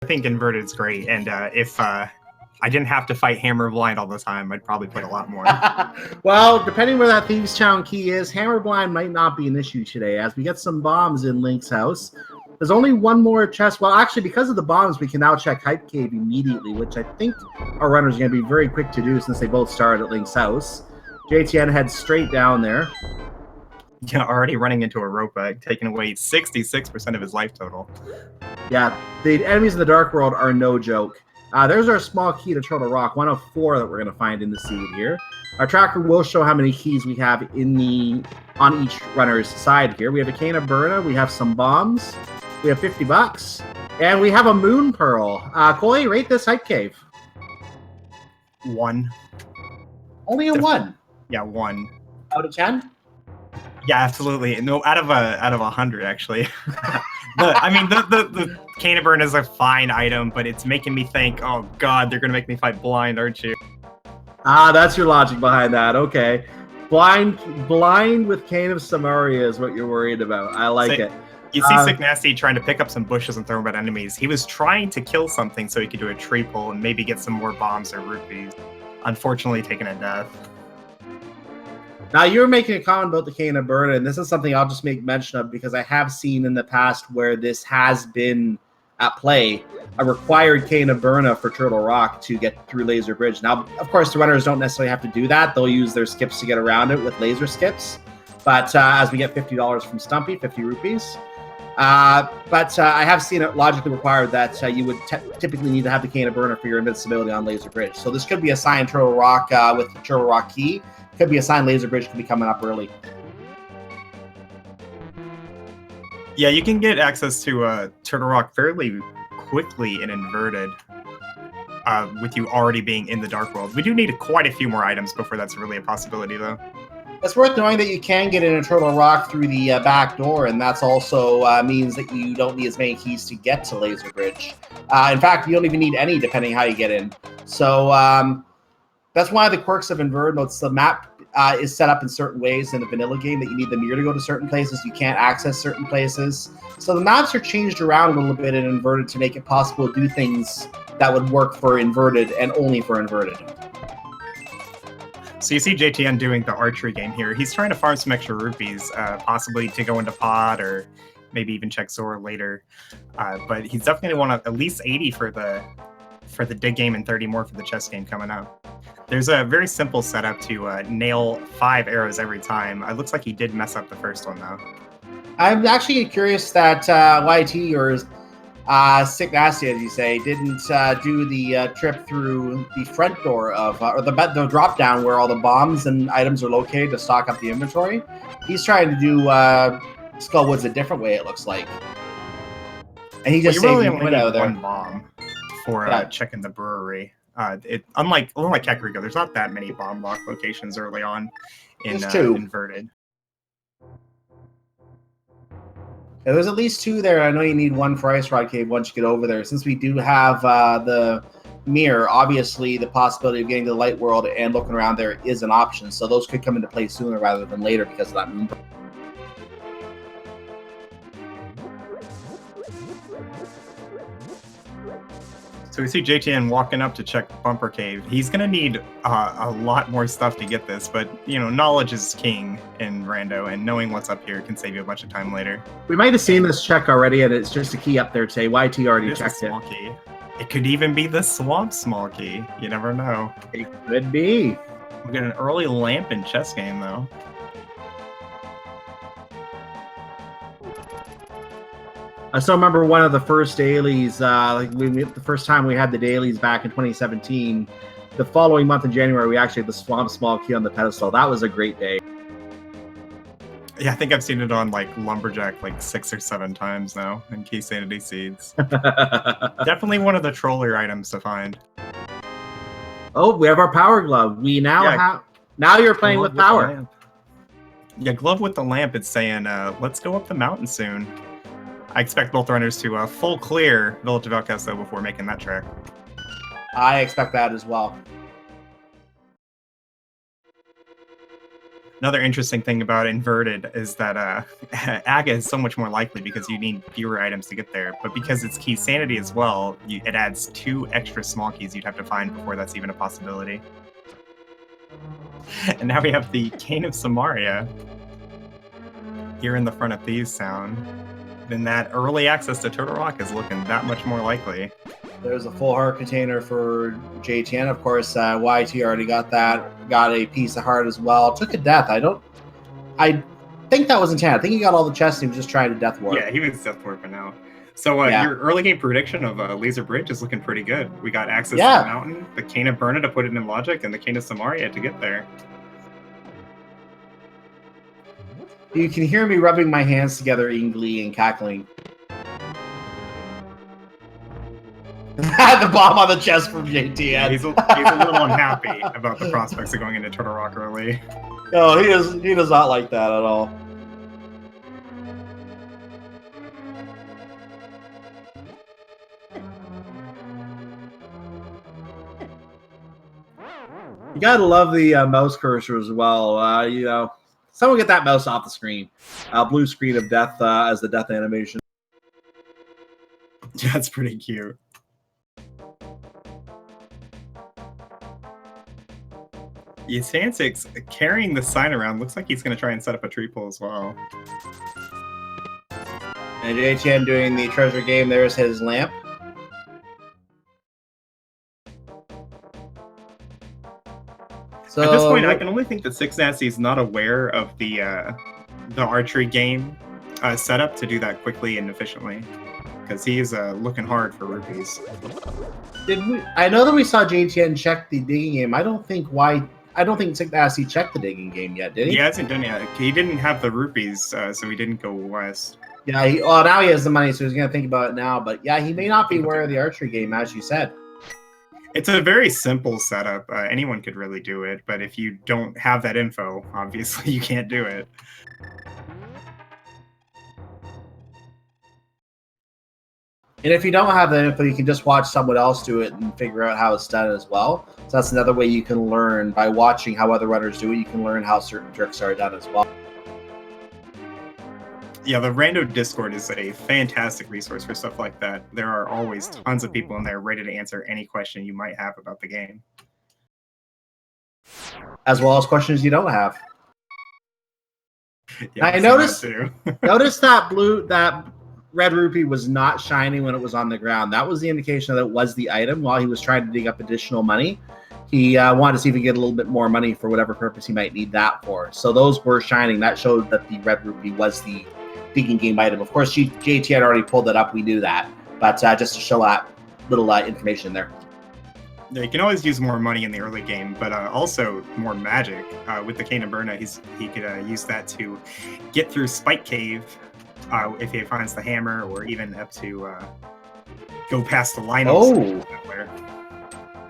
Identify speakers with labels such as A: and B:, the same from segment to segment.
A: think inverted is great, and if I didn't have to fight Hammer Blind all the time, I'd probably put a lot more.
B: Well, depending where that Thieves Town key is, Hammer Blind might not be an issue today, as we get some bombs in Link's house. There's only one more chest. Well, actually, because of the bombs, we can now check Hype Cave immediately, which I think our runners are going to be very quick to do since they both started at Link's house. JTN heads straight down there.
A: Yeah, already running into a rope, taking away 66% of his life total.
B: Yeah, the enemies in the Dark World are no joke. There's our small key to Turtle Rock, one of 4 that we're going to find in the seed here. Our tracker will show how many keys we have on each runner's side here. We have a Cane of Burna, we have some bombs, we have $50, and we have a Moon Pearl. Coley, rate this Hype Cave.
A: 1.
B: Only a 1?
A: Yeah, 1.
B: Out of 10?
A: Yeah, absolutely. No, out of 100 actually. The Cane of Burn is a fine item, but it's making me think, oh god, they're gonna make me fight Blind, aren't you?
B: That's your logic behind that. Okay. Blind with Cane of Samaria is what you're worried about. I like it.
A: You see Sick Nasty trying to pick up some bushes and throw them at enemies. He was trying to kill something so he could do a tree pull and maybe get some more bombs or rupees. Unfortunately, taking a death.
B: Now, you were making a comment about the Cane of Burna, and this is something I'll just make mention of because I have seen in the past where this has been at play, a required Cane of Burna for Turtle Rock to get through Laser Bridge. Now, of course, the runners don't necessarily have to do that. They'll use their skips to get around it with laser skips. But as we get $50 from Stumpy, 50 rupees. But I have seen it logically required that you would typically need to have the Cane of Burna for your invincibility on Laser Bridge. So this could be assigned Turtle Rock with the Turtle Rock key. Could be assigned Laser Bridge, could be coming up early.
A: Yeah, you can get access to Turtle Rock fairly quickly in inverted, with you already being in the Dark World. We do need quite a few more items before that's really a possibility, though.
B: It's worth knowing that you can get in a Turtle Rock through the back door, and that's also means that you don't need as many keys to get to Laser Bridge. In fact, you don't even need any, depending how you get in. So that's one of the quirks of inverted. It's the map is set up in certain ways in the vanilla game that you need the mirror to go to certain places. You can't access certain places. So the maps are changed around a little bit in inverted to make it possible to do things that would work for inverted and only for inverted.
A: So you see JTN doing the archery game here. He's trying to farm some extra rupees, possibly to go into pod or maybe even check Zora later. But he's definitely going to want at least 80 for the dig game and 30 more for the chess game coming up. There's a very simple setup to nail 5 arrows every time. It looks like he did mess up the first one, though.
B: I'm actually curious that YT or Sick Nasty, as you say, didn't do the trip through the front door of, or the drop down where all the bombs and items are located to stock up the inventory. He's trying to do Skullwoods a different way, it looks like. And he just
A: really
B: saved
A: only
B: out of there.
A: one bomb for checking the brewery. Unlike Kekriko, there's not that many bomb lock locations early on in inverted.
B: Yeah, there's at least 2 there. I know you need 1 for Ice Rod Cave once you get over there. Since we do have the mirror, obviously the possibility of getting to the light world and looking around there is an option. So those could come into play sooner rather than later because of that moon.
A: So we see JTN walking up to check Bumper Cave. He's going to need a lot more stuff to get this, but, you know, knowledge is king in Rando, and knowing what's up here can save you a bunch of time later.
B: We might have seen this check already, and it's just a key up there today. YT already checked it.
A: Key. It could even be the Swamp Small Key. You never know.
B: It could be.
A: We get an early lamp in chess game, though.
B: I still remember one of the first dailies, the first time we had the dailies back in 2017. The following month in January, we actually had the Swamp Small Key on the pedestal. That was a great day.
A: Yeah, I think I've seen it on like Lumberjack like 6 or 7 times now in Keysanity Seeds. Definitely one of the troller items to find.
B: Oh, we have our Power Glove. We now have. Now you're playing with power.
A: Yeah, Glove with the lamp. It's saying, let's go up the mountain soon. I expect both runners to full clear Village of Outcast, though, before making that trek.
B: I expect that as well.
A: Another interesting thing about inverted is that Aga is so much more likely because you need fewer items to get there. But because it's Keysanity as well, it adds 2 extra small keys you'd have to find before that's even a possibility. And now we have the Cane of Samaria here in the front of Thieves Sound. Then that early access to Turtle Rock is looking that much more likely.
B: There's a full heart container for JTN. Of course, YT already got that. Got a piece of heart as well. Took a death. I think that was intent. I think he got all the chests. He was just trying to death warp.
A: Yeah, he was death warping now. So your early game prediction of Laser Bridge is looking pretty good. We got access to the mountain, the Cane of Burna to put it in logic, and the Cane of Samaria to get there.
B: You can hear me rubbing my hands together in glee and cackling. The bomb on the chest from JTN.
A: He's a little unhappy about the prospects of going into Turtle Rock early.
B: No, he does not like that at all. You gotta love the mouse cursor as well. You know, someone get that mouse off the screen. Blue screen of death as the death animation.
A: That's pretty cute. Yasansix carrying the sign around. Looks like he's going to try and set up a tree pull as well.
B: And JTN doing the treasure game. There's his lamp.
A: So at this point, I can only think that Six Nasty is not aware of the archery game setup to do that quickly and efficiently, because he is looking hard for rupees.
B: I know that we saw JTN check the digging game. I don't think Six Nasty checked the digging game yet, did he?
A: He hasn't done it yet. He didn't have the rupees, so he didn't go west.
B: Yeah, now he has the money, so he's going to think about it now. But yeah, he may not be aware of the archery game, as you said.
A: It's a very simple setup. Anyone could really do it, but if you don't have that info, obviously you can't do it.
B: And if you don't have that info, you can just watch someone else do it and figure out how it's done as well. So that's another way you can learn. By watching how other runners do it, you can learn how certain tricks are done as well.
A: Yeah, the Rando Discord is a fantastic resource for stuff like that. There are always tons of people in there ready to answer any question you might have about the game.
B: As well as questions you don't have.
A: Yeah,
B: I noticed that red rupee was not shiny when it was on the ground. That was the indication that it was the item while he was trying to dig up additional money. He wanted to see if he could get a little bit more money for whatever purpose he might need that for. So those were shining. That showed that the red rupee was the digging game item. Of course, JT had already pulled that up. We knew that. But just to show that little information there.
A: Yeah, you can always use more money in the early game, but also more magic. With the Cane of Burna, he could use that to get through Spike Cave if he finds the hammer, or even up to go past the line.
B: Oh,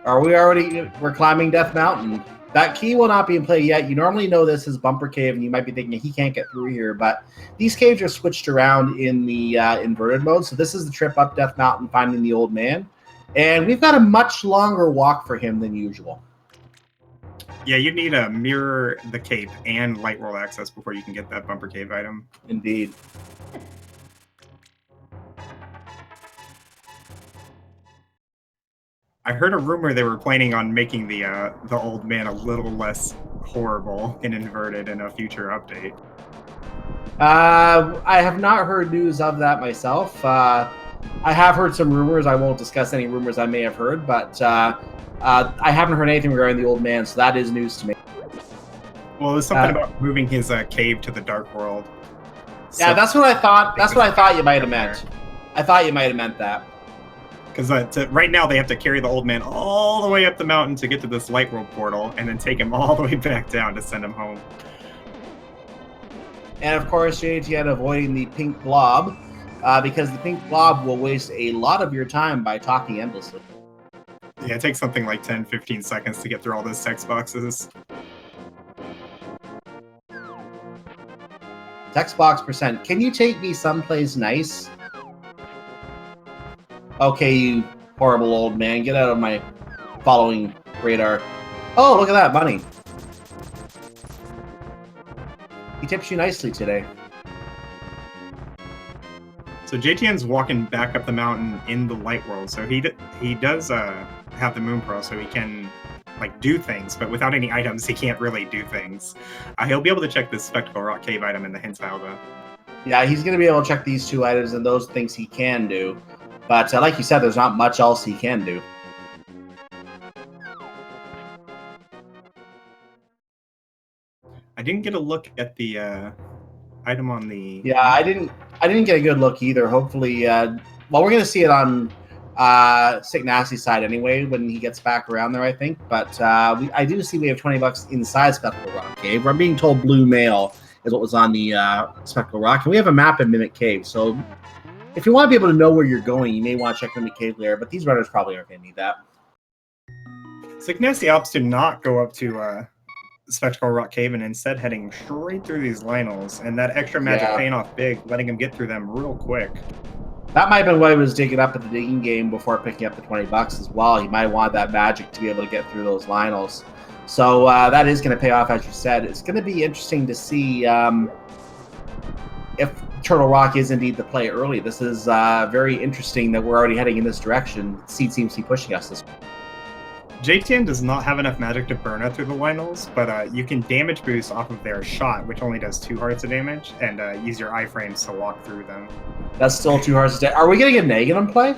B: we're climbing Death Mountain. That key will not be in play yet. You normally know this is Bumper Cave, and you might be thinking he can't get through here, but these caves are switched around in the inverted mode. So this is the trip up Death Mountain, finding the old man. And we've got a much longer walk for him than usual.
A: Yeah, you need to mirror the cape and light roll access before you can get that Bumper Cave item.
B: Indeed.
A: I heard a rumor they were planning on making the old man a little less horrible and inverted in a future update.
B: I have not heard news of that myself. I have heard some rumors. I won't discuss any rumors I may have heard, but I haven't heard anything regarding the old man, so that is news to me.
A: Well, there's something about moving his cave to the Dark World.
B: Yeah, that's what I thought. That's what I thought you might have meant. I thought you might have meant that.
A: Because right now they have to carry the old man all the way up the mountain to get to this light world portal, and then take him all the way back down to send him home.
B: And of course, JTN avoiding the pink blob, because the pink blob will waste a lot of your time by talking endlessly.
A: Yeah, it takes something like 10-15 seconds to get through all those text boxes.
B: Text box %. Can you take me someplace nice? Okay, you horrible old man. Get out of my following radar. Oh, look at that, money. tips you nicely today.
A: So JTN's walking back up the mountain in the light world, so he does have the moon pearl, so he can like do things, but without any items, he can't really do things. He'll be able to check this Spectacle Rock Cave item in the hint tile, though.
B: Yeah, he's going to be able to check these 2 items and those things he can do. But like you said, there's not much else he can do.
A: I didn't get a look at the item on the...
B: Yeah, I didn't get a good look either. Hopefully, well, we're going to see it on Sick Nasty's side anyway when he gets back around there, I think. But I do see we have $20 inside Spectacle Rock Cave. I'm being told Blue Mail is what was on the Spectacle Rock. And we have a map in Mimic Cave, so if you want to be able to know where you're going, you may want to check Mimic Cave later, but these runners probably aren't going to need that.
A: Sick Nasty opts to not go up to Spectacle Rock Cave and instead heading straight through these Lionels, and that extra magic paying off big, letting him get through them real quick.
B: That might have been why he was digging up at the digging game before picking up the $20 as well. He might want that magic to be able to get through those Lionels. So that is going to pay off, as you said. It's going to be interesting to see if Turtle Rock is indeed the play early. This is very interesting that we're already heading in this direction. Seed seems to be pushing us this way.
A: JTN does not have enough magic to burn out through the Lionels, but you can damage boost off of their shot, which only does 2 hearts of damage, and use your iframes to walk through them.
B: That's still 2 hearts of damage. Are we getting a negative play?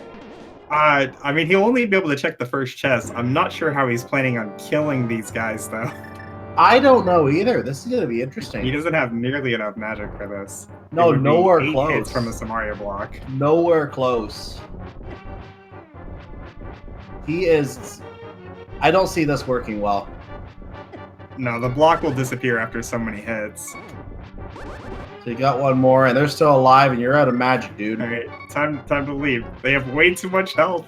A: I mean, he'll only be able to check the first chest. I'm not sure how he's planning on killing these guys, though.
B: I don't know either. This is going to be interesting.
A: He doesn't have nearly enough magic for this.
B: No, nowhere
A: 8
B: close.
A: hits from a Samaria block.
B: Nowhere close. He is... I don't see this working well.
A: No, the block will disappear after so many hits.
B: So you got one more, and they're still alive, and you're out of magic, dude.
A: All right, time to leave. They have way too much health.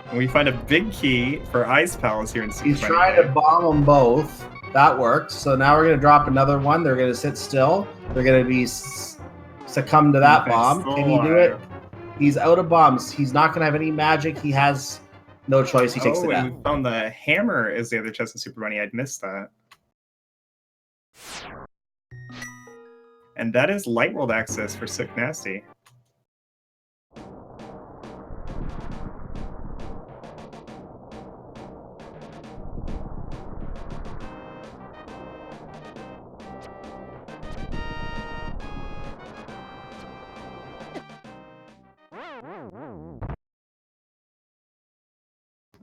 A: And we find a big key for Ice Palace here in Super
B: He's trying to bomb them both. That works. So now we're going to drop another one. They're going to sit still. They're going to be succumb to that bomb. Can he do it? He's out of bombs. He's not going to have any magic. He has no choice. He takes the death.
A: And we found the hammer is the other chest of Super Bunny. I'd missed that. And that is Light World access for Sick Nasty.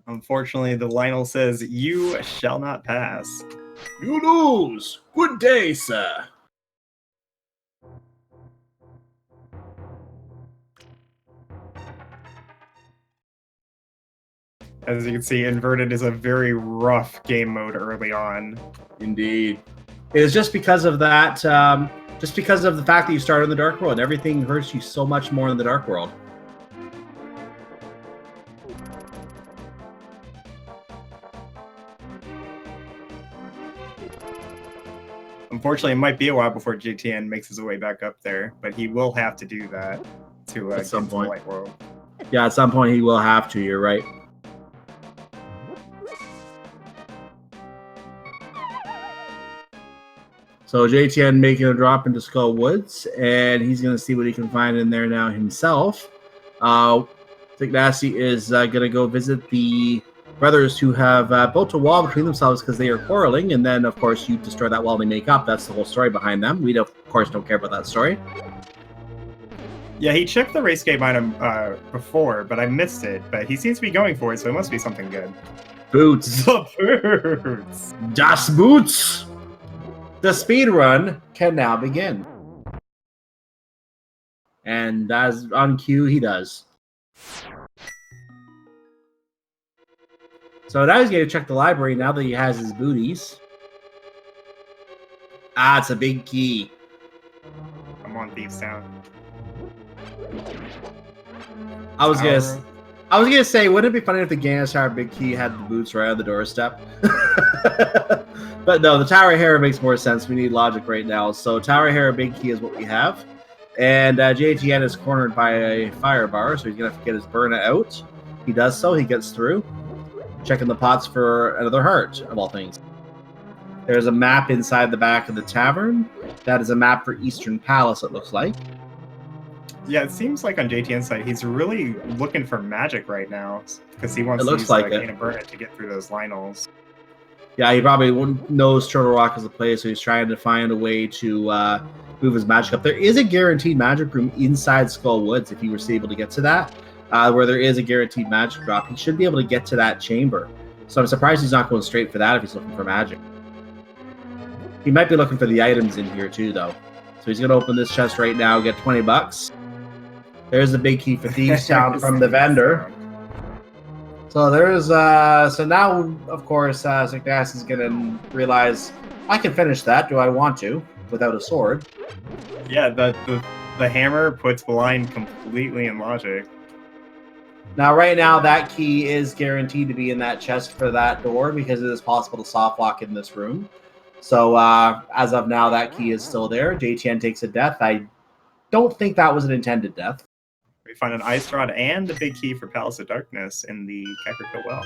A: Unfortunately, the Lionel says, "You shall not pass."
B: You lose. Good day, sir.
A: As you can see, Inverted is a very rough game mode early on.
B: Indeed. It is just because of that, just because of the fact that you started in the Dark World. Everything hurts you so much more in the Dark World.
A: Unfortunately, it might be a while before JTN makes his way back up there, but he will have to do that to
B: at some
A: get to
B: point.
A: the Light World.
B: Yeah, at some point he will have to. You're right. So JTN making a drop into Skull Woods, and he's going to see what he can find in there now himself. Sick Nasty is going to go visit the brothers who have built a wall between themselves because they are quarreling, and then, of course, you destroy that wall, they make up. That's the whole story behind them. We, of course, don't care about that story.
A: Yeah, he checked the race game item before, but I missed it. But he seems to be going for it, so it must be something good.
B: Boots.
A: The boots!
B: Das Boots! The speed run can now begin. And as on cue, he does. So now he's going to check the library now that he has his booties. Ah, it's a big key.
A: I'm on Thieves Town.
B: I was gonna say, wouldn't it be funny if the Ganos Tower Big Key had the boots right on the doorstep? But no, the Tower of Hera makes more sense. We need logic right now. So Tower of Hera Big Key is what we have. And JTN is cornered by a fire bar, so he's going to have to get his burn out. He does so. He gets through. Checking the pots for another heart, of all things. There's a map inside the back of the tavern. That is a map for Eastern Palace, it looks like.
A: Yeah, it seems like on JTN's side, he's really looking for magic right now because he wants
B: It
A: to
B: looks
A: use
B: like
A: Cane of Burnett to get through those Lionels.
B: Yeah, he probably knows Turtle Rock is a place, so he's trying to find a way to move his magic up. There is a guaranteed magic room inside Skull Woods if he was able to get to that, where there is a guaranteed magic drop. He should be able to get to that chamber. So I'm surprised he's not going straight for that if he's looking for magic. He might be looking for the items in here too, though. So he's going to open this chest right now, get 20 bucks. There's the big key for Thieves Town from the vendor. So there's so now of course Signas is gonna realize I can finish that. Do I want to without a sword?
A: Yeah, the hammer puts blind completely in logic.
B: Now right now that key is guaranteed to be in that chest for that door because it is possible to soft lock in this room. So as of now that key is still there. JTN takes a death. I don't think that was an intended death.
A: We find an ice rod and the big key for Palace of Darkness in the Kakariko Well.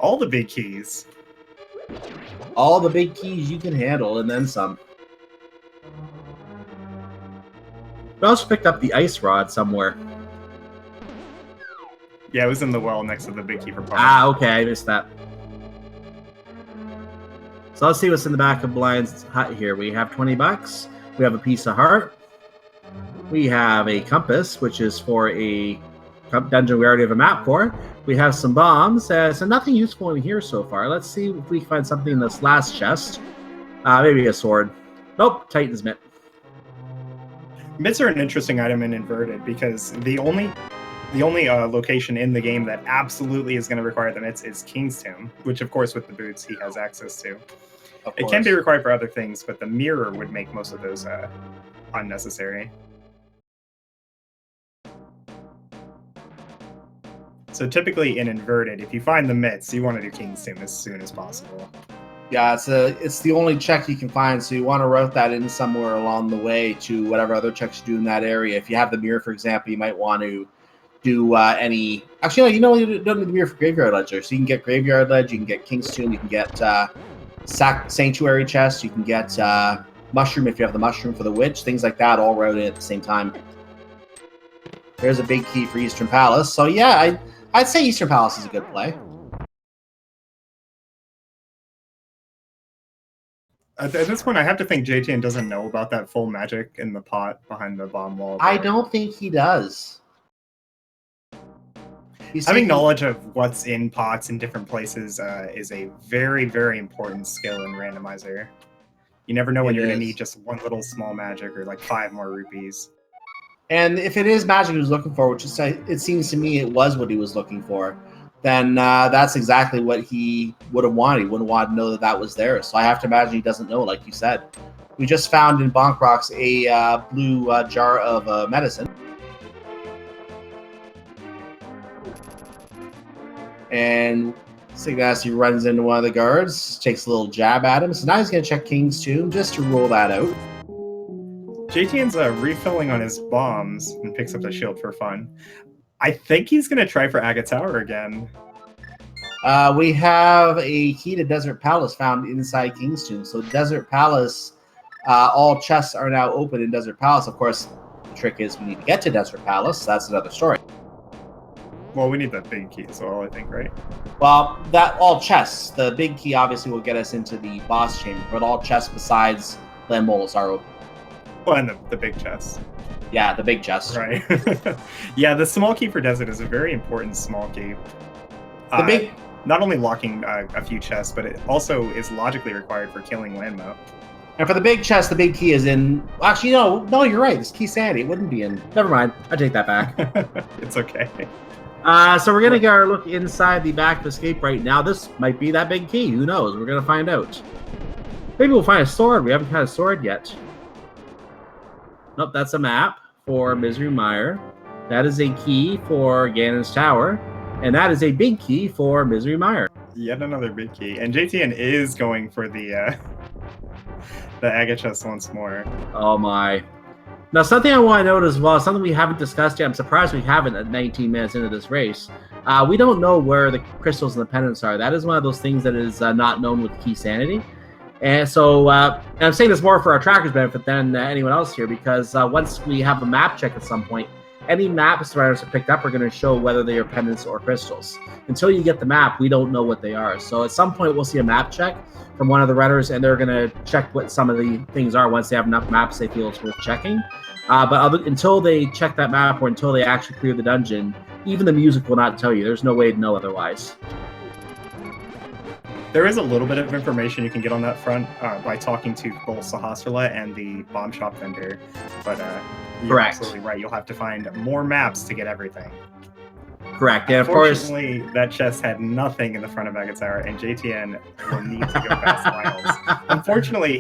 A: All the big keys.
B: All the big keys you can handle, and then some. We also picked up the ice rod somewhere.
A: Yeah, it was in the well next to the big key for Palace.
B: Ah, okay, I missed that. So let's see what's in the back of Blind's hut here. We have 20 bucks. We have a piece of heart. We have a compass, which is for a dungeon we already have a map for. We have some bombs. So nothing useful in here so far. Let's see if we can find something in this last chest. Maybe a sword. Nope, Titan's mitt.
A: Mitts are an interesting item in Inverted because the only location in the game that absolutely is going to require the mitts is King's Tomb, which of course with the boots he has access to. It can be required for other things, but the mirror would make most of those unnecessary. So typically in Inverted, if you find the mitts, you want to do King's Tomb as soon as possible.
B: Yeah, it's the only check you can find, so you want to route that in somewhere along the way to whatever other checks you do in that area. If you have the mirror, for example, you might want to do any... Actually, no, you don't need the mirror for Graveyard Ledger. So you can get Graveyard Ledge, you can get King's Tomb, you can get Sanctuary Chest, you can get Mushroom if you have the Mushroom for the Witch, things like that all routed at the same time. There's a big key for Eastern Palace. So yeah, I'd say Eastern Palace is a good play.
A: At this point, I have to think JTN doesn't know about that full magic in the pot behind the bomb wall.
B: I don't think he does.
A: Having knowledge of what's in pots in different places is a very, very important skill in Randomizer. You never know when you're going to need just one little small magic or like 5 more rupees.
B: And if it is magic he was looking for, which is, it seems to me it was what he was looking for, then that's exactly what he would have wanted. He wouldn't want to know that that was there. So I have to imagine he doesn't know, like you said. We just found in Bonk Rocks a blue jar of medicine. And Signassi runs into one of the guards, takes a little jab at him. So now he's going to check King's Tomb just to rule that out.
A: JTN's refilling on his bombs and picks up the shield for fun. I think he's going to try for Agate Tower again.
B: We have a key to Desert Palace found inside King's Tomb. So Desert Palace, all chests are now open in Desert Palace. Of course, the trick is we need to get to Desert Palace. So that's another story.
A: Well, we need that big key as well, I think, right?
B: Well, that all chests. The big key obviously will get us into the boss chamber, but all chests besides Lambolas are open.
A: Well, and the big chest.
B: Yeah, the big chest.
A: Right. Yeah, the small key for Desert is a very important small key.
B: The big...
A: Not only locking a few chests, but it also is logically required for killing Landmo.
B: And for the big chest, the big key is in... Actually, no, you're right. This Keysanity. It wouldn't be in... Never mind. I take that back.
A: It's okay.
B: So we're going to get our look inside the back of Escape right now. This might be that big key. Who knows? We're going to find out. Maybe we'll find a sword. We haven't had a sword yet. Nope, that's a map for Misery Mire. That is a key for Ganon's Tower. And that is a big key for Misery Mire.
A: Yet another big key. And JTN is going for the Agate chest once more.
B: Oh my. Now, something I want to note as well, something we haven't discussed yet, I'm surprised we haven't at 19 minutes into this race. We don't know where the crystals and the pendants are. That is one of those things that is not known with Keysanity. And so and I'm saying this more for our tracker's benefit than anyone else here, because once we have a map check at some point, any maps the runners have picked up are going to show whether they are pendants or crystals. Until you get the map, we don't know what they are. So at some point, we'll see a map check from one of the runners, and they're going to check what some of the things are once they have enough maps they feel it's worth checking. Until they check that map or until they actually clear the dungeon, even the music will not tell you. There's no way to know otherwise.
A: There is a little bit of information you can get on that front by talking to both Sahasrara and the bomb shop vendor, but you're
B: Correct.
A: absolutely right. You'll have to find more maps to get everything.
B: Correct. And of course,
A: unfortunately, that chest had nothing in the front of Megatower, and JTN will need to go past Lyles. Fortunately,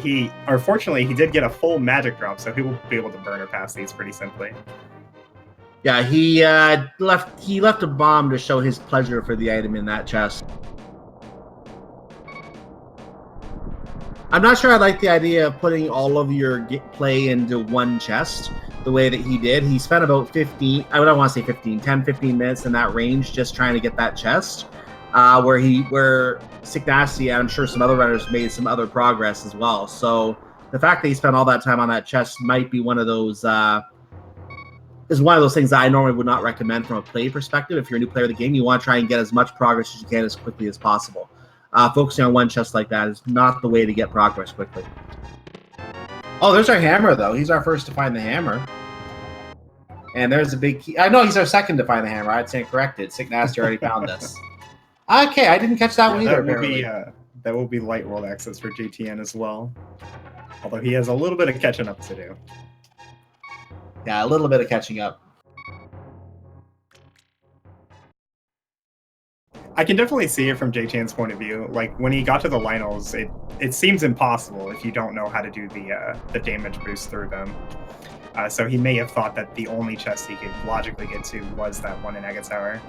A: he did get a full magic drop, so he will be able to burn or pass these pretty simply.
B: Yeah, he left a bomb to show his pleasure for the item in that chest. I'm not sure I like the idea of putting all of your play into one chest the way that he did. He spent about 10, 15 minutes in that range just trying to get that chest, where Keysanity and I'm sure some other runners made some other progress as well. So the fact that he spent all that time on that chest might be one of those things that I normally would not recommend from a play perspective. If you're a new player of the game, you want to try and get as much progress as you can as quickly as possible. Focusing on one chest like that is not the way to get progress quickly. Oh, there's our hammer, though. He's our first to find the hammer. And there's a big key. I know he's our second to find the hammer. I'd say corrected. Keysanity already found this. Okay, I didn't catch that one either.
A: That will be light world access for JTN as well. Although he has a little bit of catching up to do.
B: Yeah, a little bit of catching up.
A: I can definitely see it from JTN's point of view. Like, when he got to the Lionels, it seems impossible if you don't know how to do the damage boost through them. So he may have thought that the only chest he could logically get to was that one in Megatower.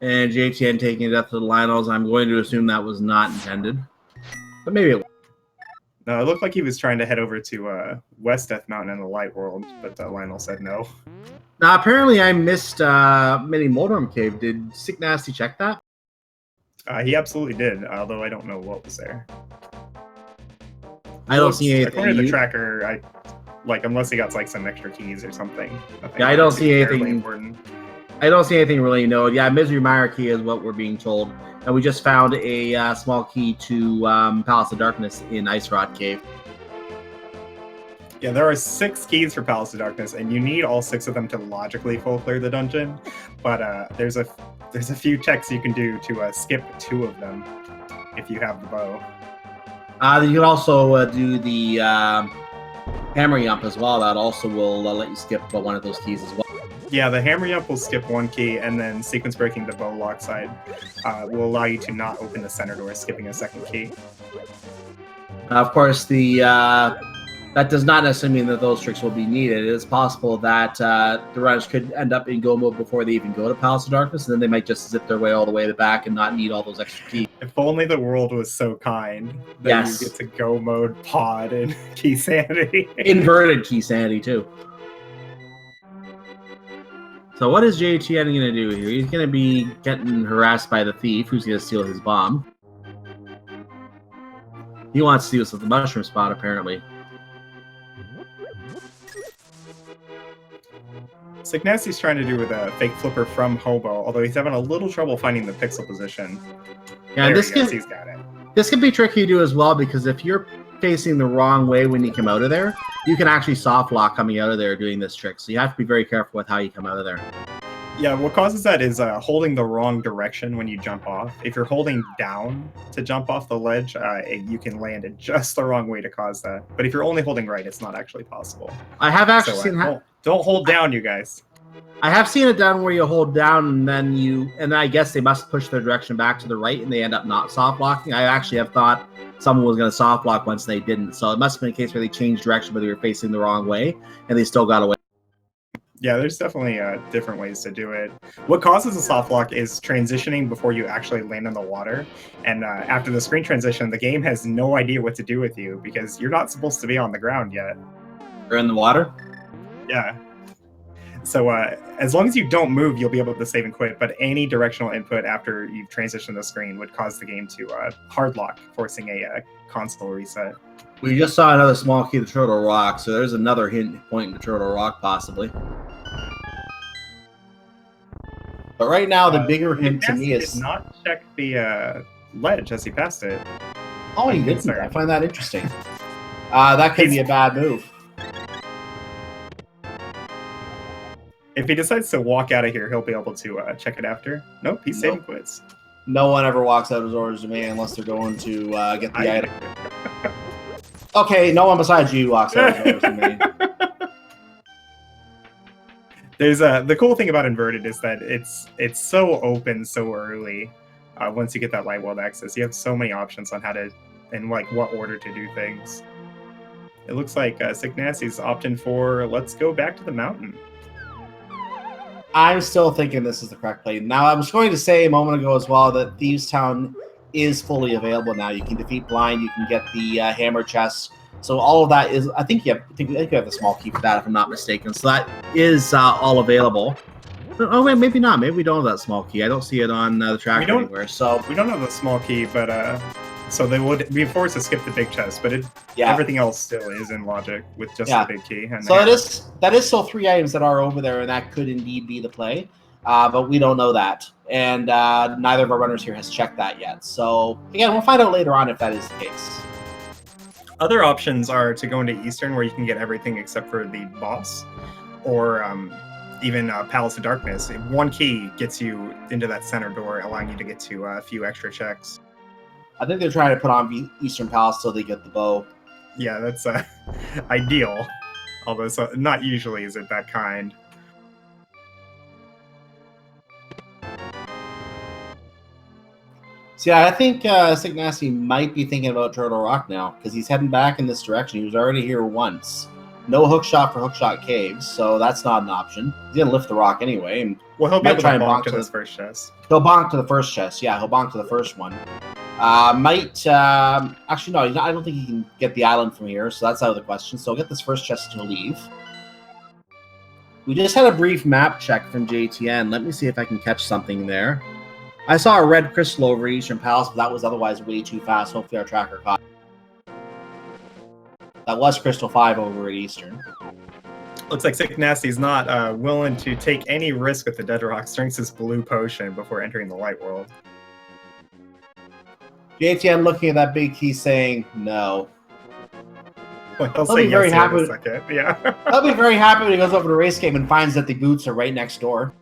B: And JTN taking it up to the Lionels. I'm going to assume that was not intended. But maybe it was.
A: No, it looked like he was trying to head over to West Death Mountain in the Light World, but Lionel said no.
B: Now, apparently I missed Mini Moldorm Cave. Did Keysanity check that?
A: He absolutely did, although I don't know what was there.
B: I don't see anything.
A: According to the tracker, unless he got like some extra keys or something.
B: Yeah, I don't see anything.
A: Important.
B: I don't see anything really. No, yeah, Misery Mire key is what we're being told, and we just found a small key to Palace of Darkness in Ice Rod Cave.
A: Yeah, there are 6 keys for Palace of Darkness, and you need all 6 of them to logically full clear the dungeon. But there's a few checks you can do to skip 2 of them if you have the bow.
B: You can also do the Hammer Yump as well. That also will let you skip one of those keys as well.
A: Yeah, the Hammer Yump will skip 1 key, and then Sequence Breaking the Bow Lock side will allow you to not open the center door, skipping a 2nd key.
B: Of course, that does not necessarily mean that those tricks will be needed. It is possible that the runners could end up in go mode before they even go to Palace of Darkness, and then they might just zip their way all the way to the back and not need all those extra keys.
A: If only the world was so kind that you get to go mode pod and Keysanity.
B: Inverted Keysanity, too. So what is JTN going to do here? He's going to be getting harassed by the thief who's going to steal his bomb. He wants to steal us with the mushroom spot, apparently.
A: Keysanity trying to do with a fake flipper from Hobo, although he's having a little trouble finding the pixel position.
B: Yeah,
A: he's got it.
B: This can be tricky to do as well, because if you're facing the wrong way when you come out of there, you can actually soft lock coming out of there doing this trick. So you have to be very careful with how you come out of there.
A: Yeah, what causes that is holding the wrong direction when you jump off. If you're holding down to jump off the ledge, you can land it just the wrong way to cause that. But if you're only holding right, it's not actually possible.
B: I have actually seen
A: don't hold down, you guys.
B: I have seen it done where you hold down and then I guess they must push their direction back to the right and they end up not soft locking. I actually have thought someone was going to soft lock once they didn't. So it must have been a case where they changed direction, but they were facing the wrong way and they still got away.
A: Yeah, there's definitely different ways to do it. What causes a soft lock is transitioning before you actually land in the water. And after the screen transition, the game has no idea what to do with you because you're not supposed to be on the ground yet.
B: You're in the water?
A: Yeah. So as long as you don't move, you'll be able to save and quit. But any directional input after you've transitioned the screen would cause the game to hard lock, forcing a console reset.
B: We just saw another small key to Turtle Rock, so there's another hint point to Turtle Rock, possibly. But right now, the bigger hint to me is...
A: did not check the ledge as he passed it.
B: Oh, he didn't. I find that interesting. That could be a bad move.
A: If he decides to walk out of here, he'll be able to check it after. Nope, he's saving quits.
B: No one ever walks out of Zora's Domain unless they're going to get the item. Okay, no one besides you walks out of Zora's Domain.
A: There's the cool thing about Inverted is that it's so open so early. Once you get that light world access, you have so many options on how to and like what order to do things. It looks like Signacy's opting for let's go back to the mountain.
B: I'm still thinking this is the correct play. Now, I was going to say a moment ago as well that Thieves Town is fully available now. You can defeat Blind, you can get the hammer chest. So all of that is, I think you have the small key for that, if I'm not mistaken. So that is all available. Oh wait, maybe not. Maybe we don't have that small key. I don't see it on the tracker anywhere. So
A: we don't have the small key, but so they would be forced to skip the big chest. But everything else still is in logic with just the big key. And
B: so that is still 3 items that are over there, and that could indeed be the play. But we don't know that, and neither of our runners here has checked that yet. So again, we'll find out later on if that is the case.
A: Other options are to go into Eastern, where you can get everything except for the boss, or even Palace of Darkness. One key gets you into that center door, allowing you to get to a few extra checks.
B: I think they're trying to put on Eastern Palace so they get the bow.
A: Yeah, that's ideal. Although not usually is it that kind.
B: So yeah, I think Signacy might be thinking about Turtle Rock now, because he's heading back in this direction. He was already here once. No hookshot for Hookshot Caves, so that's not an option. He's going to lift the rock anyway. And
A: well, he'll be able to bonk to this first chest.
B: He'll bonk to the first chest, yeah. He'll bonk to the first one. Actually, no, I don't think he can get the island from here, so that's out of the question. So he'll get this first chest to leave. We just had a brief map check from JTN. Let me see if I can catch something there. I saw a red crystal over Eastern Palace, but that was otherwise way too fast. Hopefully our tracker caught it. That was Crystal 5 over at Eastern.
A: Looks like Signacy's not willing to take any risk with the Dead Rocks. Drinks his blue potion before entering the light world.
B: JTN looking at that big key saying no.
A: Well, he'll say yes in a second. Yeah.
B: He'll be very happy when he goes over to Race Game and finds that the boots are right next door.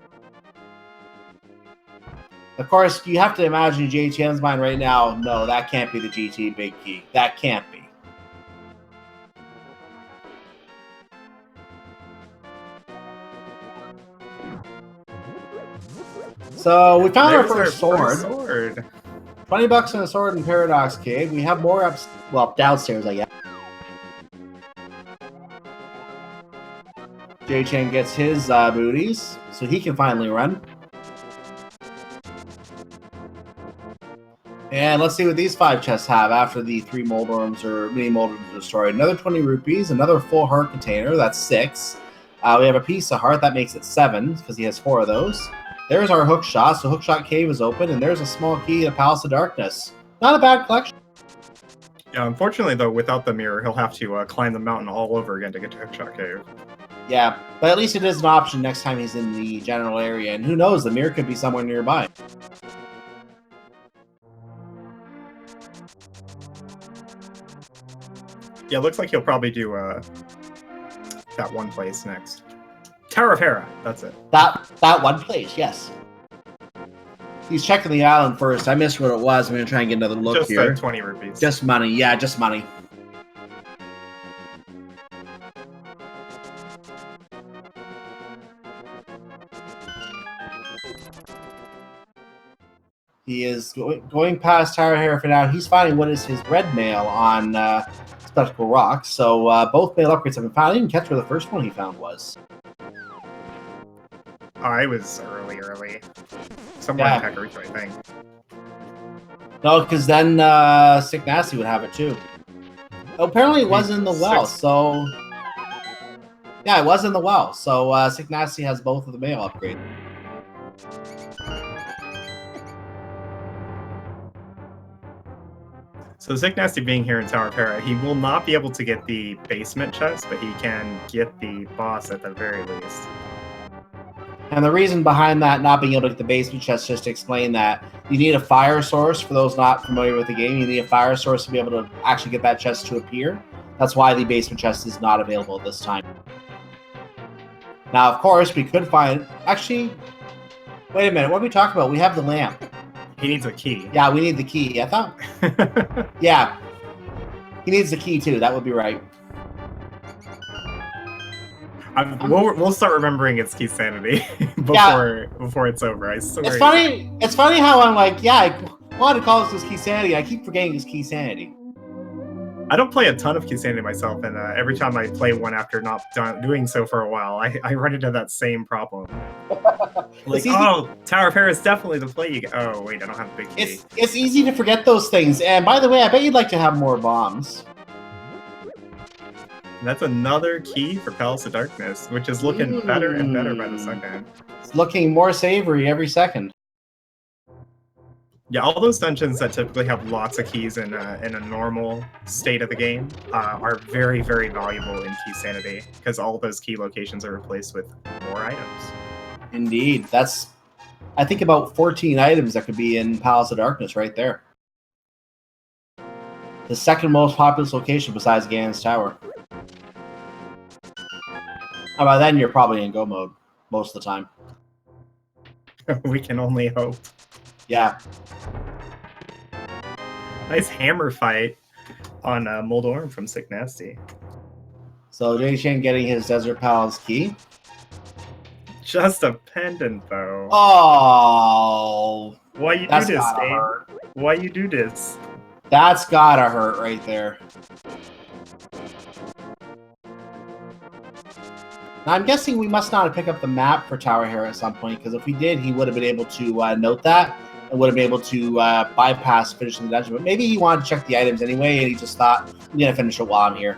B: Of course, you have to imagine in JTN's mind right now, no, that can't be the GT big key. That can't be. So we found our first sword. 20 bucks and a sword in Paradox Cave. We have more downstairs, I guess. JTN gets his booties, so he can finally run. And let's see what these 5 chests have after the 3 mold worms or mini mold worms are destroyed. Another 20 rupees, another full heart container, that's 6. We have a piece of heart, that makes it 7, because he has 4 of those. There's our hook shot, so Hookshot Cave is open, and there's a small key to Palace of Darkness. Not a bad collection.
A: Yeah, unfortunately, though, without the mirror, he'll have to climb the mountain all over again to get to Hookshot Cave.
B: Yeah, but at least it is an option next time he's in the general area, and who knows, the mirror could be somewhere nearby.
A: Yeah, looks like he'll probably do that one place next. Tower of Hera, that's it.
B: That one place, yes. He's checking the island first. I missed what it was. I'm going to try and get another look here.
A: Just 20 rupees.
B: Just money, yeah, just money. He is going past Tower of Hera for now. He's finding what is his red mail on Spectacle Rock. So both mail upgrades have been found. I didn't catch where the first one he found was.
A: I was early. Somewhere in Kakariko, I think.
B: No, because then Signacy would have it too. Apparently it was in the well, so... Yeah, it was in the well. So Signasty has both of the male upgrades.
A: So Zick Nasty being here in Tower of Hera, he will not be able to get the basement chest, but he can get the boss at the very least.
B: And the reason behind that not being able to get the basement chest, just to explain that, you need a fire source. For those not familiar with the game, you need a fire source to be able to actually get that chest to appear. That's why the basement chest is not available at this time. Now, of course, we could find... Actually, wait a minute. What are we talking about? We have the lamp.
A: He needs a key.
B: Yeah, we need the key. I thought... Yeah. He needs the key, too. That would be right.
A: We'll start remembering it's Keysanity before it's over. I swear.
B: It's funny. It's funny how I'm like, yeah, I wanted to call this Keysanity. I keep forgetting it's Keysanity.
A: I don't play a ton of Keysanity myself, and every time I play one after not doing so for a while, I run into that same problem. Like, oh, Tower of Hera is definitely the play. Oh, wait, I don't have a big key.
B: It's easy to forget those things. And by the way, I bet you'd like to have more bombs.
A: That's another key for Palace of Darkness, which is looking better and better by the second.
B: It's looking more savory every second.
A: Yeah, all those dungeons that typically have lots of keys in a normal state of the game are very, very valuable in Keysanity, because all those key locations are replaced with more items.
B: Indeed. That's, I think, about 14 items that could be in Palace of Darkness right there. The second most populous location besides Ganon's Tower. By then, you're probably in go mode most of the time.
A: We can only hope.
B: Yeah.
A: Nice hammer fight on Moldorm from Sick Nasty.
B: So Jay Chen getting his Desert Palace key.
A: Just a pendant, though.
B: Oh.
A: Why you do this, Dave? Why you do this?
B: That's gotta hurt right there. Now, I'm guessing we must not have picked up the map for Tower Hera at some point, because if we did, he would have been able to note that and would have been able to bypass finishing the dungeon. But maybe he wanted to check the items anyway, and he just thought, I'm going to finish it while I'm here.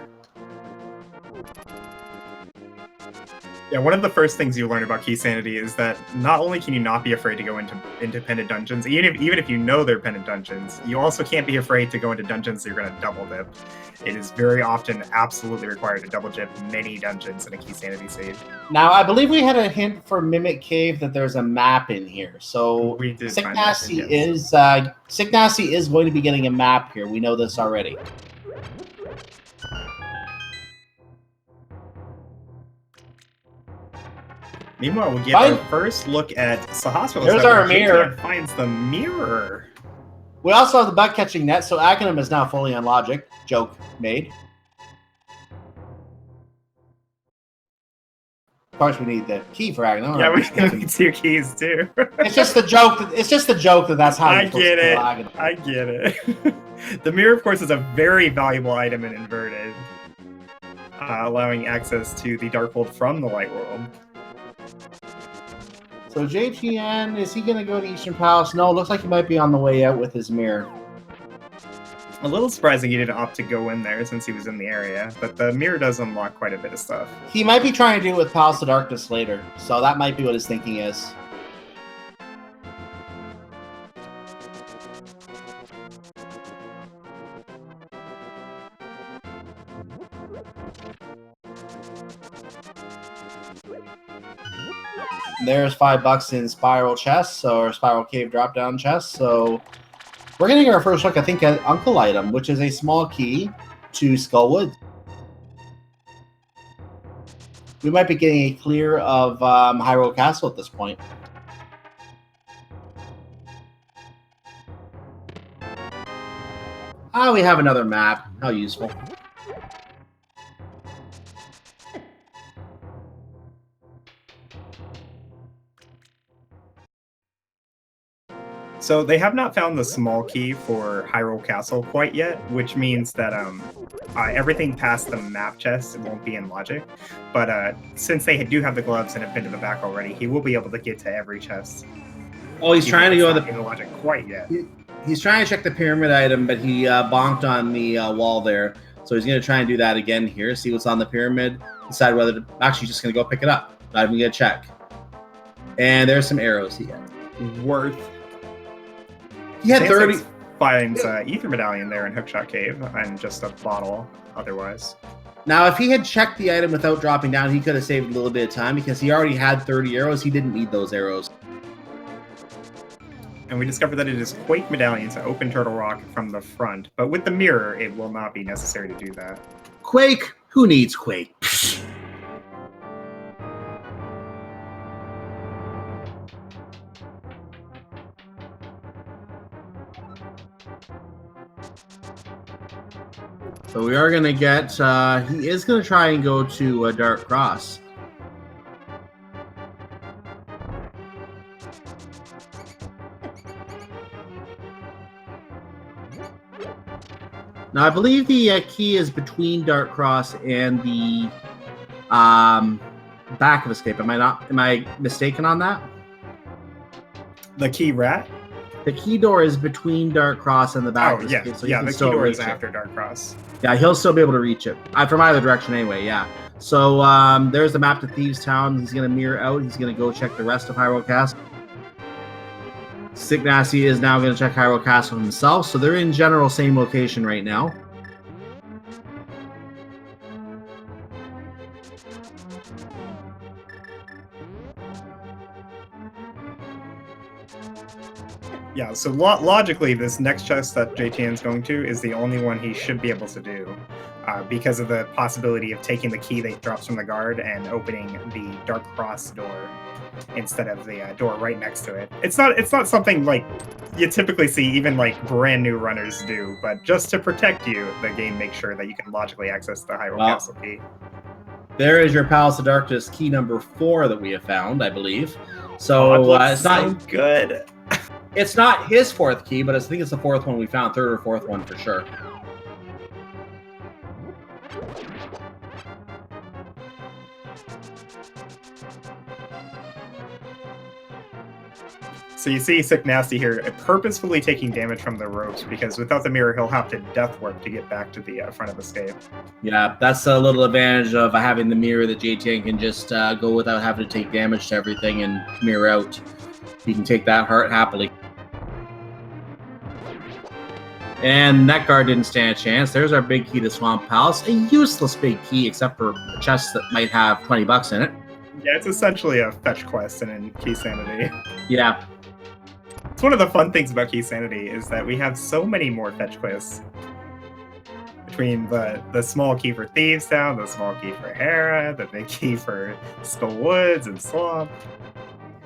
A: Yeah, one of the first things you learn about Keysanity is that not only can you not be afraid to go into pendant dungeons, even if you know they're pendant dungeons, you also can't be afraid to go into dungeons that you're going to double dip. It is very often absolutely required to double dip many dungeons in a Keysanity save.
B: Now, I believe we had a hint for Mimic Cave that there's a map in here. So Sick Nasty is going to be getting a map here. We know this already.
A: Meanwhile, we get our first look at Sahasra.
B: There's our mirror.
A: Finds the mirror.
B: We also have the bug catching net, so Aghanim is now fully on logic. Joke made. Of course, we need the key for Aghanim.
A: Yeah, we need 2 keys too.
B: It's just the joke. It's just the joke that's how.
A: I get it. I get it. The mirror, of course, is a very valuable item in Inverted, allowing access to the Dark World from the Light World.
B: So JGN, is he going to go to Eastern Palace? No, it looks like he might be on the way out with his mirror.
A: A little surprising he didn't opt to go in there since he was in the area, but the mirror does unlock quite a bit of stuff.
B: He might be trying to do it with Palace of Darkness later, so that might be what his thinking is. There's $5 in Spiral chests, or Spiral Cave drop-down chests, so we're getting our first look, I think, at Uncle Item, which is a small key to Skullwood. We might be getting a clear of Hyrule Castle at this point. Ah, we have another map. How useful.
A: So they have not found the small key for Hyrule Castle quite yet, which means that everything past the map chest won't be in logic. But since they do have the gloves and have been to the back already, he will be able to get to every chest.
B: Oh, he's trying to go to
A: the logic quite yet.
B: He's trying to check the pyramid item, but he bonked on the wall there. So he's going to try and do that again here, see what's on the pyramid, decide whether to actually just going to go pick it up. Not even going to check. And there's some arrows he got.
A: Worth.
B: He had 30.
A: Finds Ether Medallion there in Hookshot Cave and just a bottle otherwise.
B: Now, if he had checked the item without dropping down, he could have saved a little bit of time because he already had 30 arrows. He didn't need those arrows.
A: And we discovered that it is Quake Medallion to open Turtle Rock from the front, but with the mirror, it will not be necessary to do that.
B: Quake? Who needs Quake? So we are going to get, he is going to try and go to Dark Cross. Now, I believe the key is between Dark Cross and the back of Escape. Am I mistaken on that?
A: The key rat?
B: The key door is between Dark Cross and the back of Escape. So
A: the key door is after Dark Cross.
B: Yeah, he'll still be able to reach it. From either direction anyway, yeah. So there's the map to Thieves' Town. He's going to mirror out. He's going to go check the rest of Hyrule Castle. Sick Nasty is now going to check Hyrule Castle himself. So they're in general same location right now.
A: Yeah, so logically, this next chest that JTN's going to is the only one he should be able to do, because of the possibility of taking the key that drops from the guard and opening the Dark Cross door instead of the door right next to it. It's not something like you typically see even like brand new runners do, but just to protect you, the game makes sure that you can logically access the Hyrule Castle key.
B: There is your Palace of Darkness key number 4 that we have found, I believe. So it's not
A: good.
B: It's not his 4th key, but I think it's the 4th one we found, 3rd or 4th one for sure.
A: So you see Sick Nasty here purposefully taking damage from the ropes because without the mirror, he'll have to death work to get back to the front of Escape.
B: Yeah, that's a little advantage of having the mirror that JTN can just go without having to take damage to everything and mirror out. He can take that heart happily. And that guard didn't stand a chance. There's our big key to Swamp Palace. A useless big key, except for a chest that might have 20 bucks in it.
A: Yeah, it's essentially a fetch quest in Keysanity.
B: Yeah.
A: It's one of the fun things about Keysanity is that we have so many more fetch quests. Between the small key for Thieves Town, the small key for Hera, the big key for Skull Woods and Swamp.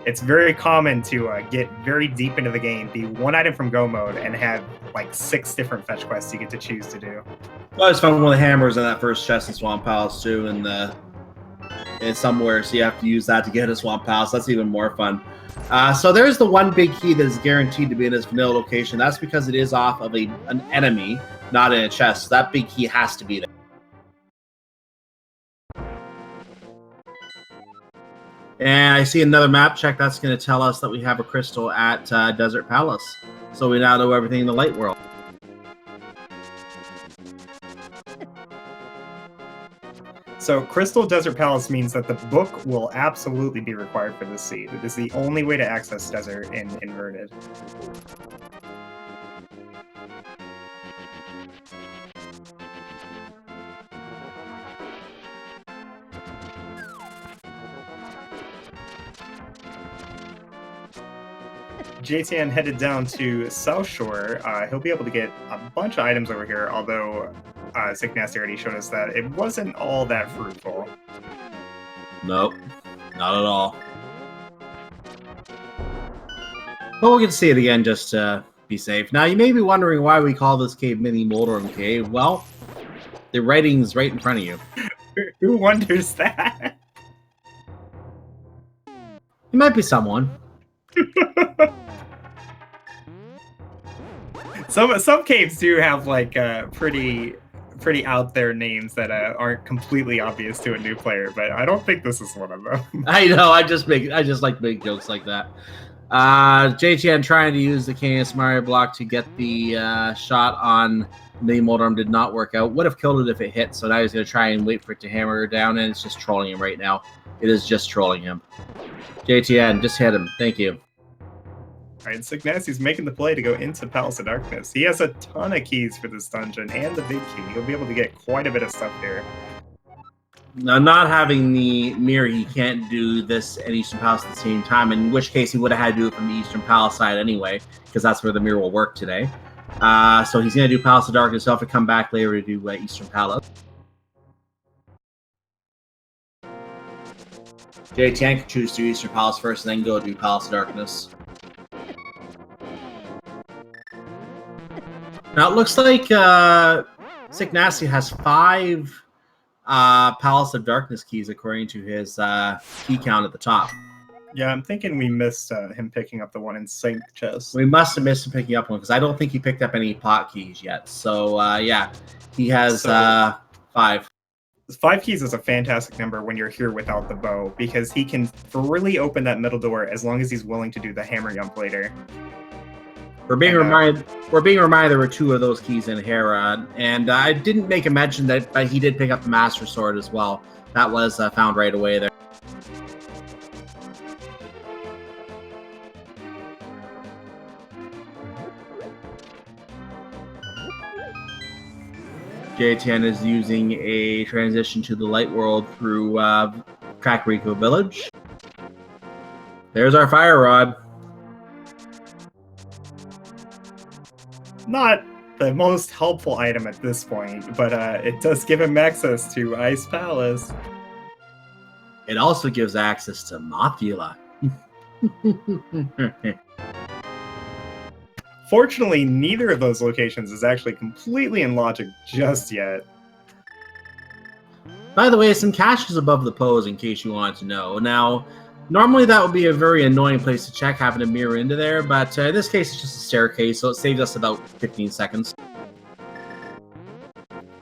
A: It's very common to get very deep into the game, be one item from Go mode, and have like 6 different fetch quests you get to choose to do.
B: Well, I just found one of the hammers in that first chest in Swamp Palace too, and it's somewhere, so you have to use that to get a Swamp Palace. That's even more fun. So there's the one big key that is guaranteed to be in this vanilla location. That's because it is off of an enemy, not in a chest. So that big key has to be there. And I see another map check that's going to tell us that we have a crystal at Desert Palace. So we now know everything in the light world.
A: So Crystal Desert Palace means that the book will absolutely be required for this seed. It is the only way to access Desert in Inverted. JTN headed down to South Shore. He'll be able to get a bunch of items over here, although Sick Nasty already showed us that it wasn't all that fruitful.
B: Nope, not at all. But we'll get to see it again just to be safe. Now, you may be wondering why we call this cave Mini Moldorm Cave. Well, the writing's right in front of you.
A: Who wonders that?
B: It might be someone.
A: Some caves do have like pretty out there names that aren't completely obvious to a new player, but I don't think this is one of them.
B: I know. I just like to make jokes like that. JTN trying to use the Canis Mario block to get the shot on the Moldarm did not work out. Would have killed it if it hit, so now he's going to try and wait for it to hammer her down, and it's just trolling him right now. It is just trolling him. JTN, just hit him. Thank you.
A: All right, Signacy's making the play to go into Palace of Darkness. He has a ton of keys for this dungeon and the big key. He'll be able to get quite a bit of stuff here.
B: Now, not having the mirror, he can't do this at Eastern Palace at the same time, in which case he would have had to do it from the Eastern Palace side anyway, because that's where the mirror will work today. So he's going to do Palace of Darkness. He'll have to come back later to do Eastern Palace. JTN can choose to do Eastern Palace first and then go do Palace of Darkness. Now it looks like Signacy has 5 Palace of Darkness keys according to his key count at the top.
A: Yeah, I'm thinking we missed him picking up the one in Sync chest.
B: We must have missed him picking up one because I don't think he picked up any pot keys yet. So yeah, he has 5.
A: 5 keys is a fantastic number when you're here without the bow, because he can freely open that middle door as long as he's willing to do the hammer jump later.
B: We're being reminded there were 2 of those keys in Hera, and I didn't make a mention that he did pick up the Master Sword as well. That was found right away there. JTN is using a transition to the light world through Kakariko Village. There's our fire rod.
A: Not the most helpful item at this point, but it does give him access to Ice Palace.
B: It also gives access to Mothula.
A: Fortunately, neither of those locations is actually completely in logic just yet.
B: By the way, some caches above the pose in case you wanted to know. Now, normally that would be a very annoying place to check, having to mirror into there, but in this case it's just a staircase, so it saves us about 15 seconds.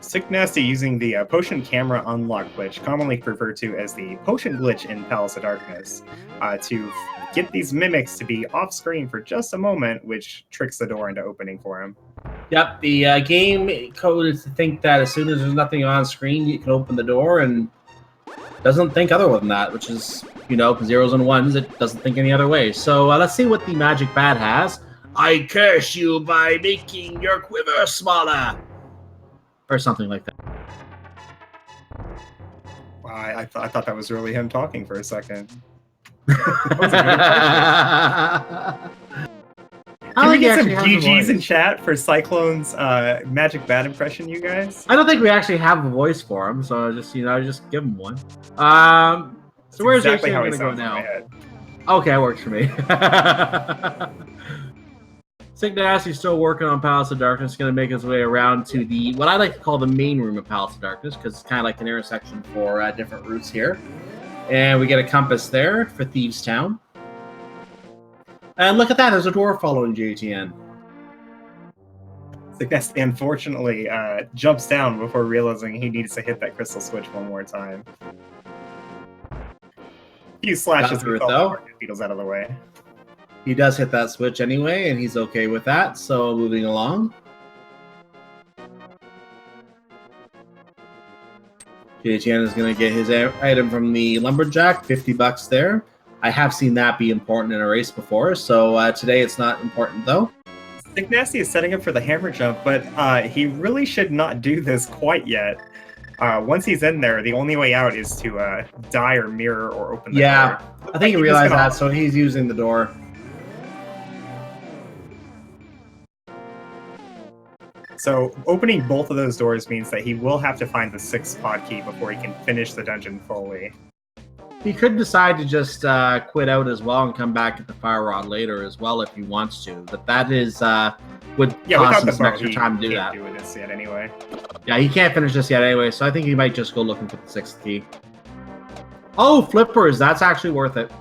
A: Sick Nasty using the potion camera unlock glitch, commonly referred to as the potion glitch in Palace of Darkness, to get these mimics to be off screen for just a moment, which tricks the door into opening for him.
B: Yep, the game code is to think that as soon as there's nothing on screen, you can open the door, and doesn't think other than that, which is, you know, 0s and 1s, it doesn't think any other way. So let's see what the Magic Bat has. I curse you by making your quiver smaller. Or something like that.
A: I thought that was really him talking for a second.
B: Can
A: we get some GGs in chat for Cyclone's Magic Bat impression, you guys?
B: I don't think we actually have a voice for him, so just give him one. So where's
A: exactly how
B: going
A: he
B: to go
A: sounds in
B: now?
A: my head.
B: Okay, it works for me. Signacy's still working on Palace of Darkness. Going to make his way around to the what I like to call the main room of Palace of Darkness, because it's kind of like an intersection for different routes here. And we get a compass there for Thieves Town. And look at that, there's a dwarf following JTN.
A: Signacy unfortunately jumps down before realizing he needs to hit that crystal switch one more time. He slashes with all the beetles out of the way.
B: He does hit that switch anyway, and he's okay with that, so moving along. JTN is going to get his item from the Lumberjack, $50 there. I have seen that be important in a race before, so today it's not important though.
A: Signacy is setting up for the hammer jump, but he really should not do this quite yet. Once he's in there, the only way out is to die or mirror or open the door.
B: Yeah, I think he realized that, so he's using the door.
A: So opening both of those doors means that he will have to find the 6th pod key before he can finish the dungeon fully.
B: He could decide to just quit out as well and come back at the fire rod later as well if he wants to. But that is would cost him some extra time to do that.
A: He can't do this yet anyway.
B: Yeah, he can't finish this yet anyway, so I think he might just go looking for the 6th key. Oh, flippers! That's actually worth it.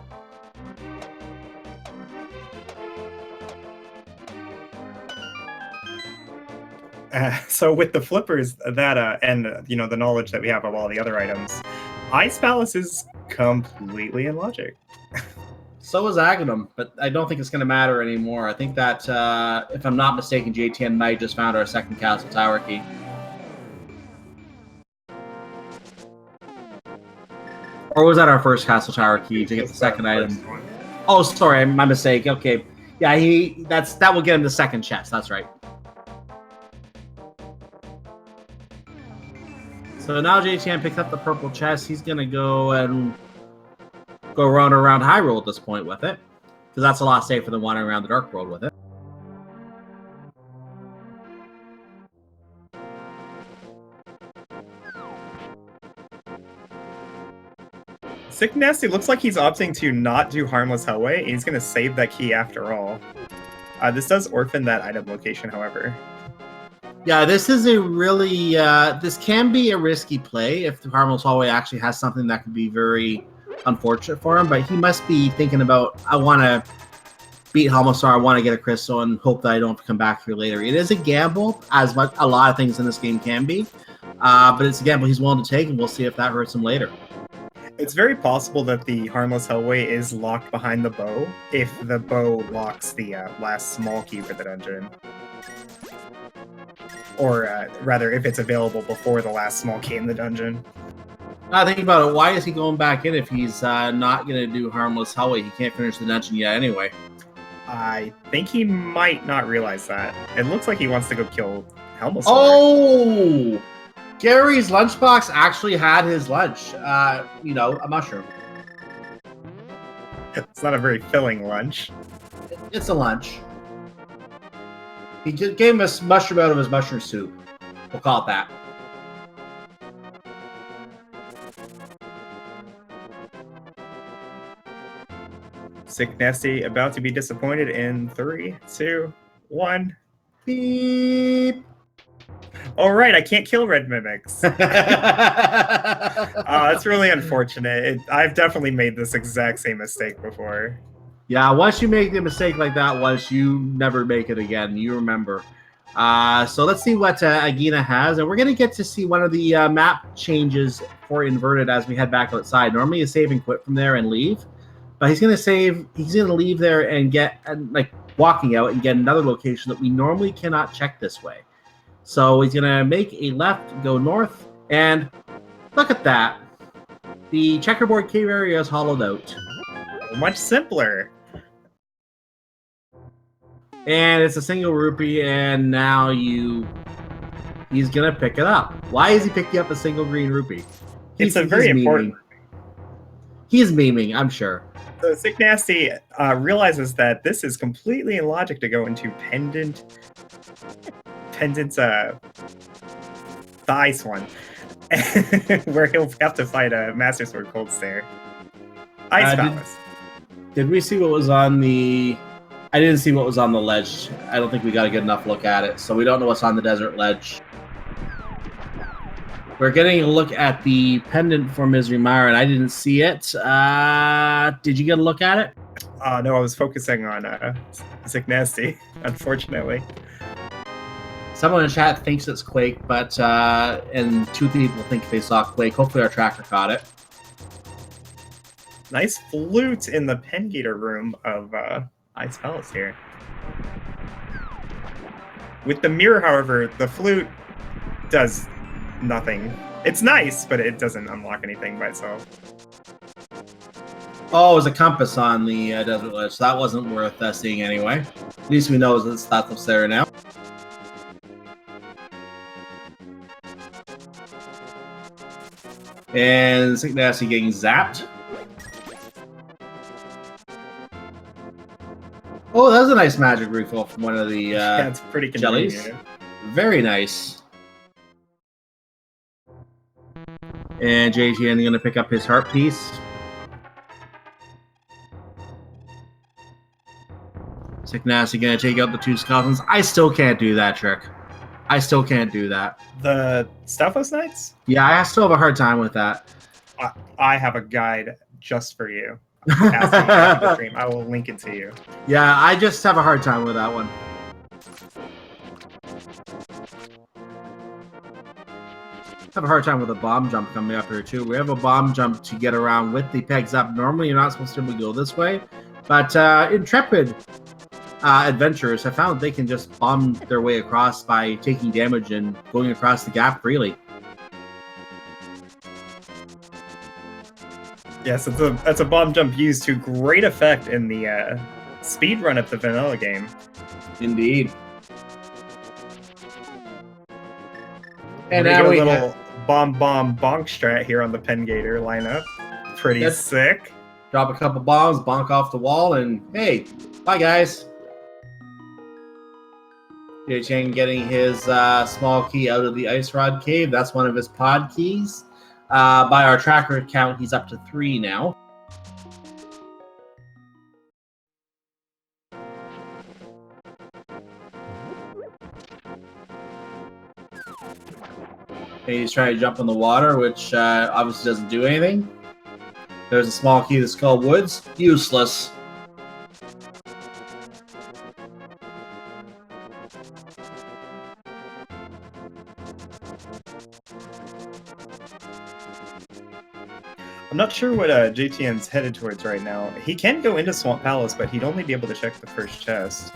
A: So with the flippers, that and the knowledge that we have of all the other items, Ice Palace is completely in logic.
B: So is Aghanim, but I don't think it's going to matter anymore. I think that, if I'm not mistaken, JTN and I just found our second Castle Tower key. Or was that our first Castle Tower key to get the second item? Oh, sorry, my mistake. Okay. Yeah, that will get him the second chest. That's right. So now JTN picked up the purple chest. He's going to go and go around Hyrule at this point with it. Because that's a lot safer than wandering around the Dark World with it.
A: Sick Nasty looks like he's opting to not do Harmless Hellway. He's going to save that key after all. This does orphan that item location, however.
B: Yeah, this is a really... this can be a risky play if the Harmless Hallway actually has something that could be very unfortunate for him, but he must be thinking about, I want to beat Helmasar, I want to get a crystal, and hope that I don't have to come back here later. It is a gamble, as much a lot of things in this game can be, but it's a gamble he's willing to take, and we'll see if that hurts him later.
A: It's very possible that the Harmless Hellway is locked behind the bow if the bow locks the last small key for the dungeon. Or rather, if it's available before the last small key in the dungeon.
B: Think about it. Why is he going back in if he's not going to do Harmless Hellway? He can't finish the dungeon yet anyway.
A: I think he might not realize that. It looks like he wants to go kill Helmut.
B: Oh! Gary's lunchbox actually had his lunch. You know, a mushroom.
A: It's not a very filling lunch.
B: It's a lunch. He gave him a mushroom out of his mushroom soup. We'll call it that.
A: Sick Nasty about to be disappointed in 3, 2, 1.
B: Beep.
A: All right, I can't kill red mimics. That's really unfortunate. I've definitely made this exact same mistake before.
B: Yeah, once you make the mistake like that once, you never make it again. You remember. So let's see what Agina has. And we're going to get to see one of the map changes for Inverted as we head back outside. Normally you save and quit from there and leave. But he's going to save, he's going to leave there and get, like, walking out and get another location that we normally cannot check this way. So he's going to make a left, go north, and look at that. The checkerboard cave area is hollowed out.
A: Much simpler.
B: And it's a single rupee, and now he's going to pick it up. Why is he picking up a single green rupee?
A: It's a very important rupee.
B: He's memeing, I'm sure.
A: So Sick Nasty realizes that this is completely illogic to go into Pendant's Thighs one, where he'll have to fight a Master Sword Cold Stare. Ice Palace.
B: Did we see what was on the... I didn't see what was on the ledge. I don't think we got a good enough look at it, so we don't know what's on the desert ledge. We're getting a look at the pendant for Misery Mire, and I didn't see it. Did you get a look at it?
A: No, I was focusing on Sick Nasty, unfortunately.
B: Someone in chat thinks it's Quake, but and 2 people think they saw Quake. Hopefully our tracker caught it.
A: Nice flute in the Pengator room of Ice Palace here. With the mirror, however, the flute does nothing. It's nice, but it doesn't unlock anything by itself.
B: Oh, it was a compass on the desert ledge, so that wasn't worth seeing anyway. At least we know that's what's there now. And Sick Nasty getting zapped. Oh, that was a nice magic refill from one of the
A: yeah, it's pretty
B: jellies. Very nice. And JTN going to pick up his heart piece. Sick Nasty going to take out the 2 skeletons. I still can't do that trick. I still can't do that.
A: The Stalfos Knights?
B: Yeah, I still have a hard time with that.
A: I have a guide just for you. After the stream. I will link it to you.
B: Yeah, I just have a hard time with that one. I have a hard time with a bomb jump coming up here too. We have a bomb jump to get around with the pegs up. Normally you're not supposed to be able to go this way, But intrepid adventurers have found they can just bomb their way across by taking damage and going across the gap freely.
A: Yes, that's a bomb jump used to great effect in the speed run of the vanilla game.
B: Indeed. And
A: now
B: now
A: we
B: we
A: get a little bomb bonk strat here on the Pen Gator lineup. Pretty sick.
B: Drop a couple bombs, bonk off the wall, and hey, bye guys. JTN getting his small key out of the Ice Rod Cave. That's one of his pod keys. By our tracker count, he's up to 3 now. And he's trying to jump in the water, which obviously doesn't do anything. There's a small key to Skull Woods. Useless.
A: I'm not sure what JTN's headed towards right now. He can go into Swamp Palace, but he'd only be able to check the first chest.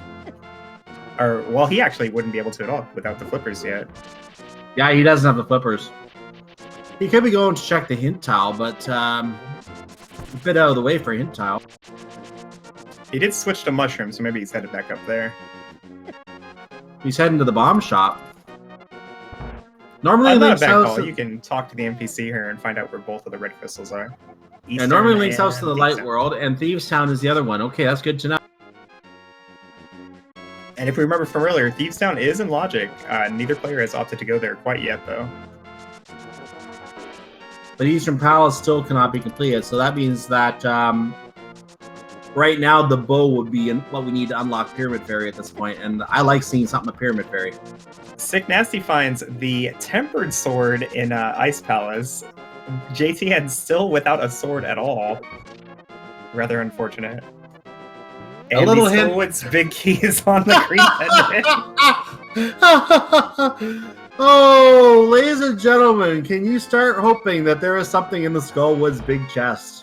A: Or, well, he actually wouldn't be able to at all without the flippers yet.
B: Yeah, he doesn't have the flippers. He could be going to check the hint tile, but a bit out of the way for a hint tile.
A: He did switch to mushroom, so maybe he's headed back up there.
B: He's heading to the bomb shop. Normally,
A: Not a
B: Link's
A: bad
B: house.
A: call. You can talk to the NPC here and find out where both of the red crystals are.
B: Yeah, normally Link's
A: Eastern
B: house to the
A: and
B: light
A: Thieves'
B: world, and Thieves' Town is the other one. Okay, that's good to know.
A: And if we remember from earlier, Thieves' Town is in Logic. Neither player has opted to go there quite yet, though.
B: But Eastern Palace still cannot be completed, so that means that right now the bow would be what we need to unlock Pyramid Fairy at this point, and I like seeing something with Pyramid Fairy.
A: Sick Nasty finds the Tempered Sword in Ice Palace. JTN still without a sword at all. Rather unfortunate. And
B: A little
A: the
B: hint.
A: Skullwood's big key is on the green pendant.
B: Oh, ladies and gentlemen, can you start hoping that there is something in the Skullwood's big chest?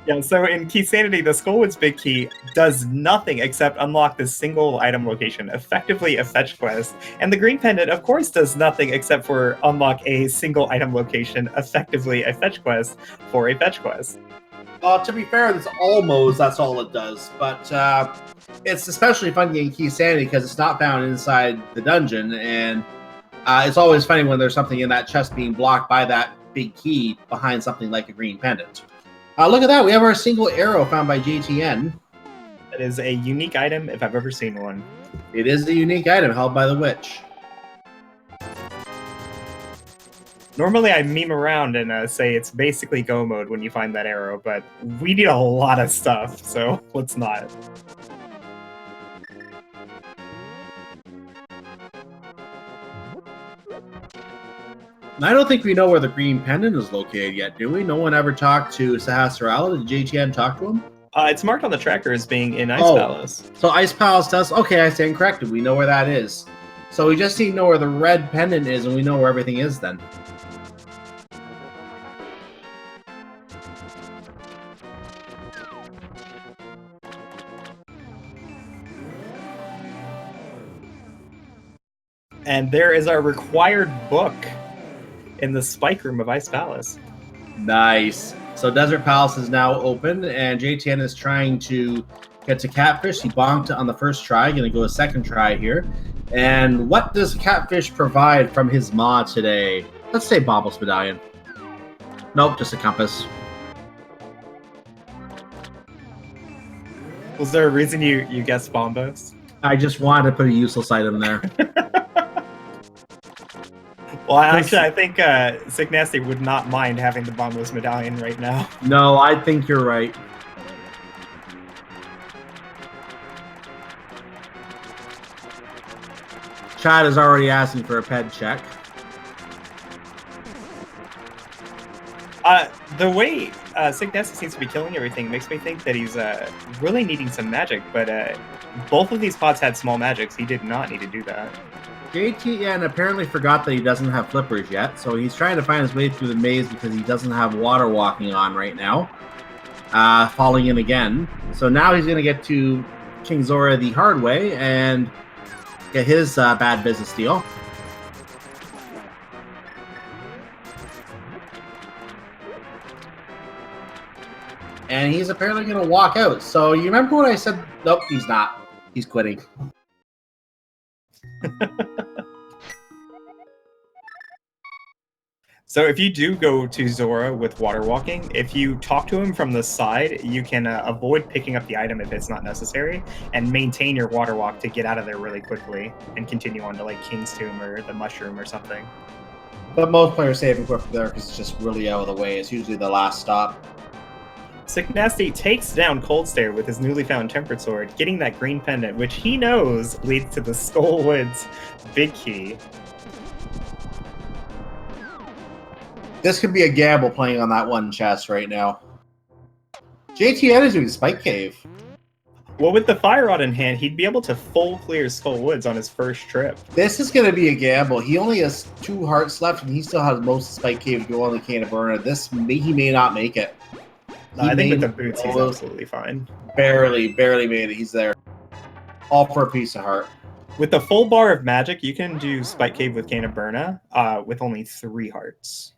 A: Yeah, so in Keysanity, the Skullwood's big key does nothing except unlock this single item location, effectively a fetch quest. And the green pendant, of course, does nothing except for unlock a single item location, effectively a fetch quest for a fetch quest.
B: To be fair, that's all it does. But it's especially funny in Keysanity because it's not found inside the dungeon, and it's always funny when there's something in that chest being blocked by that big key behind something like a green pendant. Look at that, we have our single arrow found by JTN.
A: That is a unique item if I've ever seen one.
B: It is a unique item held by the witch.
A: Normally I meme around and say it's basically go mode when you find that arrow, but we need a lot of stuff, so let's not.
B: I don't think we know where the green pendant is located yet, do we? No one ever talked to Sahasrara. Did JTN talk to him?
A: It's marked on the tracker as being in Ice Palace.
B: So Ice Palace does... Okay, I stand corrected. We know where that is. So we just need to know where the red pendant is, and we know where everything is then.
A: And there is our required book in the spike room of Ice Palace.
B: Nice. So Desert Palace is now open, and JTN is trying to get to Catfish. He bonked on the first try. Going to go a second try here. And what does Catfish provide from his maw today? Let's say Bobble's Medallion. Nope, just a compass.
A: Was there a reason you guessed Bombos?
B: I just wanted to put a useless item there.
A: Well, actually, I think Sick Nasty would not mind having the Bombos Medallion right now.
B: No, I think you're right. Chad is already asking for a ped check.
A: The way Sick Nasty seems to be killing everything makes me think that he's really needing some magic, but both of these pods had small magics. He did not need to do that.
B: JTN apparently forgot that he doesn't have flippers yet, so he's trying to find his way through the maze because he doesn't have water walking on right now. falling in again. So now he's going to get to King Zora the hard way and get his bad business deal. And he's apparently going to walk out. So you remember what I said? Nope, he's not. He's quitting.
A: So if you do go to Zora with water walking, if you talk to him from the side, you can avoid picking up the item if it's not necessary, and maintain your water walk to get out of there really quickly and continue on to like King's Tomb or the Mushroom or something.
B: But most players save and quit from there because it's just really out of the way. It's usually the last stop.
A: Sick Nasty takes down Cold Stare with his newly found Tempered Sword, getting that green pendant, which he knows leads to the Skull Woods big key.
B: This could be a gamble playing on that one chest right now. JTN is doing Spike Cave.
A: Well, with the Fire Rod in hand, he'd be able to full clear Skull Woods on his first trip.
B: This is going to be a gamble. He only has 2 hearts left, and he still has most of Spike Cave to go on the Cane of Burner. He may not make it.
A: I think with the boots, he's absolutely fine.
B: Barely made it. He's there. All for a piece of heart.
A: With the full bar of magic, you can do Spike Cave with Cane of Burna with only 3 hearts.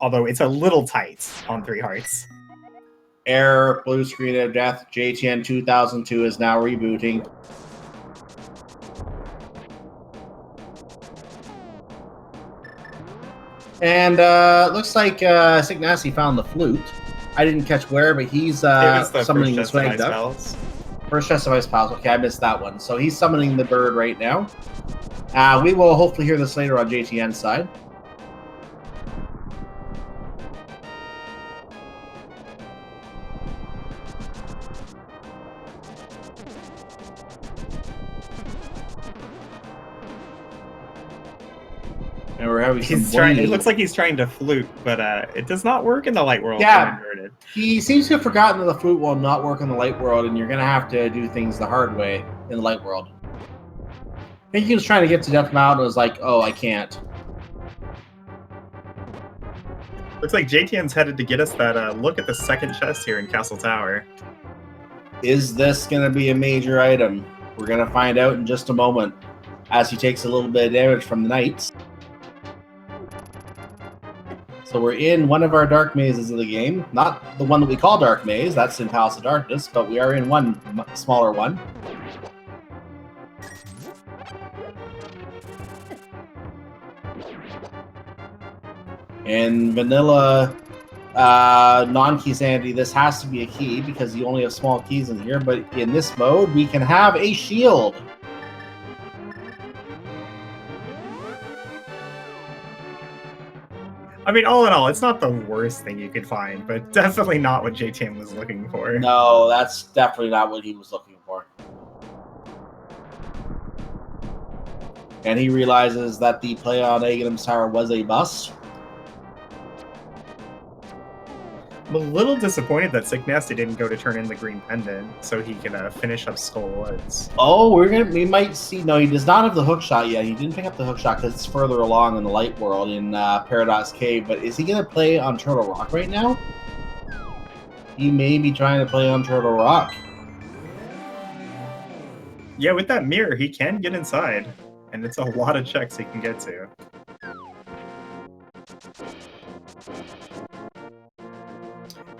A: Although it's a little tight on 3 hearts.
B: Error, blue screen of death. JTN 2002 is now rebooting. And looks like Sick Nasty found the flute. I didn't catch where, but he's summoning the Swag Duck. First chest of ice pals. Okay, I missed that one. So he's summoning the bird right now. We will hopefully hear this later on JTN's side. And we're having
A: it looks like he's trying to flute, but it does not work in the light world.
B: Yeah, he seems to have forgotten that the flute will not work in the light world, and you're going to have to do things the hard way in the light world. I think he was trying to get to Death Mountain and was like, oh, I can't.
A: Looks like JTN's headed to get us that look at the second chest here in Castle Tower.
B: Is this going to be a major item? We're going to find out in just a moment, as he takes a little bit of damage from the Knights. So we're in one of our dark mazes of the game. Not the one that we call Dark Maze, that's in Palace of Darkness, but we are in one smaller one. In vanilla non-Keysanity, this has to be a key because you only have small keys in here, but in this mode, we can have a shield.
A: I mean, all in all, it's not the worst thing you could find, but definitely not what JTN was looking for.
B: No, that's definitely not what he was looking for. And he realizes that the play on Aghanim's Tower was a bust.
A: I'm a little disappointed that Sick Nasty didn't go to turn in the green pendant so he can finish up Skull Woods.
B: Oh, we might see. No, he does not have the hook shot yet. He didn't pick up the hook shot because it's further along in the light world in Paradox Cave. But is he going to play on Turtle Rock right now? He may be trying to play on Turtle Rock.
A: Yeah, with that mirror, he can get inside, and it's a lot of checks he can get to.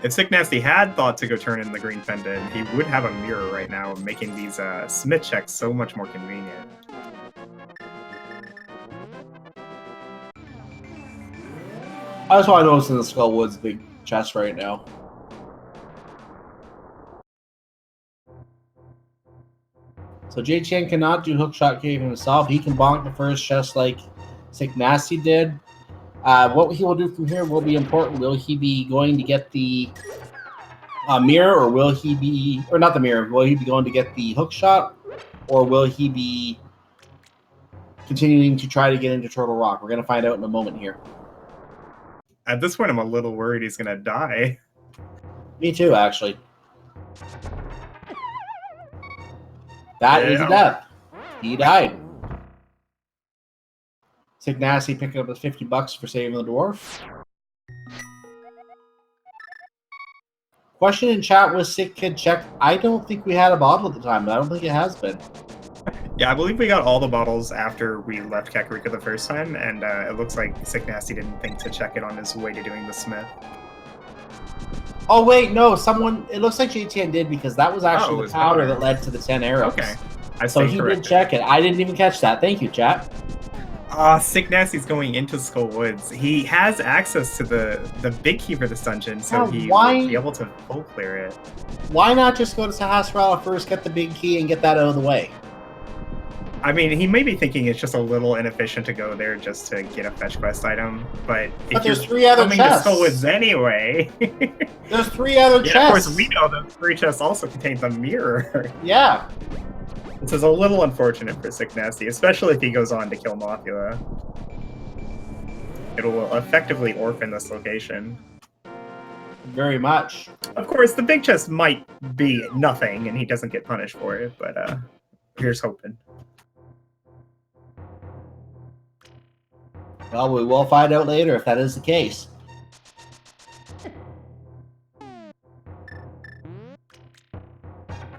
A: If Sick Nasty had thought to go turn in the green pendant, he would have a mirror right now, making these Smith checks so much more convenient.
B: That's why I know it's in the Skull Woods big chest right now. So JTN cannot do Hookshot Cave himself. He can bonk the first chest like Sick Nasty did. What he will do from here will be important. Will he be going to get the mirror, or will he be, or not the mirror, will he be going to get the hook shot, or will he be continuing to try to get into Turtle Rock? We're going to find out in a moment here.
A: At this point, I'm a little worried he's going to die.
B: Me too, actually. That is a death. He died. Sick Nasty picking up his $50 for saving the dwarf. Question in chat was Sick Kid check. I don't think we had a bottle at the time, but I don't think it has been.
A: Yeah, I believe we got all the bottles after we left Kakariko the first time, and it looks like Sick Nasty didn't think to check it on his way to doing the Smith.
B: Oh wait, no, someone. It looks like JTN did because that was actually the powder that led to the 10 arrows.
A: Okay,
B: so he did check it. I didn't even catch that. Thank you, chat.
A: Sick Nasty's going into Skull Woods. He has access to the big key for this dungeon, so he will be able to full clear it. Why
B: not just go to Sahasrara first, get the big key, and get that out of the way?
A: I mean, he may be thinking it's just a little inefficient to go there just to get a fetch quest item, but if
B: there's 3 other
A: coming
B: chests.
A: to Skull Woods anyway.
B: There's 3 other chests.
A: Of course, we know the 3 chests also contain the mirror.
B: Yeah.
A: This is a little unfortunate for Sick Nasty, especially if he goes on to kill Mothula. It will effectively orphan this location.
B: Very much.
A: Of course, the big chest might be nothing, and he doesn't get punished for it, but here's hoping.
B: Well, we will find out later if that is the case.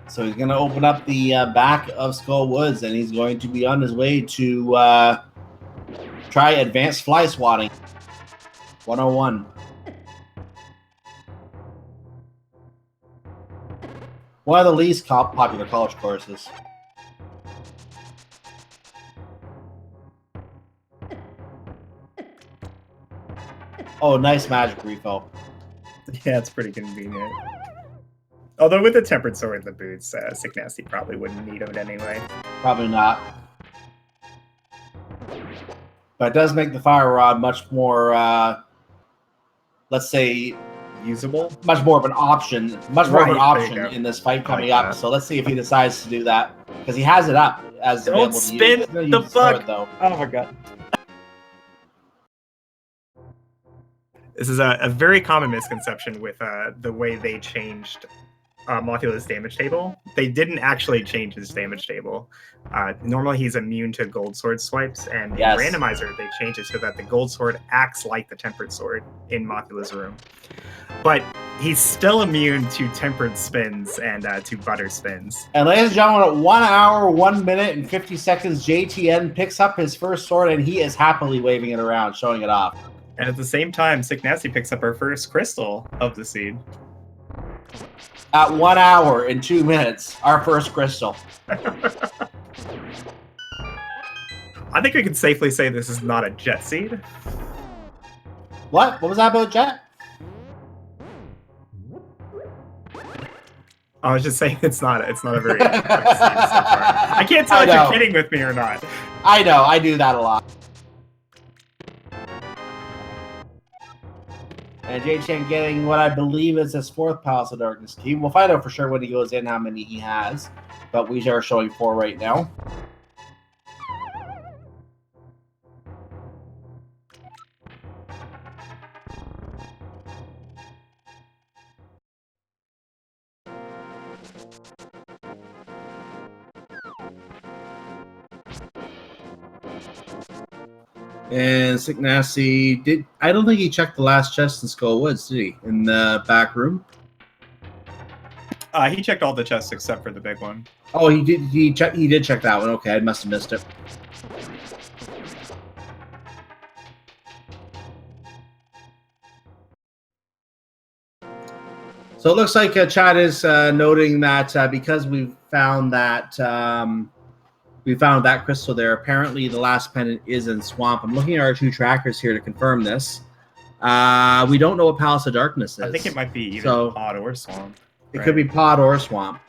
B: So he's going to open up the back of Skull Woods, and he's going to be on his way to try advanced fly swatting. 101. One of the least popular college courses. Oh, nice magic refill.
A: Yeah, it's pretty convenient. Although with the Tempered Sword and the boots, Sick Nasty probably wouldn't need it anyway.
B: Probably not. But it does make the Fire Rod much more, let's say,
A: usable?
B: Much more of an option. Much more of an option in this fight coming up. So let's see if he decides to do that. Because he has it up as
A: Don't spin the fuck!
B: Though.
A: Oh my god. This is a very common misconception with the way they changed Mothula's damage table. They didn't actually change his damage table. Normally he's immune to gold sword swipes, and in Randomizer they changed it so that the gold sword acts like the tempered sword in Mothula's room. But he's still immune to tempered spins and to butter spins.
B: And ladies and gentlemen, at 1 hour, 1 minute, and 50 seconds, JTN picks up his first sword, and he is happily waving it around, showing it off.
A: And at the same time, Sick Nasty picks up her first crystal of the seed.
B: At 1 hour and 2 minutes, our first crystal.
A: I think we can safely say this is not a jet seed.
B: What? What was that about jet?
A: I was just saying it's not a very quick seed so far. I can't tell if you're kidding with me or not.
B: I know, I do that a lot. And JTN getting what I believe is his 4th Palace of Darkness key. We'll find out for sure when he goes in how many he has. But we are showing 4 right now. And Sick Nasty did. I don't think he checked the last chest in Skull Woods, did he? In the back room.
A: He checked all the chests except for the big one.
B: Oh, he did. He did check that one. Okay, I must have missed it. So it looks like chat is noting that because we found that. We found that crystal there. Apparently, the last pendant is in Swamp. I'm looking at our 2 trackers here to confirm this. We don't know what Palace of Darkness is.
A: I think it might be either Pod or Swamp.
B: It could be Pod or Swamp.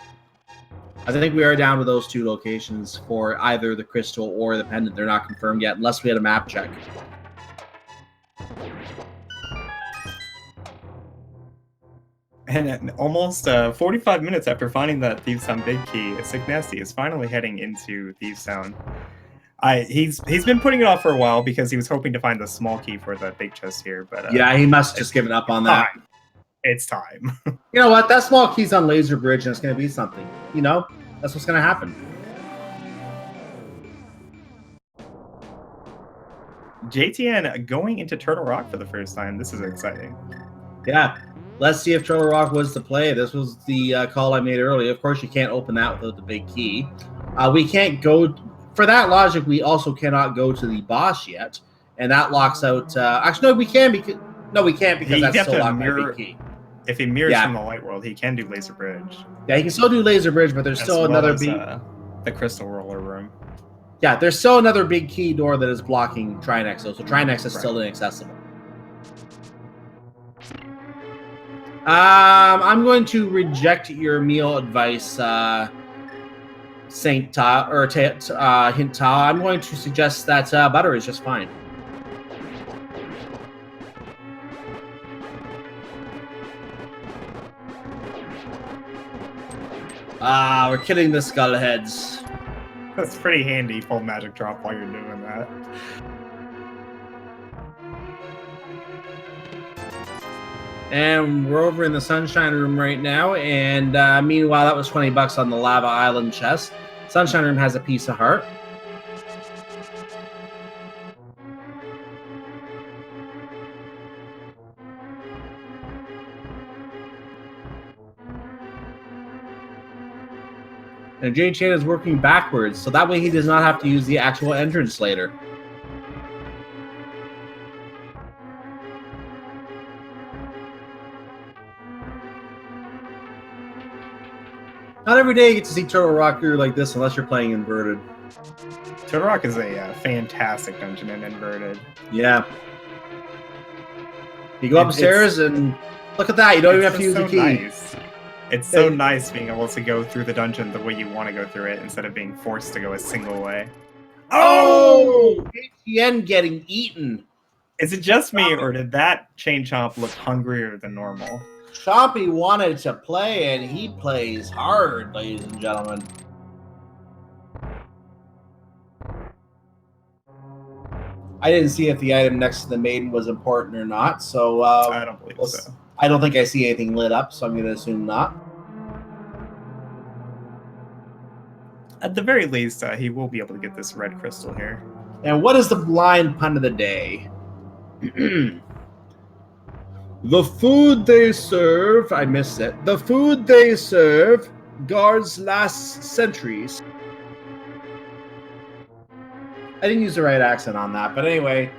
B: I think we are down to those 2 locations for either the crystal or the pendant. They're not confirmed yet, unless we had a map check.
A: And almost 45 minutes after finding that Thieves Town big key, Sick Nasty is finally heading into Thieves Town. He's been putting it off for a while because he was hoping to find the small key for the big chest here, but
B: yeah, he must have just given up on that.
A: It's time.
B: You know what? That small key's on Laser Bridge, and it's going to be something. You know, that's what's going to happen. JTN
A: going into Turtle Rock for the first time. This is exciting.
B: Yeah. Let's see if Turtle Rock was the play. This was the call I made earlier. Of course, you can't open that without the big key. We can't go... For that logic, we also cannot go to the boss yet. And that locks out... actually, no, we can because... No, we can't because that's still locked by a big key.
A: If he mirrors from the light world, he can do Laser Bridge.
B: Yeah, he can still do Laser Bridge, but there's still another big...
A: the Crystal Roller Room.
B: Yeah, there's still another big key door that is blocking Trinex, though. So Trinex is still inaccessible. I'm going to reject your meal advice, Saint Ta or Hint Ta. I'm going to suggest that butter is just fine. We're killing the Skullheads.
A: That's pretty handy. Full magic drop while you're doing that.
B: And we're over in the Sunshine Room right now. And meanwhile, that was $20 on the Lava Island chest. Sunshine Room has a piece of heart. And Jay Chan is working backwards, so that way he does not have to use the actual entrance later. Not every day you get to see Turtle Rock here like this unless you're playing Inverted.
A: Turtle Rock is a fantastic dungeon in Inverted.
B: Yeah. You go upstairs and look at that. You don't even have to use the key.
A: Nice. It's so nice being able to go through the dungeon the way you want to go through it instead of being forced to go a single way.
B: Oh! ATN getting eaten.
A: Is it just me, or did that Chain Chomp look hungrier than normal?
B: Chompy wanted to play, and he plays hard, ladies and gentlemen. I didn't see if the item next to the maiden was important or not, so
A: I don't believe so.
B: I don't think I see anything lit up, so I'm going to assume not.
A: At the very least, he will be able to get this red crystal here.
B: And what is the blind pun of the day? The food they serve... I missed it. The food they serve guards last centuries. I didn't use the right accent on that, but anyway.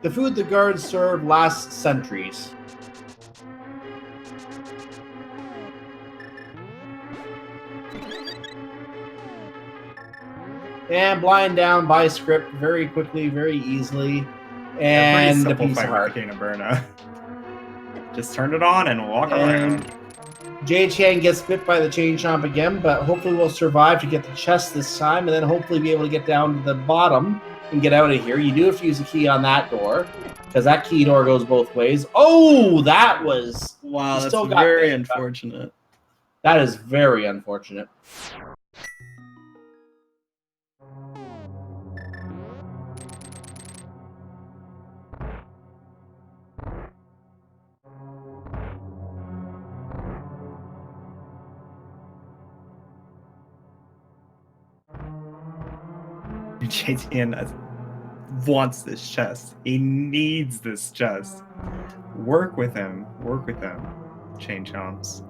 B: The food the guards serve lasts centuries. And blind down by script very quickly, very easily. And a piece of heart.
A: Just turn it on and walk around.
B: Jay Chan gets bit by the Chain Chomp again, but hopefully we'll survive to get the chest this time, and then hopefully be able to get down to the bottom and get out of here. You do have to use a key on that door, because that key door goes both ways. Oh, that was...
C: Wow, that's very unfortunate.
B: That is very unfortunate.
A: JTN wants this chest. He needs this chest. Work with him. Work with him. Chain Chomps.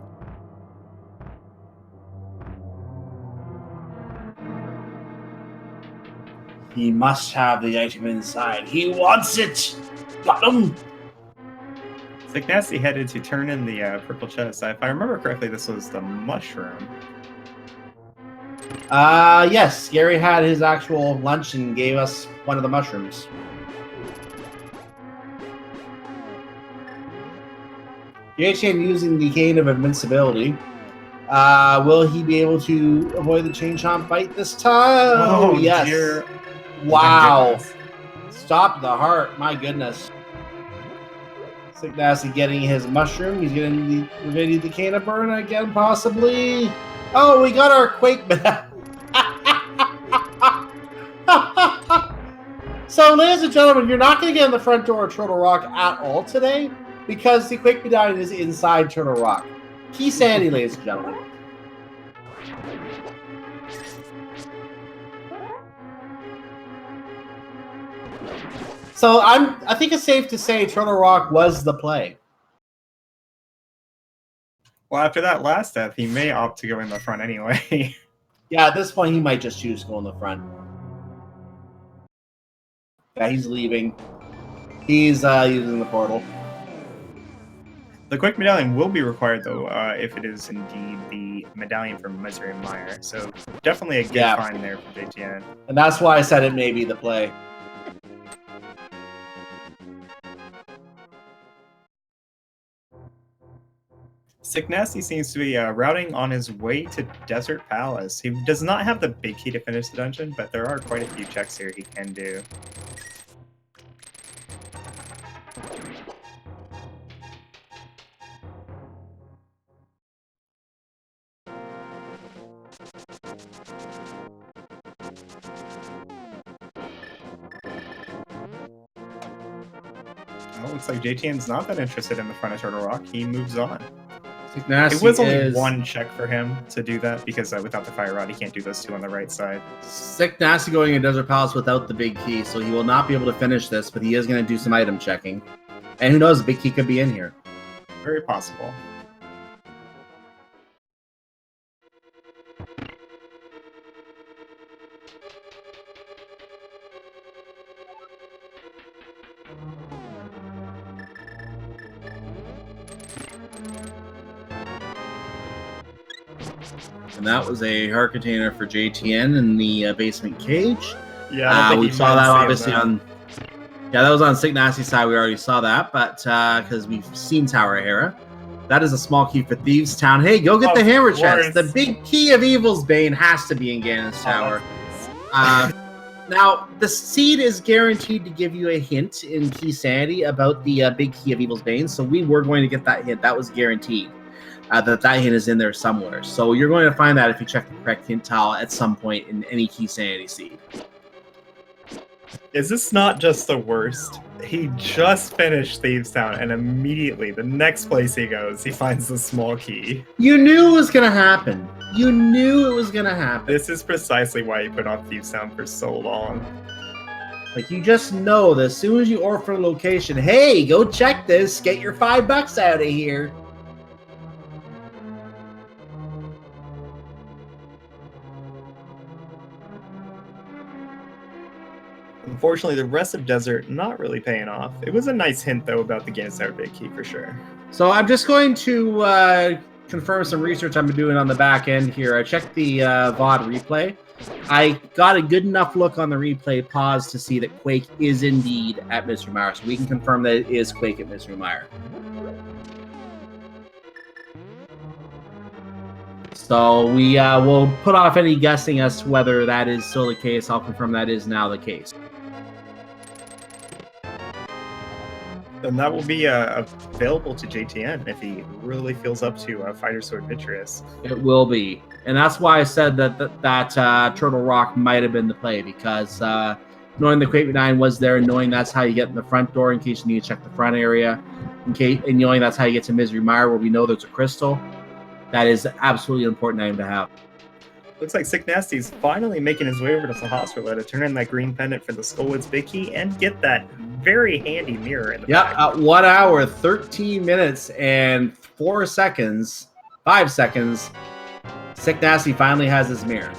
B: He must have the item inside. He wants it! Got him!
A: Sick Nasty headed to turn in the purple chest. If I remember correctly, this was the mushroom.
B: Yes. Gary had his actual lunch and gave us one of the mushrooms. Jay-Chain using the Cane of Invincibility. Will he be able to avoid the Chain Chomp bite this time?
A: Oh,
B: yes.
A: Dear.
B: Wow. Stop the heart. My goodness. Sick Nasty getting his mushroom. We're going to need the Cane of Burn again, possibly. Oh, we got our Quake back. So, ladies and gentlemen, you're not going to get in the front door of Turtle Rock at all today because the Quake Medallion is inside Turtle Rock. Keysanity, ladies and gentlemen. So, I think it's safe to say Turtle Rock was the play.
A: Well, after that last death, he may opt to go in the front anyway.
B: Yeah, at this point, he might just choose to go in the front. Yeah, he's leaving. He's using the portal.
A: The quick medallion will be required, though, if it is indeed the medallion from Misery and Meyer. So definitely a good find there for JTN.
B: And that's why I said it may be the play.
A: Sick Nasty seems to be routing on his way to Desert Palace. He does not have the big key to finish the dungeon, but there are quite a few checks here he can do. Well, looks like JTN's not that interested in the front of Turtle Rock. He moves on. It was only one check for him to do that because without the Fire Rod, he can't do those two on the right side.
B: Sick Nasty going in Desert Palace without the big key, so he will not be able to finish this, but he is going to do some item checking. And who knows, the big key could be in here.
A: Very possible.
B: And that was a heart container for JTN in the basement cage.
A: Yeah,
B: we saw that obviously on. Yeah, that was on Sick Nasty's side. We already saw that, but because we've seen Tower of Hera. That is a small key for Thieves Town. Hey, go get the hammer chest. The big key of Evil's Bane has to be in Ganon's Tower. Now, the seed is guaranteed to give you a hint in Keysanity about the big key of Evil's Bane, so we were going to get that hint. That was guaranteed. That hint is in there somewhere. So you're going to find that if you check the correct hint tile at some point in any Keysanity seed.
A: Is this not just the worst? He just finished Thieves Town, and immediately, the next place he goes, he finds the small key.
B: You knew it was going to happen. You knew it was going to happen.
A: This is precisely why he put off Thieves Town for so long.
B: Like, you just know that as soon as you offer a location, hey, go check this, get your $5 out of here.
A: Unfortunately, the rest of Desert not really paying off. It was a nice hint, though, about the Ganon's Tower big key for sure.
B: So I'm just going to confirm some research I've been doing on the back end here. I checked the VOD replay. I got a good enough look on the replay pause to see that Quake is indeed at Misery Mire. So we can confirm that it is Quake at Misery Mire. So we will put off any guessing as to whether that is still the case. I'll confirm that is now the case.
A: And that will be available to JTN if he really feels up to Fighter Sword Vitreous.
B: It will be. And that's why I said that Turtle Rock might have been the play, because knowing the Quake 9 was there, and knowing that's how you get in the front door in case you need to check the front area, and knowing that's how you get to Misery Mire where we know there's a crystal, that is absolutely an important item to have.
A: Looks like Sick Nasty's finally making his way over to the hospital to turn in that green pendant for the Skullwoods big key and get that very handy mirror in the back.
B: At 1 hour, 13 minutes, and 4 seconds, 5 seconds, Sick Nasty finally has his mirror.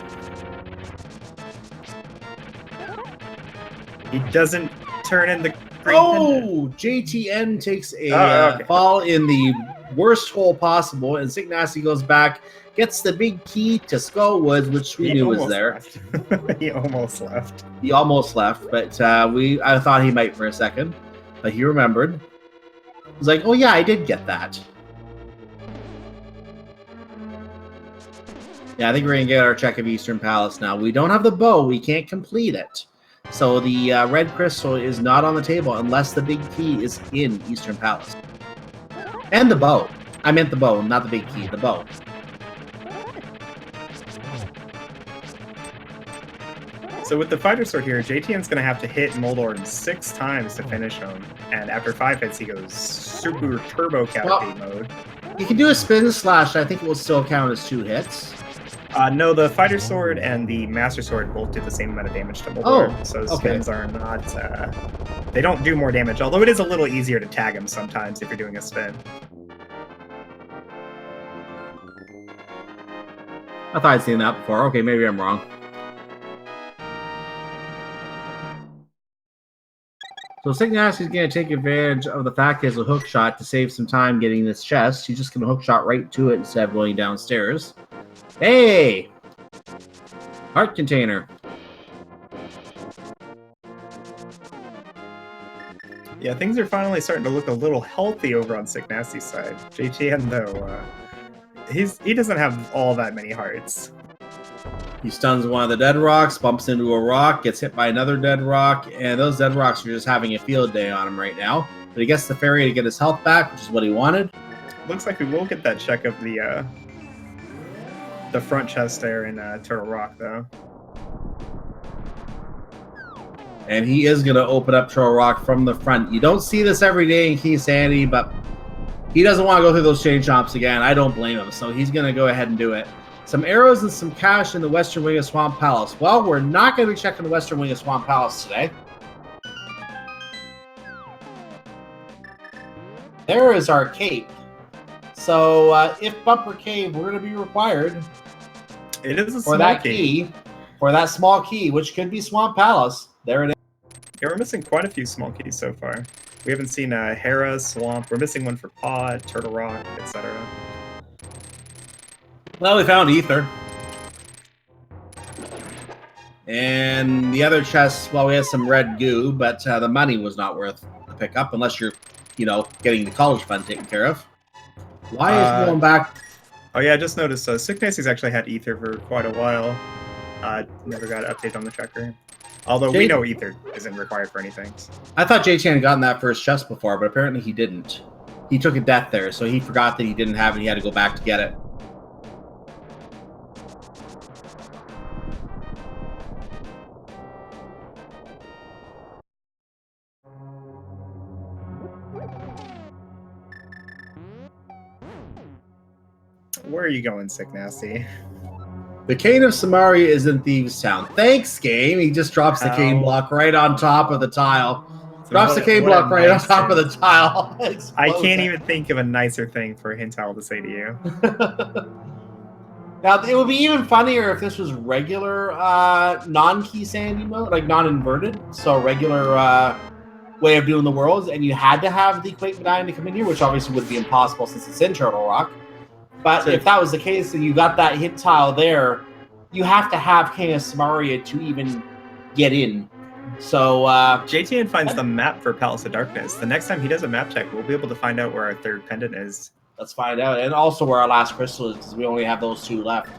A: He doesn't turn in the green pendant.
B: JTN takes a fall in the worst hole possible, and Sick Nasty goes back, gets the big key to Skullwoods, which we knew was there.
A: He almost left.
B: He almost left, but I thought he might for a second, but he remembered. He was like, oh yeah, I did get that. Yeah, I think we're going to get our check of Eastern Palace now. We don't have the bow. We can't complete it. So the red crystal is not on the table unless the big key is in Eastern Palace. And the bow. I meant the bow, not the big key, the bow.
A: So with the Fighter Sword here, JTN's going to have to hit Moldorm 6 times to finish him. And after 5 hits, he goes super turbo cavity mode.
B: You can do a spin slash. I think it will still count as 2 hits.
A: No, the Fighter Sword and the Master Sword both do the same amount of damage to Moldorm. So spins are not... they don't do more damage, although it is a little easier to tag him sometimes if you're doing a spin.
B: I thought I'd seen that before. Okay, maybe I'm wrong. So Signasty's going to take advantage of the fact he has a hook shot to save some time getting this chest. He's just going to hook shot right to it instead of going downstairs. Hey! Heart container.
A: Yeah, things are finally starting to look a little healthy over on Sick Nasty's side. JTN, though, he doesn't have all that many hearts.
B: He stuns one of the dead rocks, bumps into a rock, gets hit by another dead rock, and those dead rocks are just having a field day on him right now. But he gets the fairy to get his health back, which is what he wanted.
A: Looks like we will get that check of the front chest there in Turtle Rock, though.
B: And he is going to open up Turtle Rock from the front. You don't see this every day in Keysanity, but he doesn't want to go through those chain chomps again. I don't blame him, so he's going to go ahead and do it. Some arrows and some cash in the western wing of Swamp Palace. Well, we're not going to be checking the western wing of Swamp Palace today. There is our cape. So if Bumper Cave were to be required,
A: it is a
B: for that key, for that small key, which could be Swamp Palace, there it is.
A: Yeah, we're missing quite a few small keys so far. We haven't seen Hera, Swamp. We're missing one for Pod, Turtle Rock, etc.
B: Well, we found Ether. And the other chests, well, we had some red goo, but the money was not worth the pickup unless you're, you know, getting the college fund taken care of. Why is going back?
A: Oh, yeah, I just noticed Sick Nasty's actually had Ether for quite a while. Never got an update on the tracker. Although we know Ether isn't required for anything.
B: I thought J-Chan had gotten that first chest before, but apparently he didn't. He took a death there, so he forgot that he didn't have it. He had to go back to get it.
A: Where are you going, Sick Nasty?
B: The Cane of Samaria is in Thieves Town. Thanks, game. He just drops the cane block right on top of the tile. Drops the cane block right on top of the tile.
A: I can't even think of a nicer thing for a hint tile to say to you.
B: Now, it would be even funnier if this was regular non-Keysanity mode, like non-inverted. So regular way of doing the worlds, and you had to have the Quake Medallion to come in here, which obviously would be impossible since it's in Turtle Rock. But if that was the case and you got that hit tile there, you have to have Cane of Samaria to even get in. So
A: JTN finds the map for Palace of Darkness. The next time he does a map check, we'll be able to find out where our third pendant is.
B: Let's find out. And also where our last crystal is, because we only have those two left.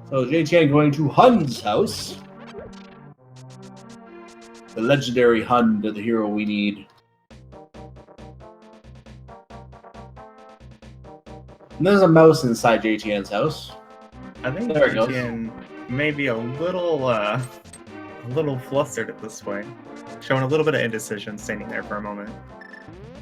B: So JTN going to Hun's house. The legendary Hun, the hero we need. And there's a mouse inside JTN's house.
A: I think
B: there
A: JTN may be a little flustered at this point, showing a little bit of indecision, standing there for a moment.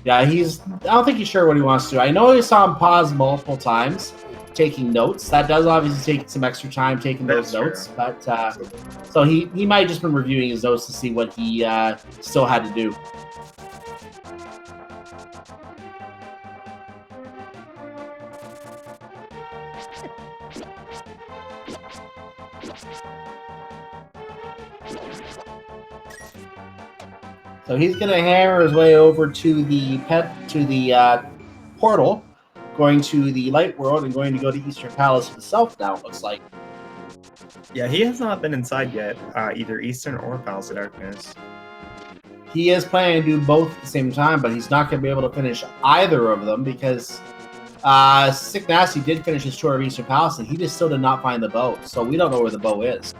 B: Yeah, I don't think he's sure what he wants to do. I know he saw him pause multiple times, taking notes. That does obviously take some extra time taking those notes, but so he might have just been reviewing his notes to see what he still had to do. So he's going to hammer his way over to the portal, going to the light world and going to go to Eastern Palace himself now, it looks like.
A: Yeah, he has not been inside yet, either Eastern or Palace of Darkness.
B: He is planning to do both at the same time, but he's not going to be able to finish either of them because Sick Nasty did finish his tour of Eastern Palace and he just still did not find the bow, so we don't know where the bow is.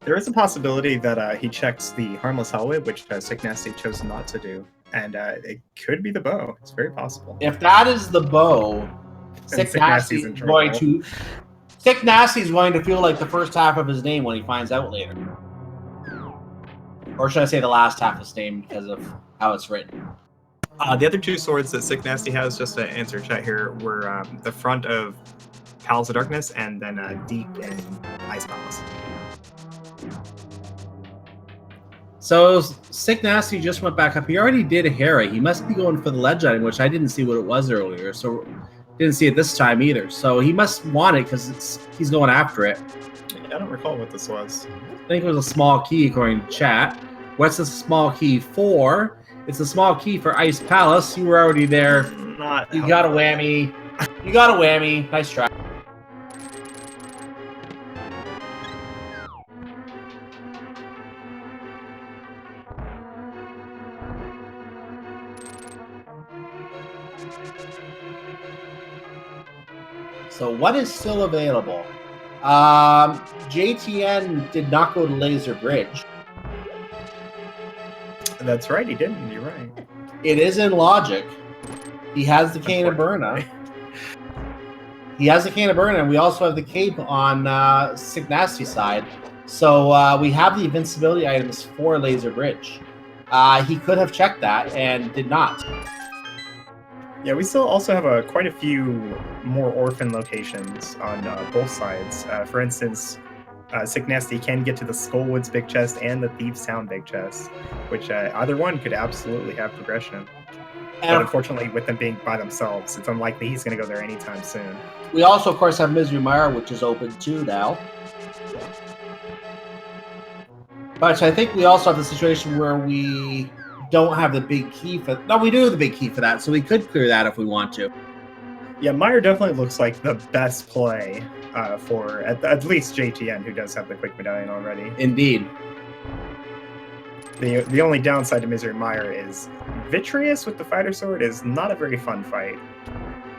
A: There is a possibility that he checks the Harmless Hallway, which Sick Nasty chose not to do, and it could be the bow. It's very possible.
B: If that is the bow, Sick Nasty's going to... Sick Nasty's going to feel like the first half of his name when he finds out later. Or should I say the last half of his name because of how it's written.
A: The other two swords that Sick Nasty has, just to answer chat here, were the front of Palace of Darkness and then Deep in Ice Palace.
B: So Sick Nasty just went back up. He already did a Hera. He must be going for the ledge item, which I didn't see what it was earlier. So didn't see it this time either. So he must want it because he's going after it.
A: I don't recall what this was.
B: I think it was a small key according to chat. What's the small key for? It's a small key for Ice Palace. You were already there.
A: Not.
B: You got a whammy. You got a whammy. Nice try. So what is still available? JTN did not go to Laser Bridge.
A: That's right, he didn't. You're right.
B: It is in Logic. He has the Cane of Burna. He has the Cane of Burna, and we also have the Cape on Sick Nasty side. So we have the invincibility items for Laser Bridge. He could have checked that and did not.
A: Yeah, we still also have quite a few more orphan locations on both sides. For instance, Sick Nasty can get to the Skullwoods big chest and the Thieves Town big chest, which either one could absolutely have progression. But unfortunately, with them being by themselves, it's unlikely he's going to go there anytime soon.
B: We also, of course, have Misery Mire, which is open too now. But I think we also have the situation where we don't have the big key for... No, we do have the big key for that, so we could clear that if we want to.
A: Yeah, Mire definitely looks like the best play for at least JTN, who does have the Quick Medallion already.
B: Indeed.
A: The only downside to Misery Mire is Vitreous with the Fighter Sword is not a very fun fight.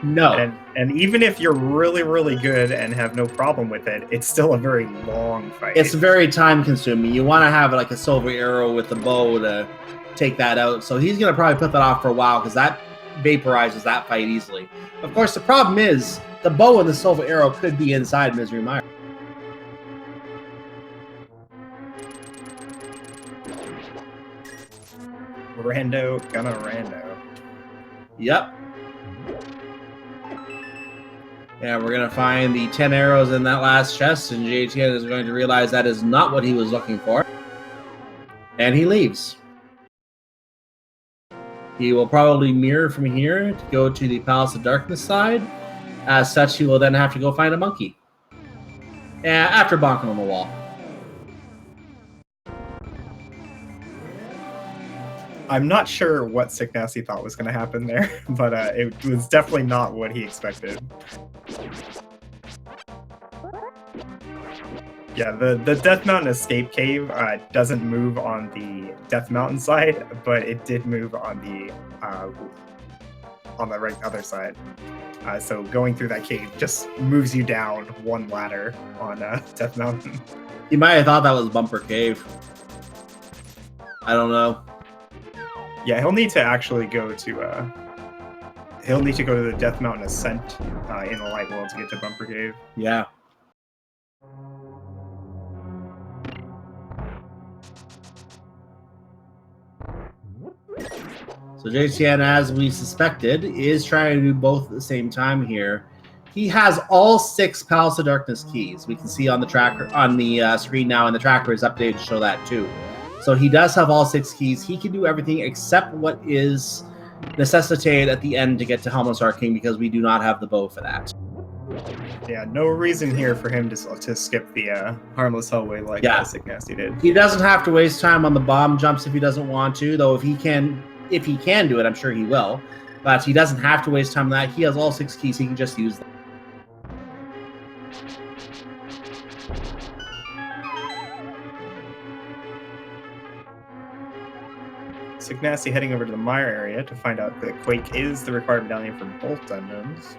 B: No.
A: And even if you're really, really good and have no problem with it, it's still a very long fight.
B: It's very time-consuming. You want to have like a Silver Arrow with the bow to take that out. So he's going to probably put that off for a while because that vaporizes that fight easily. Of course, the problem is the bow and the Silver Arrow could be inside Misery Mire.
A: Rando, gonna rando.
B: Yep. Yeah, we're going to find the 10 arrows in that last chest, and JTN is going to realize that is not what he was looking for. And he leaves. He will probably mirror from here to go to the Palace of Darkness side. As such, he will then have to go find a monkey. After bonking on the wall.
A: I'm not sure what Sick Nasty thought was going to happen there, but it was definitely not what he expected. Yeah, the Death Mountain Escape Cave doesn't move on the Death Mountain side, but it did move on the right other side. So going through that cave just moves you down one ladder on Death Mountain.
B: You might have thought that was Bumper Cave. I don't know.
A: Yeah, he'll need to actually go to he'll need to go to the Death Mountain Ascent in the Light World to get to Bumper Cave.
B: Yeah. So JTN, as we suspected, is trying to do both at the same time here. He has all 6 Palace of Darkness keys. We can see on the tracker on the screen now, and the tracker is updated to show that too. So he does have all 6 keys. He can do everything except what is necessitated at the end to get to Helmless Arcane, because we do not have the bow for that.
A: Yeah, no reason here for him to skip the Harmless Hellway like Sick Nasty did.
B: He doesn't have to waste time on the bomb jumps if he doesn't want to, though if he can do it, I'm sure he will. But he doesn't have to waste time on that. He has all 6 keys. He can just use them.
A: Sick Nasty heading over to the Mire area to find out that Quake is the required medallion for both dungeons.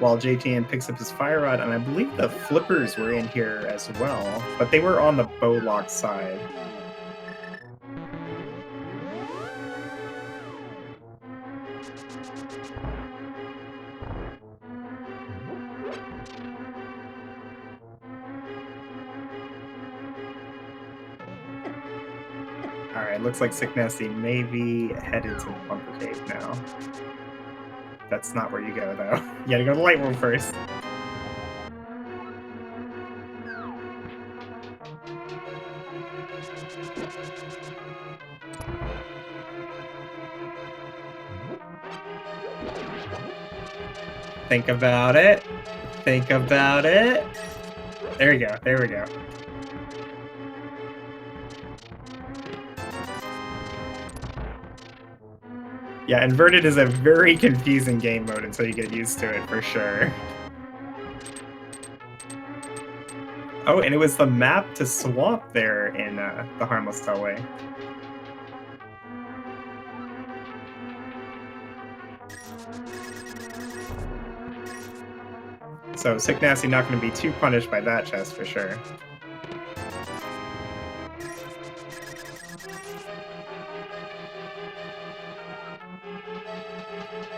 A: While JTN picks up his Fire Rod, and I believe the Flippers were in here as well, but they were on the Bowlock side. Alright, looks like Sick Nasty may be headed to the Bunker Cave now. That's not where you go, though. You gotta go to the light world first. Think about it. Think about it. There we go. There we go. Yeah, inverted is a very confusing game mode until you get used to it, for sure. Oh, and it was the map to swamp there in the Harmless Telway. So Sick Nasty not going to be too punished by that chest for sure.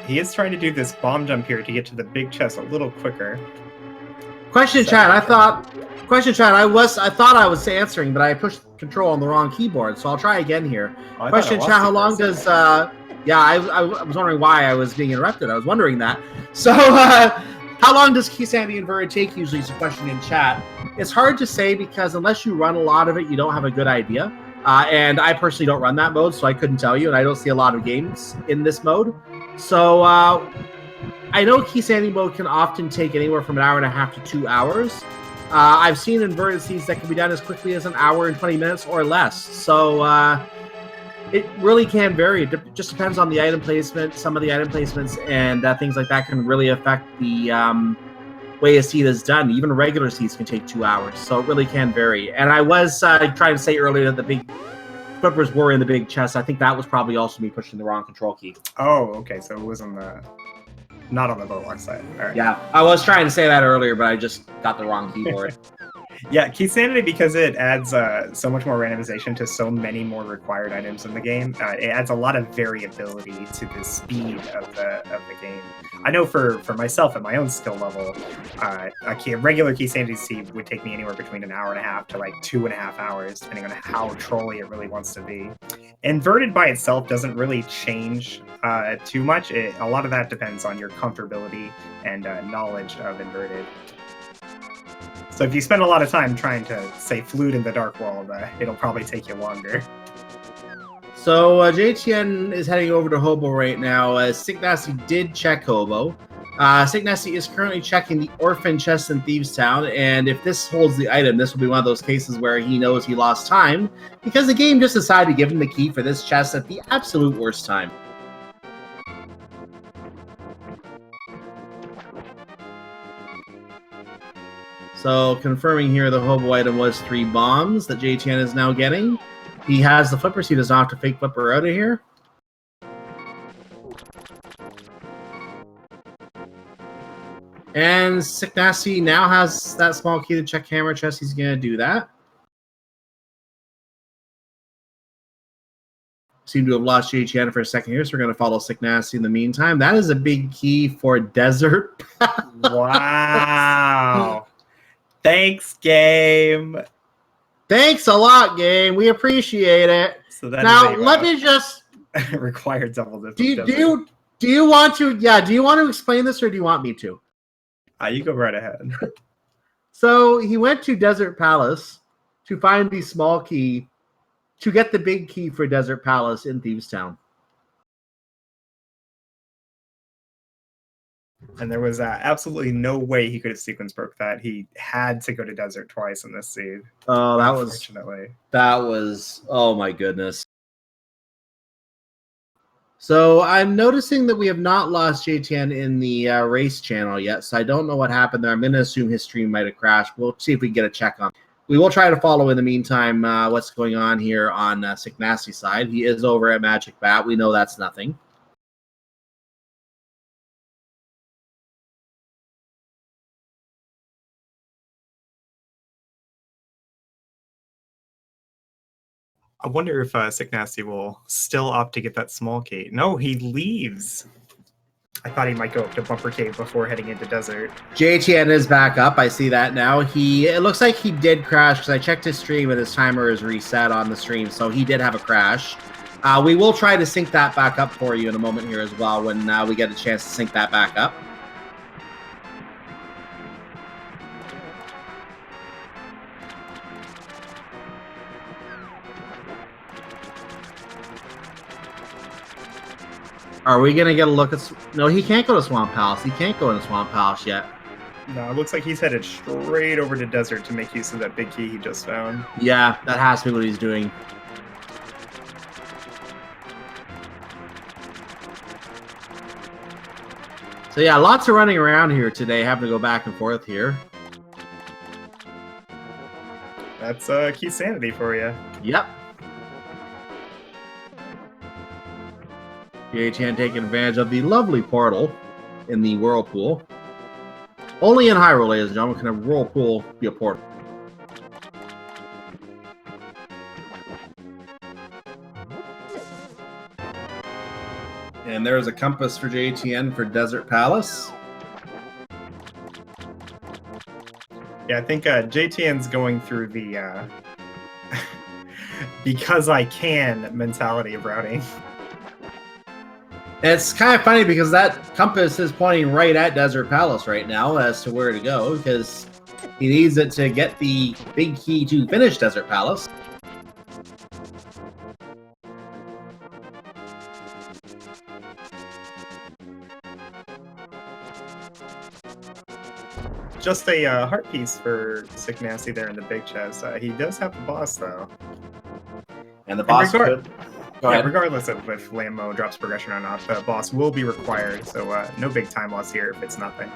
A: He is trying to do this bomb jump here to get to the big chest a little quicker.
B: Question, chat. I thought I was answering, but I pushed control on the wrong keyboard, so I'll try again here.
A: Oh,
B: Question, chat. How long does? Yeah, I was wondering why I was being interrupted. I was wondering that. So, how long does Keysanity Inverted take usually? Is a question in chat. It's hard to say because unless you run a lot of it, you don't have a good idea. And I personally don't run that mode, so I couldn't tell you, and I don't see a lot of games in this mode. So I know Keysanity mode can often take anywhere from 1.5 hours to 2 hours. I've seen inverted seeds that can be done as quickly as 1 hour and 20 minutes or less. So it really can vary. It just depends on the item placement. Some of the item placements and things like that can really affect the way a seed is done. Even regular seeds can take 2 hours. So it really can vary. And I was trying to say earlier that the big flippers were in the big chest. I think that was probably also me pushing the wrong control key.
A: Oh, okay. So it was on the... not on the Boatlock side. All right.
B: Yeah, I was trying to say that earlier, but I just got the wrong keyboard.
A: Yeah, Keysanity, because it adds so much more randomization to so many more required items in the game, it adds a lot of variability to the speed of the game. I know for myself at my own skill level, a regular Keysanity seed would take me anywhere between 1.5 hours to like 2.5 hours, depending on how trolly it really wants to be. Inverted by itself doesn't really change too much. A lot of that depends on your comfortability and knowledge of inverted. So if you spend a lot of time trying to, say, flute in the Dark World, it'll probably take you longer.
B: So JTN is heading over to Hobo right now. Sick Nasty did check Hobo. Sick Nasty is currently checking the Orphan chest in Thieves Town, and if this holds the item, this will be one of those cases where he knows he lost time, because the game just decided to give him the key for this chest at the absolute worst time. So, confirming here, the Hobo item was 3 bombs that JTN is now getting. He has the flippers. He does not have to fake flipper out of here. And Sick Nasty now has that small key to check hammer chest. He's going to do that. Seem to have lost JTN for a second here, so we're going to follow Sick Nasty in the meantime. That is a big key for Desert.
A: Wow. Thanks, game.
B: Thanks a lot, game. We appreciate it.
A: So that
B: now, let me just
A: require double dip.
B: Do you want to? Yeah. Do you want to explain this, or do you want me to?
A: You go right ahead.
B: So he went to Desert Palace to find the small key to get the big key for Desert Palace in Thieves Town.
A: And there was absolutely no way he could have sequence broke that. He had to go to Desert twice in this seed.
B: Oh,
A: unfortunately.
B: That was, oh my goodness. So I'm noticing that we have not lost JTN in the race channel yet, so I don't know what happened there. I'm going to assume his stream might have crashed. We'll see if we can get a check on it. We will try to follow in the meantime what's going on here on Sick Nasty's side. He is over at Magic Bat. We know that's nothing.
A: I wonder if Sick Nasty will still opt to get that small key. No, he leaves. I thought he might go up to Bumper Cave before heading into Desert.
B: JTN is back up. I see that now. It looks like he did crash because I checked his stream and his timer is reset on the stream, so he did have a crash. We will try to sync that back up for you in a moment here as well when we get a chance to sync that back up. Are we going to get a look at... No, he can't go to Swamp Palace. He can't go into Swamp Palace yet.
A: No, it looks like he's headed straight over to Desert to make use of that big key he just found.
B: Yeah, that has to be what he's doing. So yeah, lots of running around here today, having to go back and forth here.
A: That's Keysanity for you.
B: Yep. PHN taking advantage of the lovely portal in the Whirlpool. Only in Hyrule, ladies and gentlemen, can a Whirlpool be a portal. And there's a compass for JTN for Desert Palace.
A: Yeah, I think JTN's going through the because I can mentality of routing.
B: It's kind of funny because that compass is pointing right at Desert Palace right now as to where to go, because he needs it to get the big key to finish Desert Palace.
A: Just a heart piece for Sick Nasty there in the big chest. He does have the boss, though.
B: And the boss could...
A: Regardless of if Lambo drops progression or not, the boss will be required, so no big time loss here if it's nothing.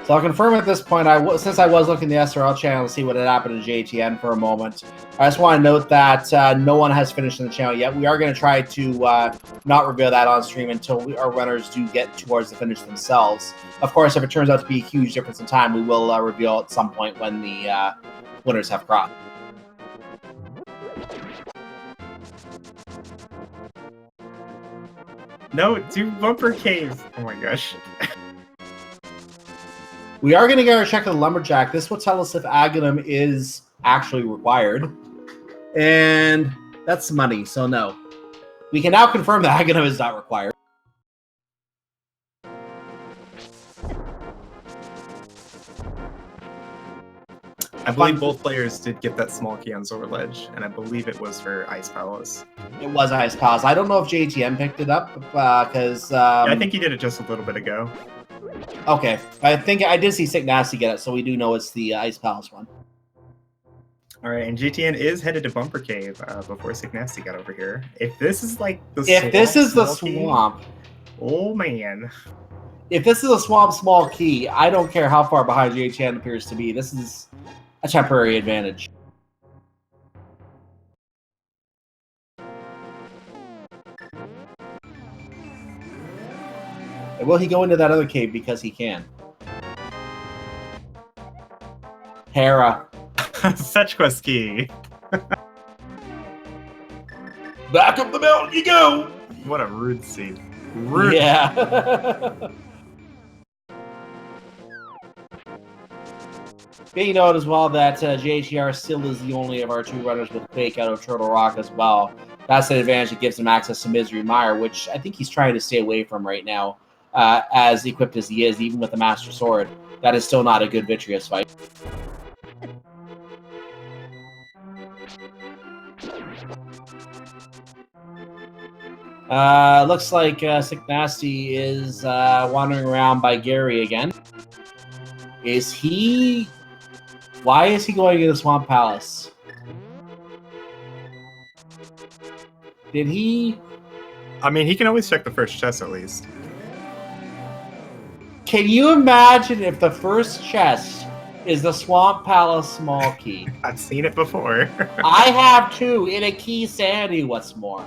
B: So I'll confirm at this point, since I was looking at the SRL channel to see what had happened to JTN for a moment, I just want to note that no one has finished in the channel yet. We are going to try to not reveal that on stream until our runners do get towards the finish themselves. Of course, if it turns out to be a huge difference in time, we will reveal at some point when the winners have crossed.
A: No, do bumper cave. Oh my gosh.
B: We are going to get our check of the Lumberjack. This will tell us if Aghanim is actually required. And that's money, so no. We can now confirm that Aghanim is not required.
A: I believe both players did get that small key on Zora Ledge, and I believe it was for Ice Palace.
B: It was Ice Palace. I don't know if JTM picked it up, because...
A: yeah, I think he did it just a little bit ago.
B: Okay. I think I did see Sick Nasty get it, so we do know it's the Ice Palace one.
A: All right, and GTN is headed to Bumper Cave before Sick Nasty got over here. If this is like the
B: If this is the swamp...
A: Oh, man.
B: If this is a swamp small key, I don't care how far behind JTN appears to be. This is a temporary advantage. And will he go into that other cave because he can? Hera.
A: Such quest key.
B: Back up the mountain you go!
A: What a rude scene. Rude.
B: Yeah. Being noted as well that JTR still is the only of our two runners with Quake out of Turtle Rock as well. That's an advantage that gives him access to Misery Mire, which I think he's trying to stay away from right now, as equipped as he is, even with the Master Sword. That is still not a good Vitreous fight. Looks like Sick Nasty is wandering around by Gary again. Is he... Why is he going to the Swamp Palace? Did he...
A: I mean, he can always check the first chest at least.
B: Can you imagine if the first chest is the Swamp Palace small key?
A: I've seen it before.
B: I have too, in a Keysanity, what's more.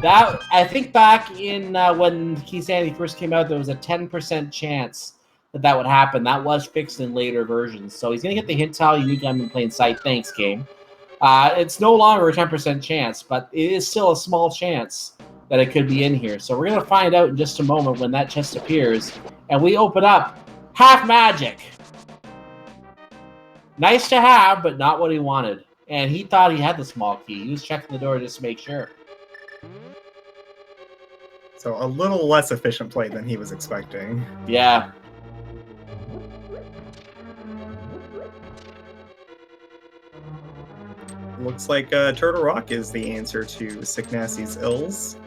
B: That, I think back in when Keysanity first came out, there was a 10% chance that that would happen. That was fixed in later versions. So he's going to get the hint tile, unique item in plain sight. Thanks, game. It's no longer a 10% chance, but it is still a small chance that it could be in here. So we're going to find out in just a moment when that chest appears. And we open up half magic. Nice to have, but not what he wanted. And he thought he had the small key. He was checking the door just to make sure.
A: So a little less efficient play than he was expecting.
B: Yeah.
A: Looks like Turtle Rock is the answer to Sick Nasty's ills.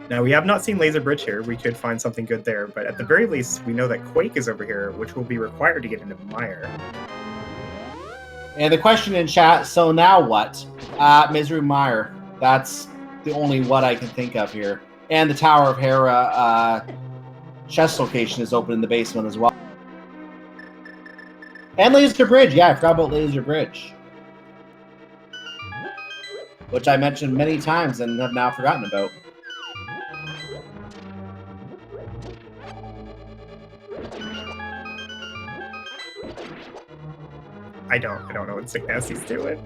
A: Now, we have not seen Laser Bridge here. We could find something good there, but at the very least, we know that Quake is over here, which will be required to get into Mire.
B: And the question in chat, so now what? Misery Mire. That's the only what I can think of here. And the Tower of Hera chest location is open in the basement as well. And Laser Bridge. Yeah, I forgot about Laser Bridge. Which I mentioned many times and have now forgotten about.
A: I don't know what Sick Nasty's doing.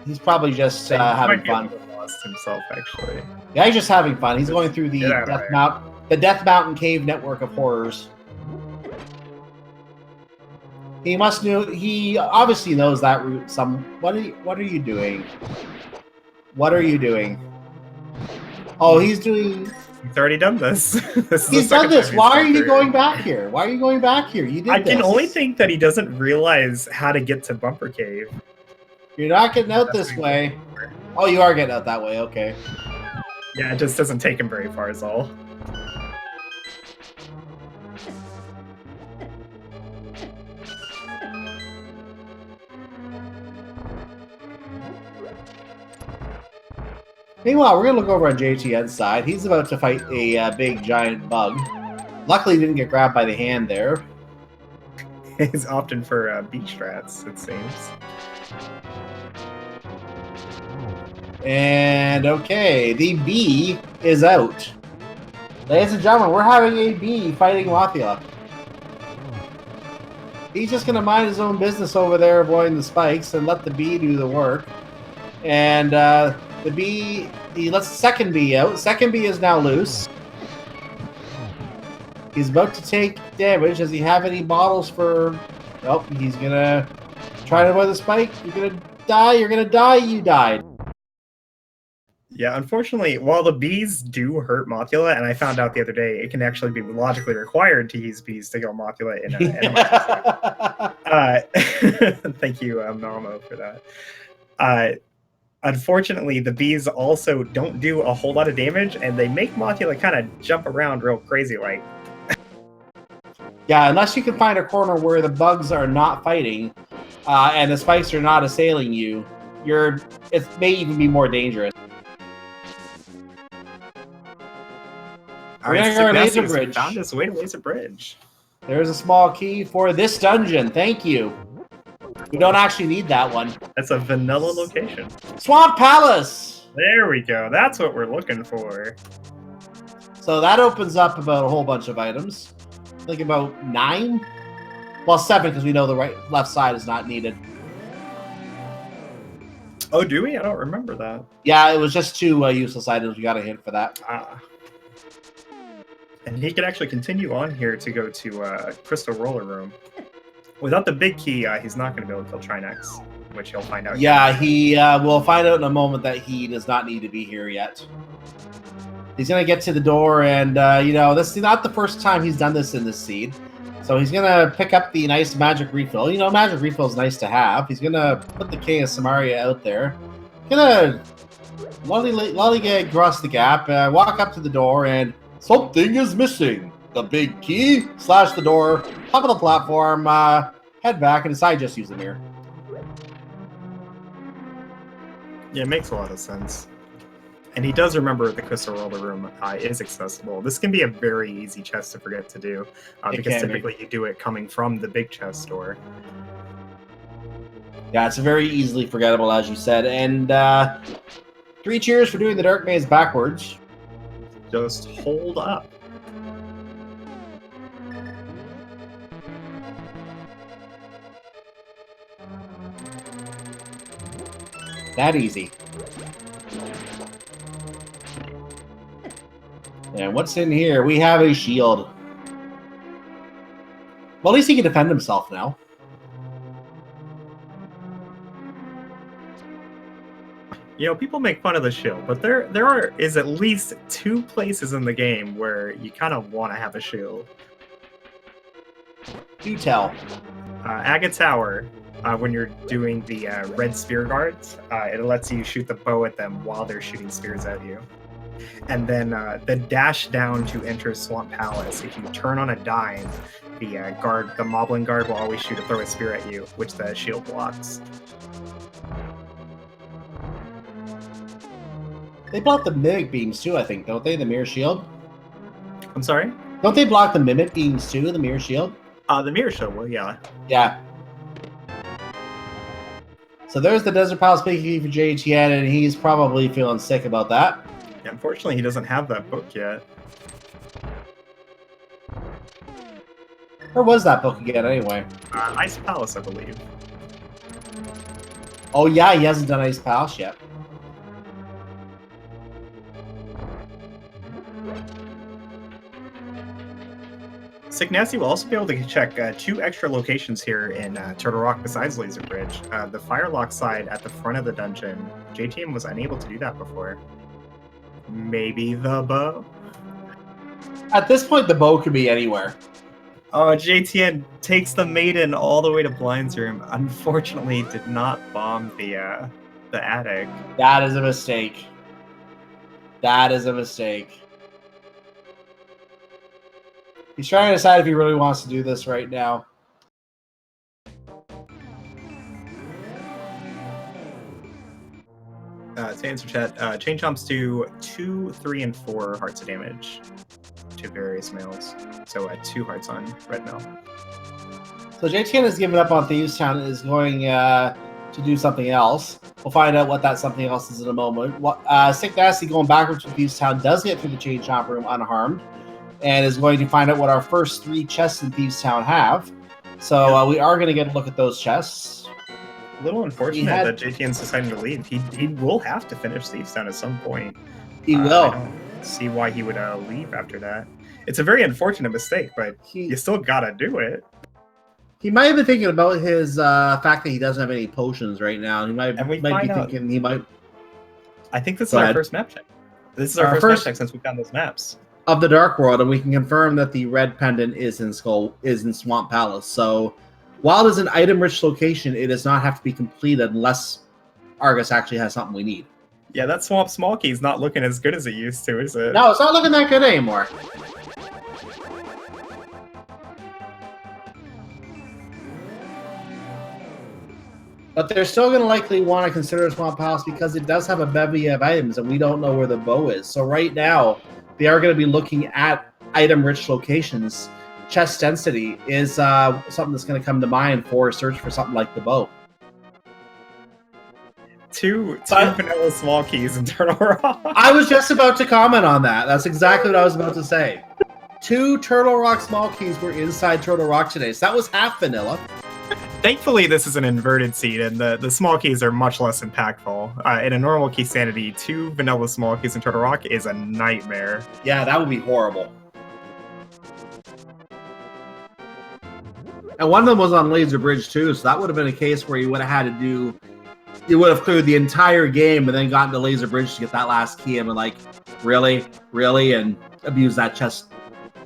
B: He's probably just having fun.
A: Lost himself, actually.
B: Yeah, he's just having fun. He's going through the Death Mountain Cave network of horrors. He must know. He obviously knows that route. What are you doing? What are you doing? Oh, he's doing.
A: He's already done this.
B: He's done this. Why are you going back here? Why are you going back here? You did
A: I can only think that he doesn't realize how to get to Bumper Cave.
B: You're not getting out this way. Oh, you are getting out that way. Okay.
A: Yeah, it just doesn't take him very far is all.
B: Meanwhile, we're going to look over on JTN's side. He's about to fight a big, giant bug. Luckily, he didn't get grabbed by the hand there.
A: He's opting for beach strats, it seems.
B: And, okay, the bee is out. Ladies and gentlemen, we're having a bee fighting Mothia. He's just going to mind his own business over there, avoiding the spikes, and let the bee do the work. And, the bee, he lets the second bee out. Second bee is now loose. He's about to take damage. Does he have any bottles for... Oh, he's going to try to avoid the spike. You're going to die. You're going to die. You died.
A: Yeah, unfortunately, while the bees do hurt Mothula, and I found out the other day, it can actually be logically required to use bees to kill Mothula in an emergency. Thank you, Normo, for that. Unfortunately, the bees also don't do a whole lot of damage, and they make Mothula kind of jump around real crazy-like.
B: Yeah, unless you can find a corner where the bugs are not fighting, and the spikes are not assailing you, it may even be more dangerous. We're gonna go to Laser Bridge.
A: Found his way to Laser Bridge.
B: There's a small key for this dungeon. Thank you. We don't actually need that one.
A: That's a vanilla location.
B: Swamp Palace!
A: There we go. That's what we're looking for.
B: So that opens up about a whole bunch of items. I think about 9? Well, 7 because we know the left side is not needed.
A: Oh, do we? I don't remember that.
B: Yeah, it was just 2 useless items. We got a hint for that.
A: And he can actually continue on here to go to Crystal Roller Room. Without the big key, he's not going to be able to kill Trinex, which he'll find out.
B: Yeah, he will find out in a moment that he does not need to be here yet. He's going to get to the door, and, this is not the first time he's done this in this seed. So he's going to pick up the nice magic refill. Magic refill is nice to have. He's going to put the King of Samaria out there. Going to lollygag across the gap, walk up to the door, and something is missing. The big key, slash the door, top of the platform, head back, and decide just use the mirror.
A: Yeah, it makes a lot of sense. And he does remember the Crystal Roller Room is accessible. This can be a very easy chest to forget to do, because typically you do it coming from the big chest door.
B: Yeah, it's very easily forgettable, as you said. And 3 cheers for doing the Dark Maze backwards.
A: Just hold up.
B: That easy. And what's in here? We have a shield. Well, at least he can defend himself now.
A: You know, people make fun of the shield, but there is at least 2 places in the game where you kind of want to have a shield.
B: Do tell.
A: Agate Tower, when you're doing the red spear guards, it lets you shoot the bow at them while they're shooting spears at you. And then the dash down to enter Swamp Palace, if you turn on a dime, the Moblin guard will always throw a spear at you, which the shield blocks.
B: They block the mimic beams too, I think, don't they? The mirror shield.
A: I'm sorry?
B: Don't they block the mimic beams too? The mirror shield.
A: The mirror shield will, yeah.
B: Yeah. So there's the Desert Palace speaking for JTN, and he's probably feeling sick about that.
A: Yeah, unfortunately, he doesn't have that book yet.
B: Where was that book again, anyway?
A: Ice Palace, I believe.
B: Oh yeah, he hasn't done Ice Palace yet.
A: Sick Nasty will also be able to check 2 extra locations here in Turtle Rock besides Laser Bridge. The Firelock side at the front of the dungeon. JTM was unable to do that before. Maybe the bow?
B: At this point, the bow could be anywhere.
A: Oh, JTN takes the Maiden all the way to Blind's room. Unfortunately, did not bomb the attic.
B: That is a mistake. That is a mistake. He's trying to decide if he really wants to do this right now.
A: To answer chat, chain jumps do 2, 3, and 4 hearts of damage to various males. So 2 hearts on red male.
B: So JTN has given up on Thieves Town and is going to do something else. We'll find out what that something else is in a moment. Sick Nasty going backwards from Thieves Town does get through the chain chomp room unharmed, and is going to find out what our first 3 chests in Thieves Town have. So we are going to get a look at those chests.
A: A little unfortunate that JTN's deciding to leave. He will have to finish Thieves Town at some point.
B: He will.
A: I don't see why he would leave after that. It's a very unfortunate mistake, but you still gotta do it.
B: He might have been thinking about his fact that he doesn't have any potions right now. He might be thinking he might. I
A: think this is our first map check. This is our first map check since we found those maps
B: of the Dark World, and we can confirm that the red pendant is in Swamp Palace. So while it is an item-rich location, it does not have to be completed unless Argus actually has something we need.
A: Yeah, that Swamp Small Key is not looking as good as it used to, is it?
B: No, it's not looking that good anymore. But they're still going to likely want to consider Swamp Palace because it does have a bevy of items, and we don't know where the bow is. So right now, they are going to be looking at item-rich locations. Chest density is something that's going to come to mind for a search for something like the bow.
A: Two vanilla small keys in Turtle Rock.
B: I was just about to comment on that. That's exactly what I was about to say. 2 Turtle Rock small keys were inside Turtle Rock today, so that was half vanilla.
A: Thankfully, this is an inverted seed, and the small keys are much less impactful. In a normal Keysanity, 2 vanilla small keys in Turtle Rock is a nightmare.
B: Yeah, that would be horrible. And one of them was on Laser Bridge too, so that would have been a case where you would have had to do... You would have cleared the entire game and then gotten to Laser Bridge to get that last key and been like, really? Really? And abuse that chest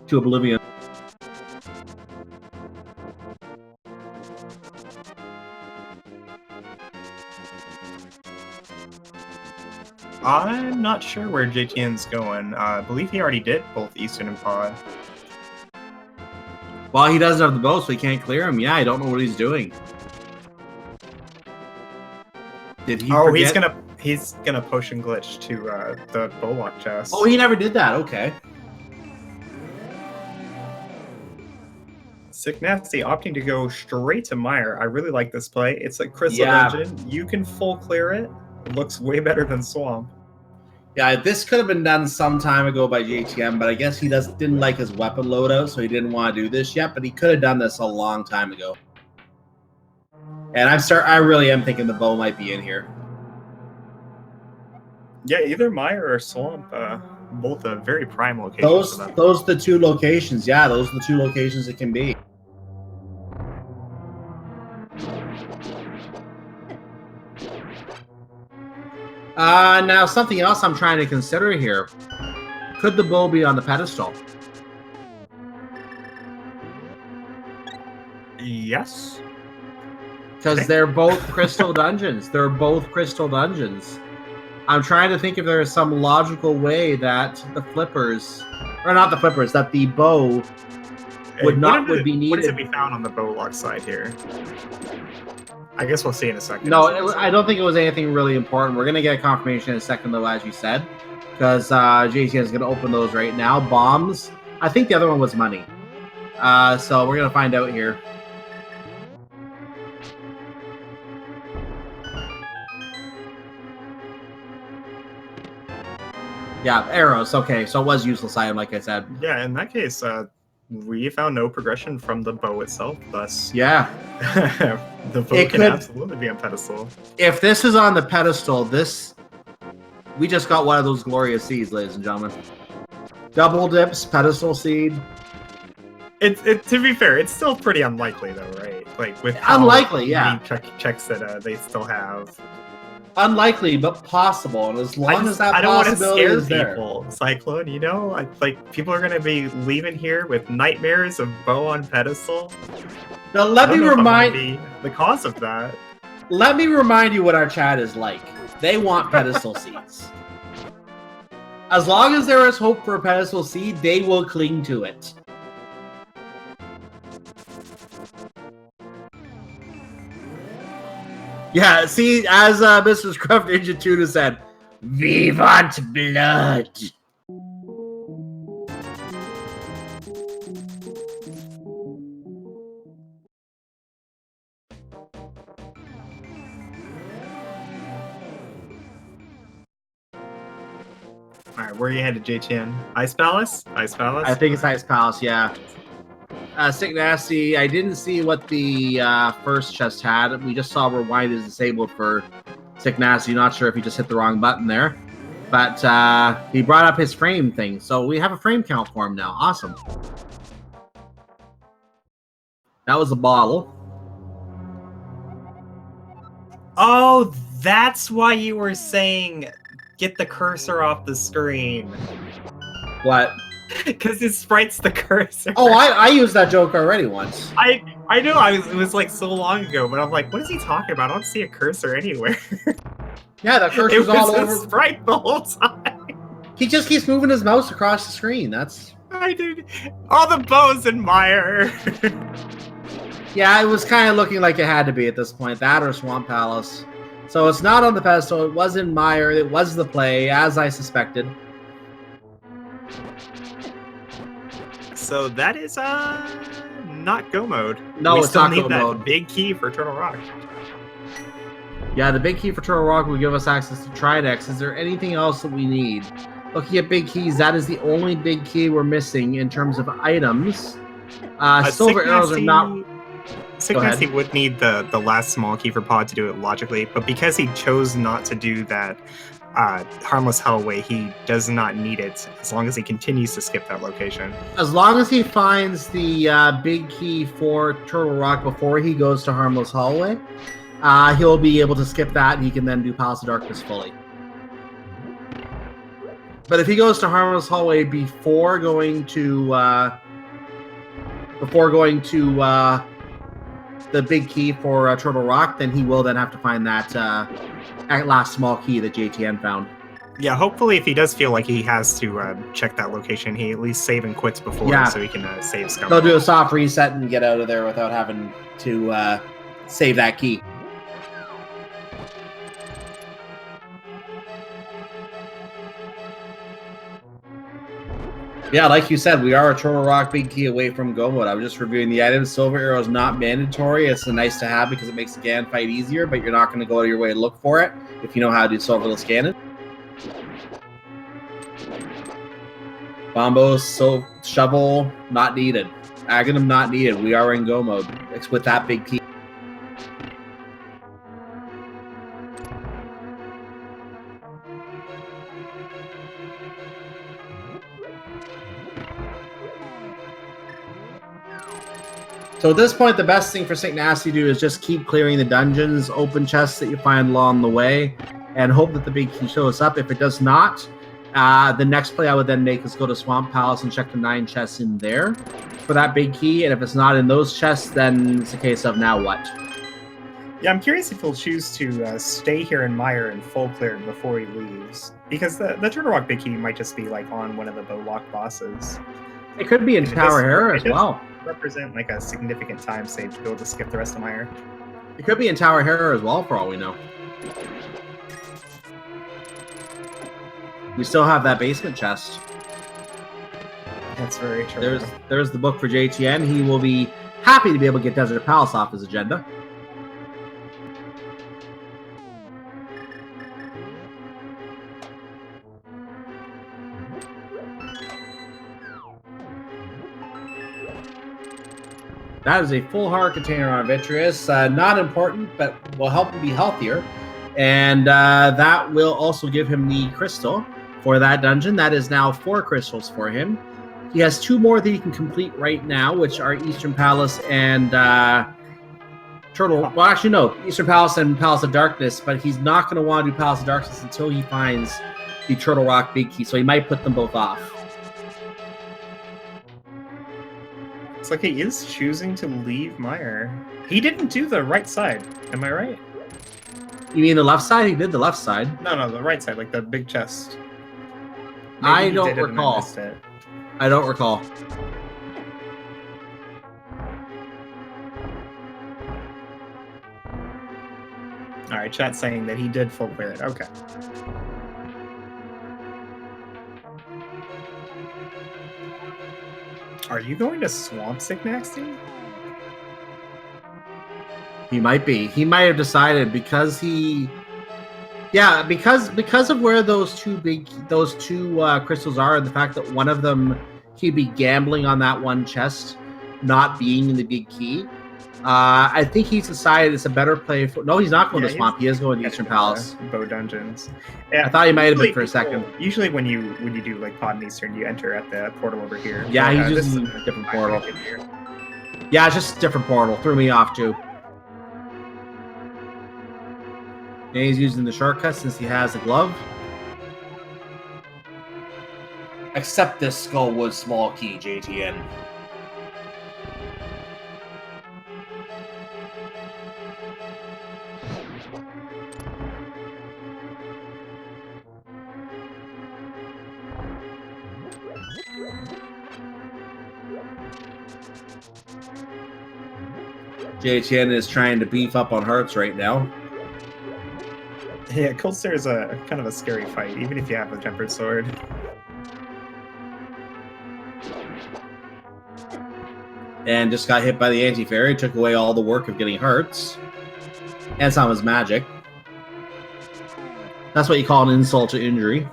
B: to oblivion.
A: I'm not sure where JTN's going. I believe he already did both Eastern and Pod.
B: Well, he doesn't have the bow, so he can't clear him. Yeah, I don't know what he's doing. Did he forget?
A: he's gonna potion glitch to the Bowlock chest.
B: Oh, he never did that. Okay.
A: Sick Nasty opting to go straight to Mire. I really like this play. It's like Crystal Dungeon. You can full clear it. It looks way better than Swamp.
B: Yeah, this could have been done some time ago by JTM, but I guess he didn't like his weapon loadout, so he didn't want to do this yet, but he could have done this a long time ago. And I really am thinking the bow might be in here.
A: Yeah, either Mire or Swamp, both a very prime location.
B: Those are the 2 locations. Yeah, those are the 2 locations it can be. Now something else I'm trying to consider here. Could the bow be on the pedestal?
A: Yes.
B: Because they're both crystal dungeons. They're both crystal dungeons. I'm trying to think if there is some logical way that the flippers, or not the flippers, that the bow would be needed.
A: What does it be found on the bow lock side here? I guess we'll see in a second.
B: No, I don't think it was anything really important. We're gonna get a confirmation in a second, though, as you said, because JTN is gonna open those right now. Bombs. I think the other one was money. So we're gonna find out here. Yeah, arrows. Okay, so it was useless item, like I said.
A: Yeah, in that case, we found no progression from the bow itself. Thus,
B: yeah,
A: the bow can absolutely be on pedestal.
B: If this is on the pedestal, we just got one of those glorious seeds, ladies and gentlemen. Double dips, pedestal seed.
A: To be fair, it's still pretty unlikely, though, right? Like with
B: unlikely, yeah.
A: Checks that they still have.
B: Unlikely, but possible, and as long as that possibility is there.
A: People, Cyclone, you know, like people are gonna be leaving here with nightmares of bow on pedestal.
B: Now let me remind
A: the cause of that.
B: Let me remind you what our chat is like. They want pedestal seeds. As long as there is hope for a pedestal seed, they will cling to it. Yeah, see, as Mr. Scruff Ninja Tuna said, "We want blood."
A: All right, where are you headed, JTN? Ice Palace? Ice Palace?
B: I think it's Ice Palace, yeah. Sick Nasty, I didn't see what the first chest had. We just saw Rewind is disabled for Sick Nasty. Not sure if he just hit the wrong button there. But he brought up his frame thing. So we have a frame count for him now. Awesome. That was a bottle.
A: Oh, that's why you were saying get the cursor off the screen.
B: What?
A: Because it sprites the cursor.
B: Oh, I used that joke already once.
A: I know it was like so long ago, but I'm like, what is he talking about? I don't see a cursor anywhere.
B: Yeah, that cursor's all over.
A: Sprite the whole time.
B: He just keeps moving his mouse across the screen. That's.
A: I did. All the bows in Mire.
B: Yeah, it was kind of looking like it had to be at this point. That or Swamp Palace. So it's not on the pedestal. It was in Mire. It was the play, as I suspected.
A: So that is not go mode.
B: No,
A: we
B: it's
A: still
B: not
A: need
B: go
A: that
B: mode.
A: Big key for Turtle Rock.
B: Yeah, the big key for Turtle Rock will give us access to Tridex. Is there anything else that we need? Looking at big keys, that is the only big key we're missing in terms of items. Silver arrows are not.
A: Sick Nasty would need the last small key for Pod to do it logically, but because he chose not to do that Harmless Hellway, he does not need it as long as he continues to skip that location.
B: As long as he finds the big key for Turtle Rock before he goes to Harmless Hallway, he'll be able to skip that, and he can then do Palace of Darkness fully. But if he goes to Harmless Hallway before going to the big key for Turtle Rock, then he will then have to find that last small key that JTN found.
A: Yeah, hopefully if he does feel like he has to check that location, he at least save and quits before so he can save Scum.
B: He'll do a soft reset and get out of there without having to save that key. Yeah, like you said, we are a Turtle Rock big key away from go mode. I was just reviewing the items. Silver arrow is not mandatory. It's a nice to have because it makes the GAN fight easier, but you're not going to go out of your way to look for it if you know how to do silverless cannon. Bombos, shovel, not needed. Aghanim, not needed. We are in go mode. It's with that big key. So at this point, the best thing for St. Nasty to do is just keep clearing the dungeons, open chests that you find along the way, and hope that the big key shows up. If it does not, the next play I would then make is go to Swamp Palace and check the 9 chests in there for that big key. And if it's not in those chests, then it's a case of now what?
A: Yeah, I'm curious if he'll choose to stay here in Mire and full clear before he leaves. Because the Turtle Rock Big Key might just be like on one of the Bowlock bosses.
B: It could be in Tower Hera as well.
A: Represent like a significant time save to be able to skip the rest of Mire.
B: It could be in Tower Hera as well, for all we know. We still have that basement chest.
A: That's very true.
B: There's the book for JTN. He will be happy to be able to get Desert Palace off his agenda. That is a full heart container on Vitreous. Not important, but will help him be healthier. And that will also give him the crystal for that dungeon. That is now 4 crystals for him. He has 2 more that he can complete right now, which are Eastern Palace and Turtle. Well, actually, no. Eastern Palace and Palace of Darkness, but he's not going to want to do Palace of Darkness until he finds the Turtle Rock Big Key. So he might put them both off.
A: It's like he is choosing to leave Mire. He didn't do the right side. Am I right?
B: You mean the left side? He did the left side.
A: No, the right side, like the big chest.
B: I don't recall. I don't recall.
A: All right, chat's saying that he did full clear it. Okay. Are you going to swamp Sick Nasty?
B: He might be. He might have decided because he, because of where those two crystals are, and the fact that one of them he'd be gambling on that one chest not being in the big key. I think he's decided it's a better play for. No, he's not going to swamp. He is going to Eastern Palace.
A: Bow dungeons.
B: Yeah, I thought he might have been for a second.
A: Usually, when you do like Pod and Eastern, you enter at the portal over here.
B: Yeah, he's using a different portal. Yeah, it's just a different portal. Threw me off too. And he's using the shortcut since he has a glove. Accept this Skullwood small key, JTN. JTN is trying to beef up on hearts right now.
A: Yeah, Cold Stare is a kind of a scary fight, even if you have the Tempered Sword.
B: And just got hit by the anti-fairy, took away all the work of getting hearts. And some of his magic. That's what you call an insult to injury.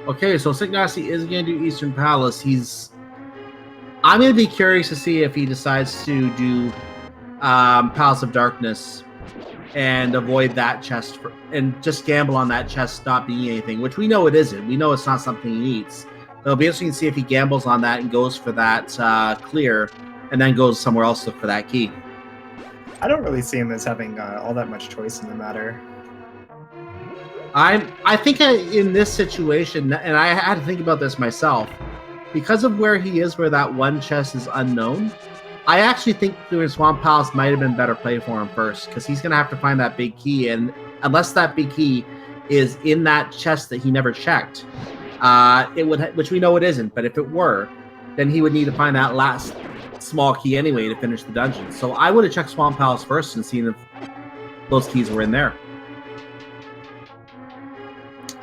B: Okay, so Sick Nasty is going to do Eastern Palace. I'm going to be curious to see if he decides to do Palace of Darkness and avoid that chest and just gamble on that chest not being anything, which we know it isn't. We know it's not something he needs. It'll be interesting to see if he gambles on that and goes for that clear and then goes somewhere else to look for that key.
A: I don't really see him as having all that much choice in the matter.
B: I think in this situation, and I had to think about this myself, because of where he is, where that one chest is unknown, I actually think doing Swamp Palace might have been better play for him first, because he's going to have to find that big key, and unless that big key is in that chest that he never checked, it would, which we know it isn't, but if it were, then he would need to find that last small key anyway to finish the dungeon. So I would have checked Swamp Palace first and seen if those keys were in there.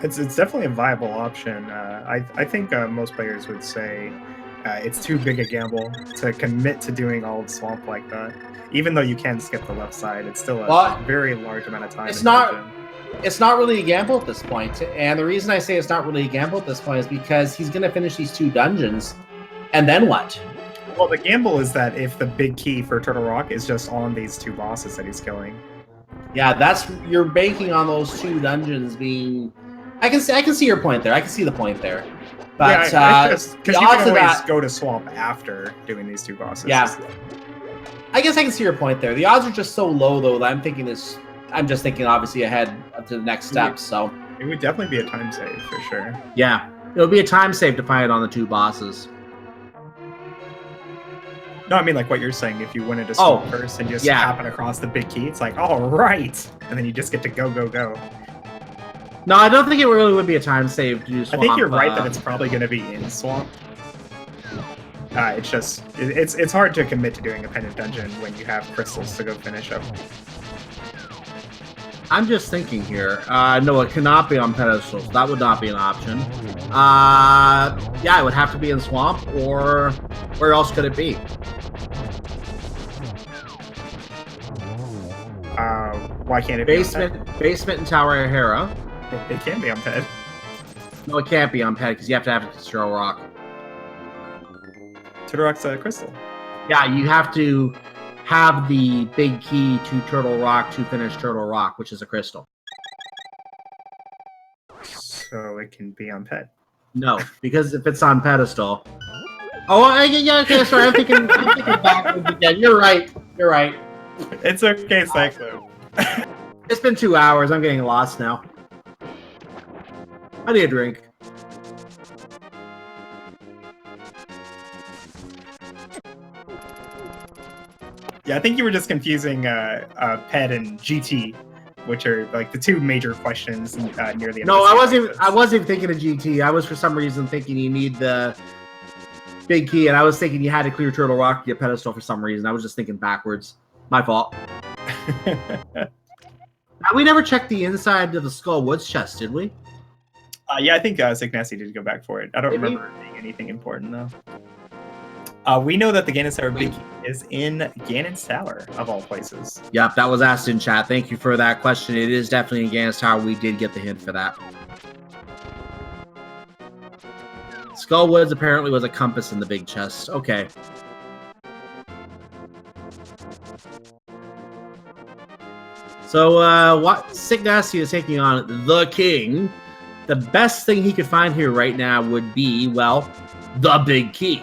A: It's definitely a viable option. I think most players would say it's too big a gamble to commit to doing all of Swamp like that. Even though you can skip the left side, it's still a very large amount of time.
B: It's not really a gamble at this point. And the reason I say it's not really a gamble at this point is because he's going to finish these 2 dungeons. And then what?
A: Well, the gamble is that if the big key for Turtle Rock is just on these 2 bosses that he's killing.
B: Yeah, you're banking on those 2 dungeons being I can see your point there. I can see the point there. But
A: yeah, because you
B: the
A: can
B: odds of
A: always
B: that,
A: go to swamp after doing these 2 bosses.
B: yeah. I guess I can see your point there. The odds are just so low, though, that I'm just thinking obviously ahead to the next step. So
A: it would definitely be a time save for sure.
B: Yeah, it would be a time save to find it on the 2 bosses.
A: No, I mean like what you're saying. If you went into swamp first and just happen across the big key, it's like, all right, and then you just get to go.
B: No, I don't think it really would be a time save to do swamp.
A: I think you're right that it's probably going to be in swamp. It's just it's hard to commit to doing a pendant dungeon when you have crystals to go finish up.
B: I'm just thinking here. No, it cannot be on pedestals. That would not be an option. Yeah, it would have to be in swamp, or where else could it be?
A: Why can't it be
B: basement in Tower Hera?
A: It can be on ped.
B: No, it can't be on ped because you have to have it to Turtle Rock.
A: Turtle Rock's a crystal.
B: Yeah, you have to have the big key to Turtle Rock to finish Turtle Rock, which is a crystal.
A: So it can be on ped.
B: No, because if it's on pedestal. Oh, yeah, okay, sorry, I'm thinking backwards again. You're right.
A: It's okay, Cyclo.
B: It's been 2 hours. I'm getting lost now. I need a drink.
A: Yeah, I think you were just confusing ped and GT, which are like the 2 major questions near the end.
B: No, I wasn't thinking of GT. I was for some reason thinking you need the big key, and I was thinking you had to clear Turtle Rock to get pedestal for some reason. I was just thinking backwards. My fault. We never checked the inside of the Skull Woods chest, did we?
A: Yeah, I think Signassi did go back for it. I don't remember it being anything important, though. We know that the Ganon's Tower big key is in Ganon's Tower, of all places.
B: Yep, that was asked in chat. Thank you for that question. It is definitely in Ganon's Tower. We did get the hint for that. Skull Woods apparently was a compass in the big chest. Okay. So, what Signassi is taking on the King. The best thing he could find here right now would be, well, the big key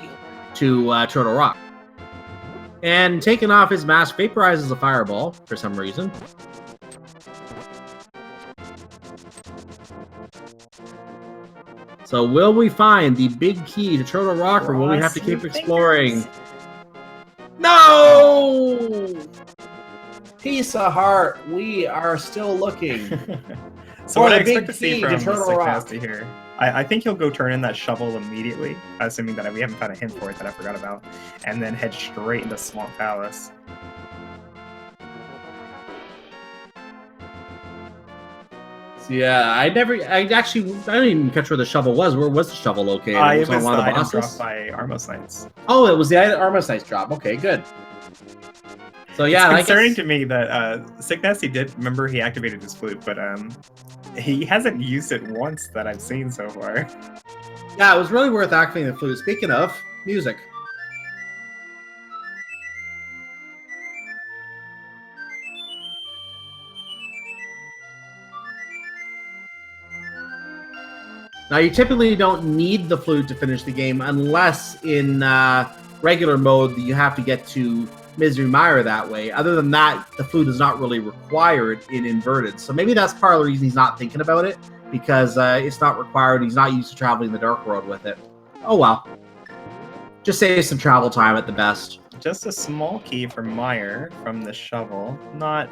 B: to Turtle Rock. And taking off his mask vaporizes a fireball for some reason. So will we find the big key to Turtle Rock, or will we have to keep exploring? No! Piece of heart, we are still looking.
A: So what I expect to see from Signassi here, I think he'll go turn in that shovel immediately, assuming that we haven't found a hint for it that I forgot about, and then head straight into Swamp Palace.
B: So yeah, I don't even catch where the shovel was. Where was the shovel located?
A: It was
B: on one of the
A: item
B: bosses?
A: dropped by Armos Knights.
B: Oh, it was the Armos Knights drop. Okay, good. So yeah,
A: it's concerning to me that Signassi did remember he activated his flute, but he hasn't used it once that I've seen so far.
B: Yeah, it was really worth activating the flute. Speaking of music. Now, you typically don't need the flute to finish the game unless in regular mode you have to get to Misery Mire that way. Other than that, the flute is not really required in Inverted. So maybe that's part of the reason he's not thinking about it, because it's not required. He's not used to traveling the Dark World with it. Oh well. Just save some travel time at the best.
A: Just a small key for Mire from the shovel. Not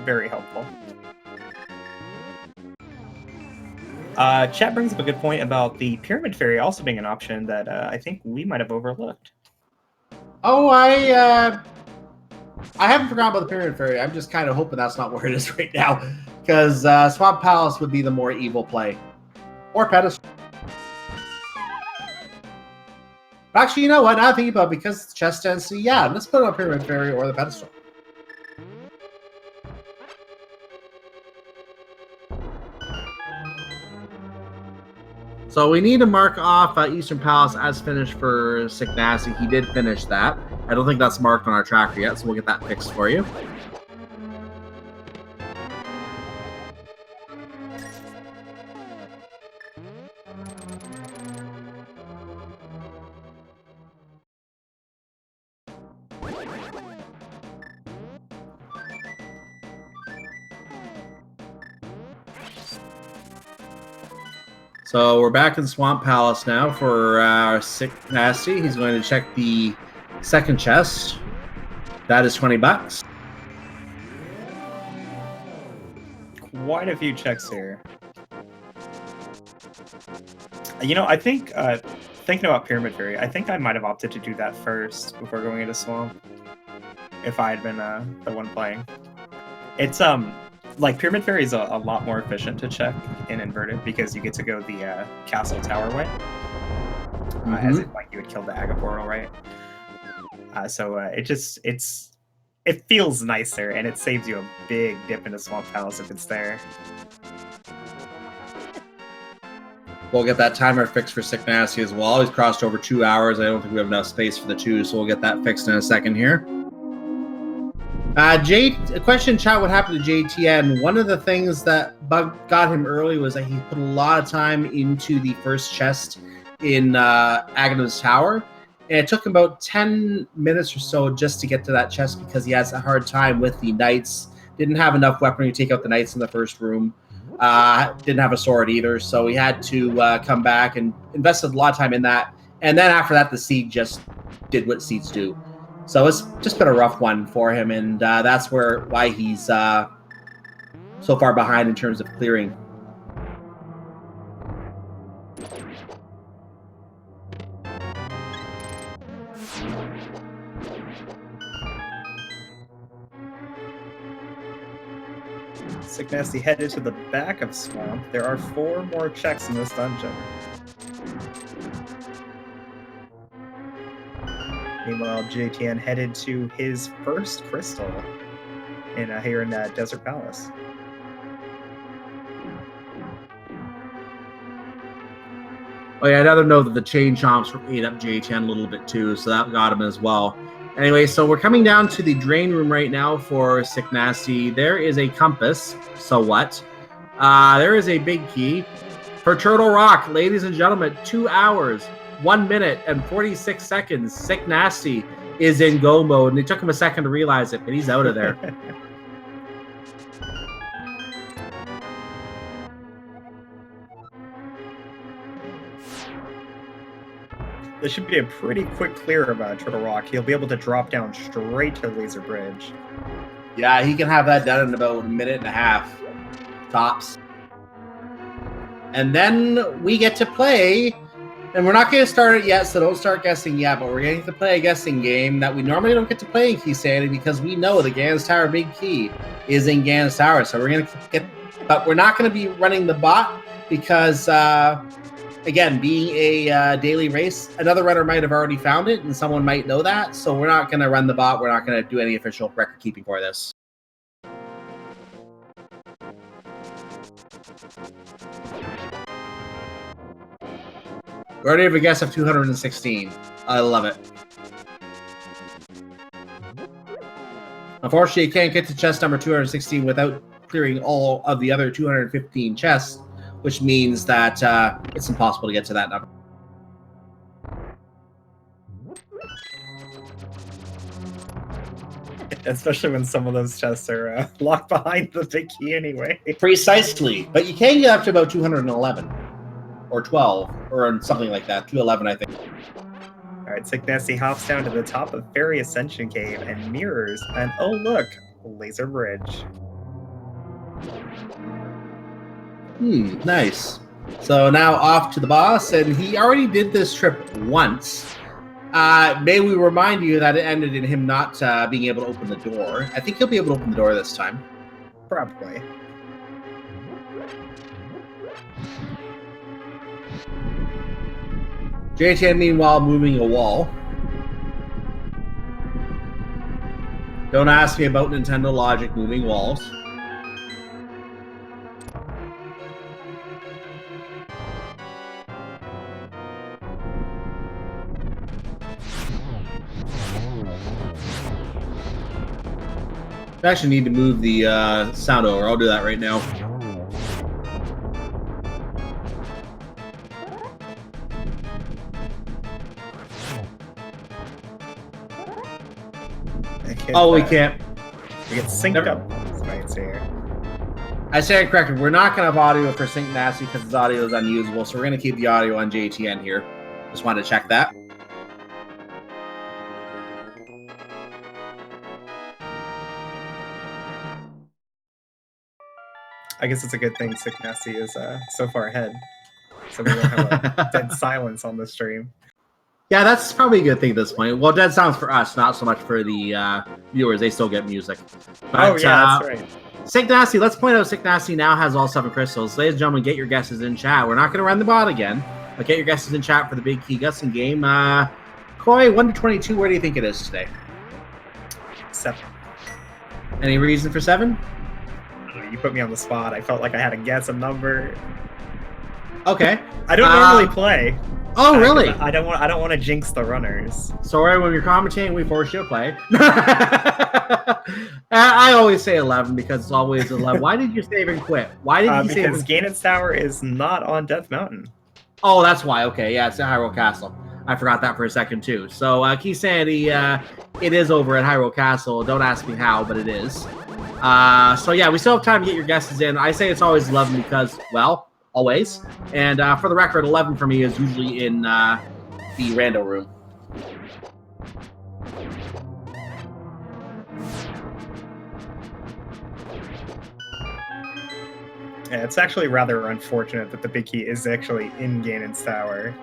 A: very helpful. Chat brings up a good point about the Pyramid Fairy also being an option that I think we might have overlooked.
B: Oh, I haven't forgotten about the Pyramid Fairy. I'm just kind of hoping that's not where it is right now, because Swamp Palace would be the more evil play. Or Pedestal. Actually, you know what? Now I think about it, because it's chest density, yeah, let's put it on Pyramid Fairy or the Pedestal. So we need to mark off Eastern Palace as finished for Signassi. He did finish that. I don't think that's marked on our tracker yet, so we'll get that fixed for you. So we're back in Swamp Palace now for Sick Nasty. He's going to check the second chest. That is $20.
A: Quite a few checks here. You know, I think, thinking about Pyramid Fairy, I think I might have opted to do that first before going into Swamp. If I had been the one playing. It's, like, Pyramid Fairy is a lot more efficient to check in Inverted because you get to go the Castle Tower way. As if, like, you would kill the Aga Portal, right? So it feels nicer, and it saves you a big dip into Swamp Palace if it's there.
B: We'll get that timer fixed for Sick Nasty as well. He's crossed over 2 hours. I don't think we have enough space for the 2, so we'll get that fixed in a second here. A question in chat, what happened to JTN? One of the things that got him early was that he put a lot of time into the first chest in Aghanim's Tower. And it took him about 10 minutes or so just to get to that chest because he has a hard time with the knights. Didn't have enough weaponry to take out the knights in the first room. Didn't have a sword either, so he had to come back and invested a lot of time in that. And then after that, the seed just did what seeds do. So it's just been a rough one for him, and that's why he's so far behind in terms of clearing.
A: Sick Nasty headed to the back of Swamp. There are 4 more checks in this dungeon. Meanwhile, JTN headed to his first crystal here in Desert Palace.
B: Oh yeah, I'd rather know that the chain chomps ate up JTN a little bit too, so that got him as well. Anyway, so we're coming down to the drain room right now for Sick Nasty. There is a compass. So what? There is a big key for Turtle Rock. Ladies and gentlemen, 2 hours, 1 minute, and 46 seconds. Sick Nasty is in go mode, and it took him a second to realize it, but he's out of there.
A: This should be a pretty quick clear of Turtle Rock. He'll be able to drop down straight to the Laser Bridge.
B: Yeah, he can have that done in about a minute and a half, tops. And then we get to play, and we're not going to start it yet, so don't start guessing yet, but we're going to play a guessing game that we normally don't get to play in Keysanity because we know the Gans Tower Big Key is in Gans Tower, so we're going to get, but we're not going to be running the bot because, again, being a daily race, another runner might have already found it, and someone might know that, so we're not going to run the bot. We're not going to do any official record keeping for this. We already have a guess of 216. I love it. Unfortunately, you can't get to chest number 216 without clearing all of the other 215 chests, which means that it's impossible to get to that number.
A: Especially when some of those chests are locked behind the big key anyway.
B: Precisely. But you can get up to about 211. Or 12. Or something like that. 211, I think.
A: Alright, Sick Nasty hops down to the top of Fairy Ascension Cave and mirrors, and oh look, Laser Bridge.
B: Nice. So now off to the boss, and he already did this trip once. May we remind you that it ended in him not being able to open the door. I think he'll be able to open the door this time.
A: Probably.
B: JTN, meanwhile, moving a wall. Don't ask me about Nintendo Logic moving walls. I actually need to move the sound over. I'll do that right now. Oh, we can't.
A: We get synced up tonight here.
B: I stand corrected. We're not going to have audio for Sync Nasty because his audio is unusable, so we're going to keep the audio on JTN here. Just wanted to check that.
A: I guess it's a good thing Sick Nasty is so far ahead, so we won't have a dead silence on the stream.
B: Yeah, that's probably a good thing at this point. Well, dead silence for us, not so much for the viewers. They still get music. But,
A: oh, yeah, that's right.
B: Sick Nasty, let's point out Sick Nasty now has all 7 crystals. Ladies and gentlemen, get your guesses in chat. We're not going to run the bot again, but get your guesses in chat for the big Key Gussin game. Koi, 1 to 22, where do you think it is today?
A: 7.
B: Any reason for 7?
A: You put me on the spot. I felt like I had to guess a number.
B: Okay.
A: I don't normally play.
B: Oh, really?
A: I don't want to jinx the runners.
B: Sorry, when you're commentating, we force you to play. I always say 11 because it's always 11. Why did you save and quit? Why did you save?
A: Because Ganon's Tower is not on Death Mountain.
B: Oh, that's why. Okay, yeah, it's at Hyrule Castle. I forgot that for a second too. So, Keysanity, it is over at Hyrule Castle. Don't ask me how, but it is. So yeah, we still have time to get your guesses in. I say it's always 11 because, well, always. And for the record, 11 for me is usually in the rando room.
A: Yeah, it's actually rather unfortunate that the big key is actually in Ganon's Tower.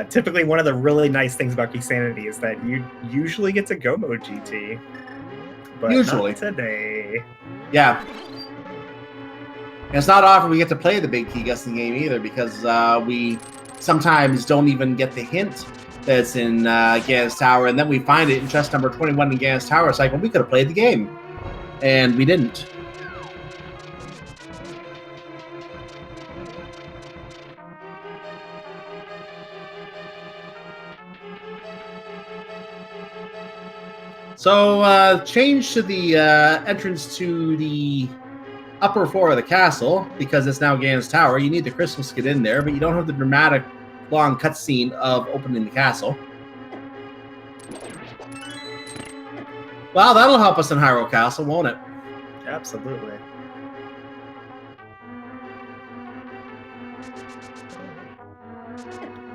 A: Typically, one of the really nice things about Keysanity is that you usually get to go mode GT. But
B: usually.
A: Not today.
B: Yeah. And it's not often we get to play the big Key Gussin game either because we sometimes don't even get the hint that it's in Ganon's Tower, and then we find it in chest number 21 in Ganon's Tower. It's like, well, we could have played the game. And we didn't. So, change to the entrance to the upper floor of the castle, because it's now Ganon's Tower. You need the crystals to get in there, but you don't have the dramatic, long cutscene of opening the castle. Well, that'll help us in Hyrule Castle, won't it?
A: Absolutely.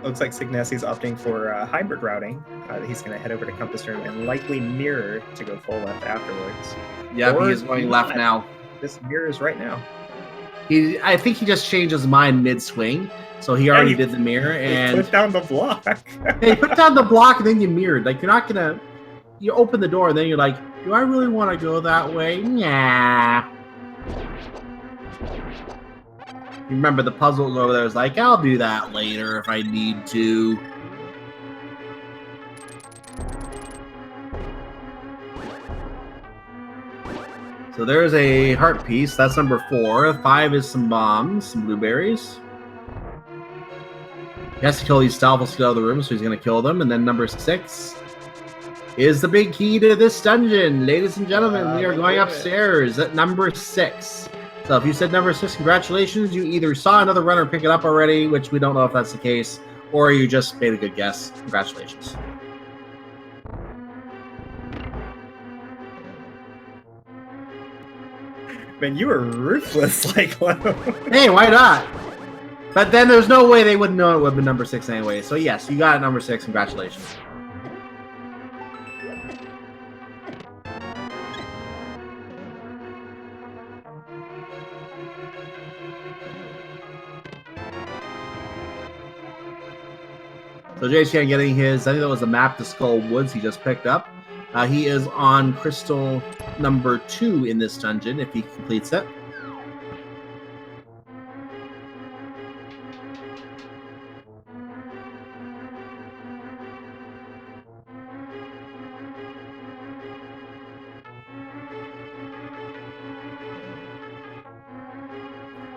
A: Looks like Signacy's opting for hybrid routing. He's going to head over to Compass Room and likely mirror to go full left afterwards.
B: Yeah,
A: Or
B: he is going left now.
A: This mirrors right now.
B: I think he just changed his mind mid-swing, so he already did the mirror. And
A: put down the block.
B: Hey, put down the block and then you mirrored. Like, you're not going to... You open the door and then you're like, do I really want to go that way? Nah. You remember the puzzle over there was like, I'll do that later if I need to. So there's a heart piece. That's number 4. 5 is some bombs, some blueberries. He has to kill these Stalfos to get out of the room, so he's going to kill them. And then number 6 is the big key to this dungeon. Ladies and gentlemen, we are going upstairs at number 6. So if you said number 6, congratulations. You either saw another runner pick it up already, which we don't know if that's the case, or you just made a good guess. Congratulations.
A: Man, you were ruthless, like,
B: Hey, why not? But then there's no way they wouldn't know it would have been number 6 anyway. So yes, you got it, number 6. Congratulations. So JCN getting his, I think that was a map to Skull Woods he just picked up. He is on crystal number 2 in this dungeon if he completes it.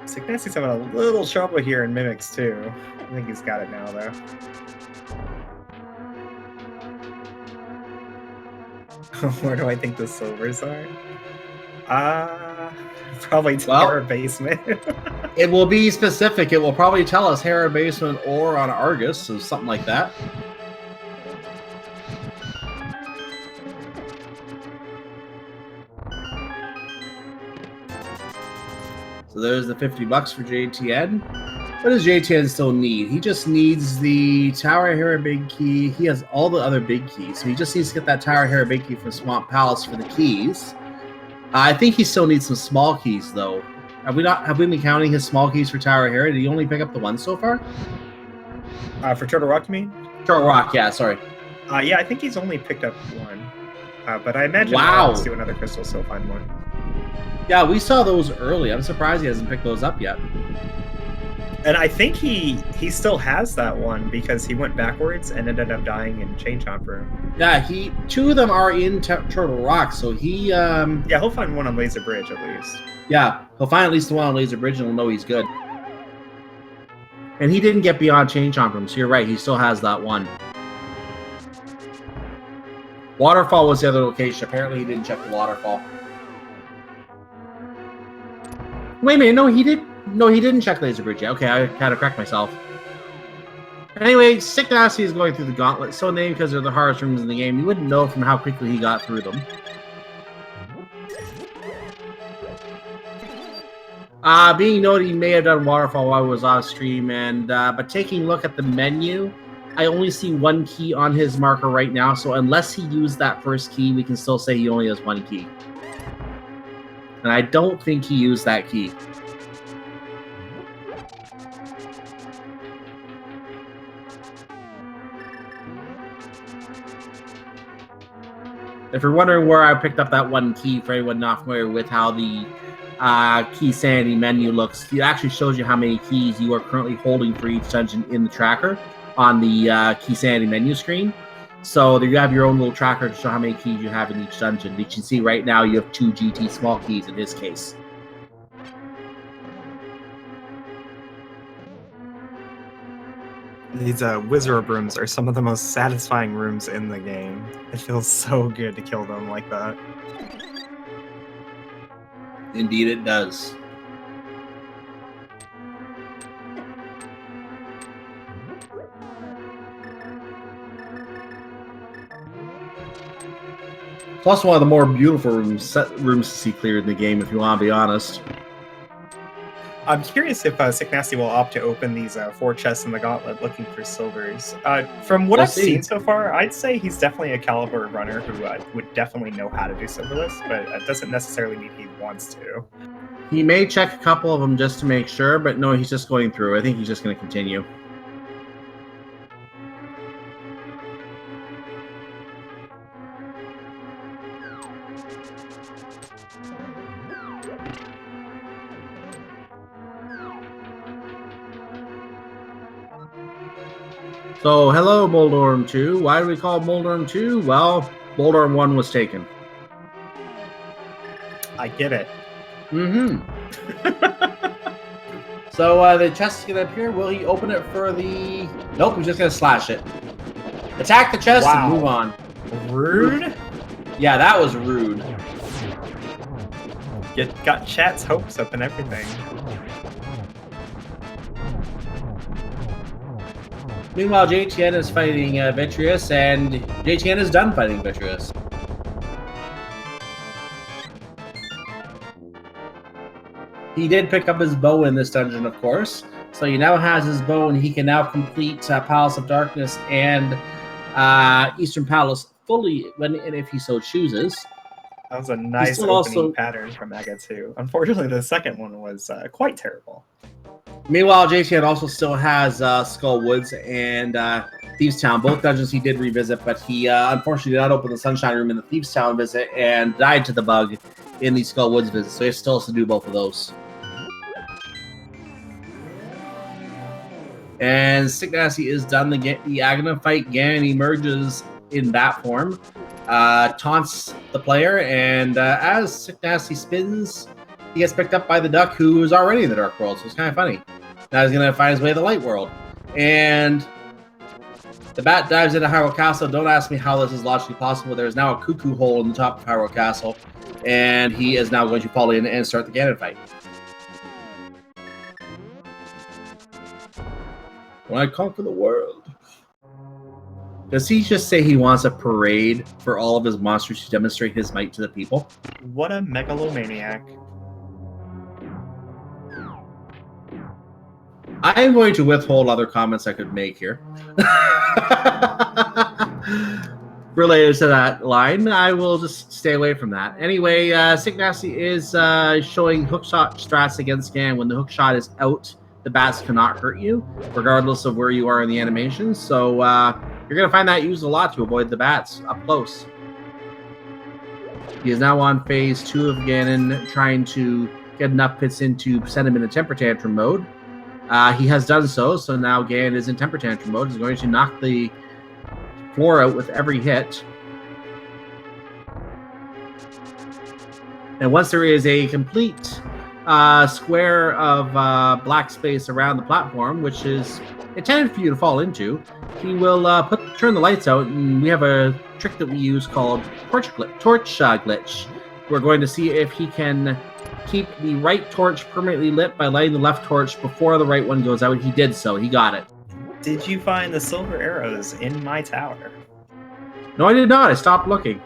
A: Signacy's having a little trouble here in Mimics too. I think he's got it now though. Where do I think the silvers are? Probably Terra Basement.
B: It will be specific. It will probably tell us Hera Basement or on Argus, so something like that. So there's the $50 for JTN. What does JTN still need? He just needs the Tower Hero Big Key. He has all the other big keys. So he just needs to get that Tower Hero Big Key from Swamp Palace for the keys. I think he still needs some small keys, though. Have we been counting his small keys for Tower Hero? Did he only pick up the one so far?
A: For Turtle Rock, you mean?
B: Turtle Rock, yeah, sorry.
A: Yeah, I think he's only picked up one. But I imagine let's do another crystal, so find one.
B: Yeah, we saw those early. I'm surprised he hasn't picked those up yet.
A: And I think he still has that one because he went backwards and ended up dying in Chain Chomp Room.
B: Yeah, two of them are in Turtle Rock, so he...
A: Yeah, he'll find one on Laser Bridge at least.
B: Yeah, he'll find at least the one on Laser Bridge and he'll know he's good. And he didn't get beyond Chain Chomp Room, so you're right, he still has that one. Waterfall was the other location. Apparently he didn't check the waterfall. Wait a minute, no, he did. No, he didn't check Laser Bridge yet. Okay, I kind of correct myself. Anyway, Sick Nasty is going through the gauntlet, so named because they're the hardest rooms in the game. You wouldn't know from how quickly he got through them. Being noted, he may have done Waterfall while I was off stream, and but taking a look at the menu, I only see one key on his marker right now, so unless he used that first key, we can still say he only has one key. And I don't think he used that key. If you're wondering where I picked up that one key, for anyone not familiar with how the Keysanity menu looks, it actually shows you how many keys you are currently holding for each dungeon in the tracker on the Keysanity menu screen. So there you have your own little tracker to show how many keys you have in each dungeon. You can see right now you have 2 GT small keys in his case.
A: These wizard rooms are some of the most satisfying rooms in the game. It feels so good to kill them like that.
B: Indeed it does. Plus one of the more beautiful rooms to see cleared in the game, if you want to be honest.
A: I'm curious if Sick Nasty will opt to open these 4 chests in the gauntlet looking for silvers. From what I've seen so far, I'd say he's definitely a caliber runner who would definitely know how to do silverless, but it doesn't necessarily mean he wants to.
B: He may check a couple of them just to make sure, but no, he's just going through. I think he's just going to continue. So, hello, Moldorm 2. Why do we call it Moldorm 2? Well, Moldorm 1 was taken.
A: I get it.
B: Mm-hmm. So, the chest is going to appear. Will he open it for the... Nope, he's just going to slash it. Attack the chest and move on.
A: Rude?
B: Yeah, that was rude.
A: Got chat's hopes up and everything.
B: Meanwhile, JTN is fighting Vitreous, and JTN is done fighting Vitreous. He did pick up his bow in this dungeon, of course. So he now has his bow, and he can now complete Palace of Darkness and Eastern Palace fully, when and if he so chooses.
A: That was a nice opening pattern from Aga 2. Unfortunately, the second one was quite terrible.
B: Meanwhile, JTN also still has Skull Woods and Thieves Town. Both dungeons he did revisit, but he unfortunately did not open the Sunshine Room in the Thieves Town visit and died to the bug in the Skull Woods visit. So he still has to do both of those. And Sick Nasty is done the Aghanim fight. Ganon emerges in that form, taunts the player, and as Sick Nasty spins, he gets picked up by the duck who is already in the Dark World, so it's kind of funny. Now he's going to find his way to the Light World. And the bat dives into Hyrule Castle. Don't ask me how this is logically possible. There's now a cuckoo hole in the top of Hyrule Castle, and he is now going to fall in and start the Ganon fight. When I conquer the world. Does he just say he wants a parade for all of his monsters to demonstrate his might to the people?
A: What a megalomaniac.
B: I am going to withhold other comments I could make here. Related to that line, I will just stay away from that. Anyway, Sick Nasty is showing hookshot strats against Gan. When the hookshot is out, the bats cannot hurt you, regardless of where you are in the animation. So you're going to find that used a lot to avoid the bats up close. He is now on phase 2 of Ganon, trying to get enough pits in to send him into temper tantrum mode. He has done so, so now Ganon is in temper tantrum mode. He's going to knock the floor out with every hit. And once there is a complete square of black space around the platform, which is intended for you to fall into, he will turn the lights out, and we have a trick that we use called torch glitch. We're going to see if he can keep the right torch permanently lit by lighting the left torch before the right one goes out. He did so. He got it.
A: Did you find the silver arrows in my tower?
B: No, I did not. I stopped looking.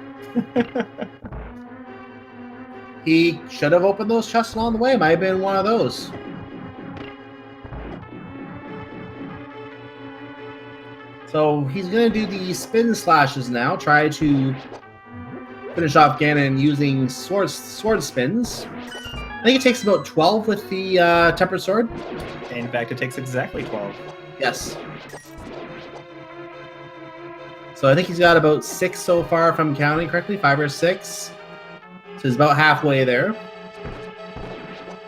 B: He should have opened those chests along the way. Might have been one of those. So he's going to do the spin slashes now. Try to finish off Ganon using sword spins. I think it takes about 12 with the tempered sword.
A: In fact, it takes exactly 12.
B: Yes. So I think he's got about 6 so far, if I'm counting correctly, 5 or 6. So he's about halfway there.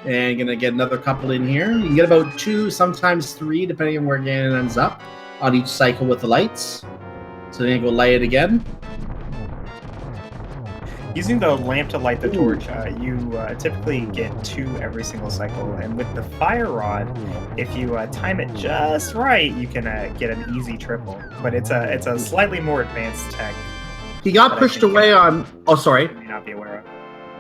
B: And gonna get another couple in here. You can get about 2, sometimes 3, depending on where Ganon ends up on each cycle with the lights. So then you go light it again.
A: Using the lamp to light the torch, you typically get 2 every single cycle, and with the fire rod, if you time it just right, you can get an easy triple. But it's a slightly more advanced tech.
B: He got pushed away on. Oh, sorry.
A: You may not be aware of.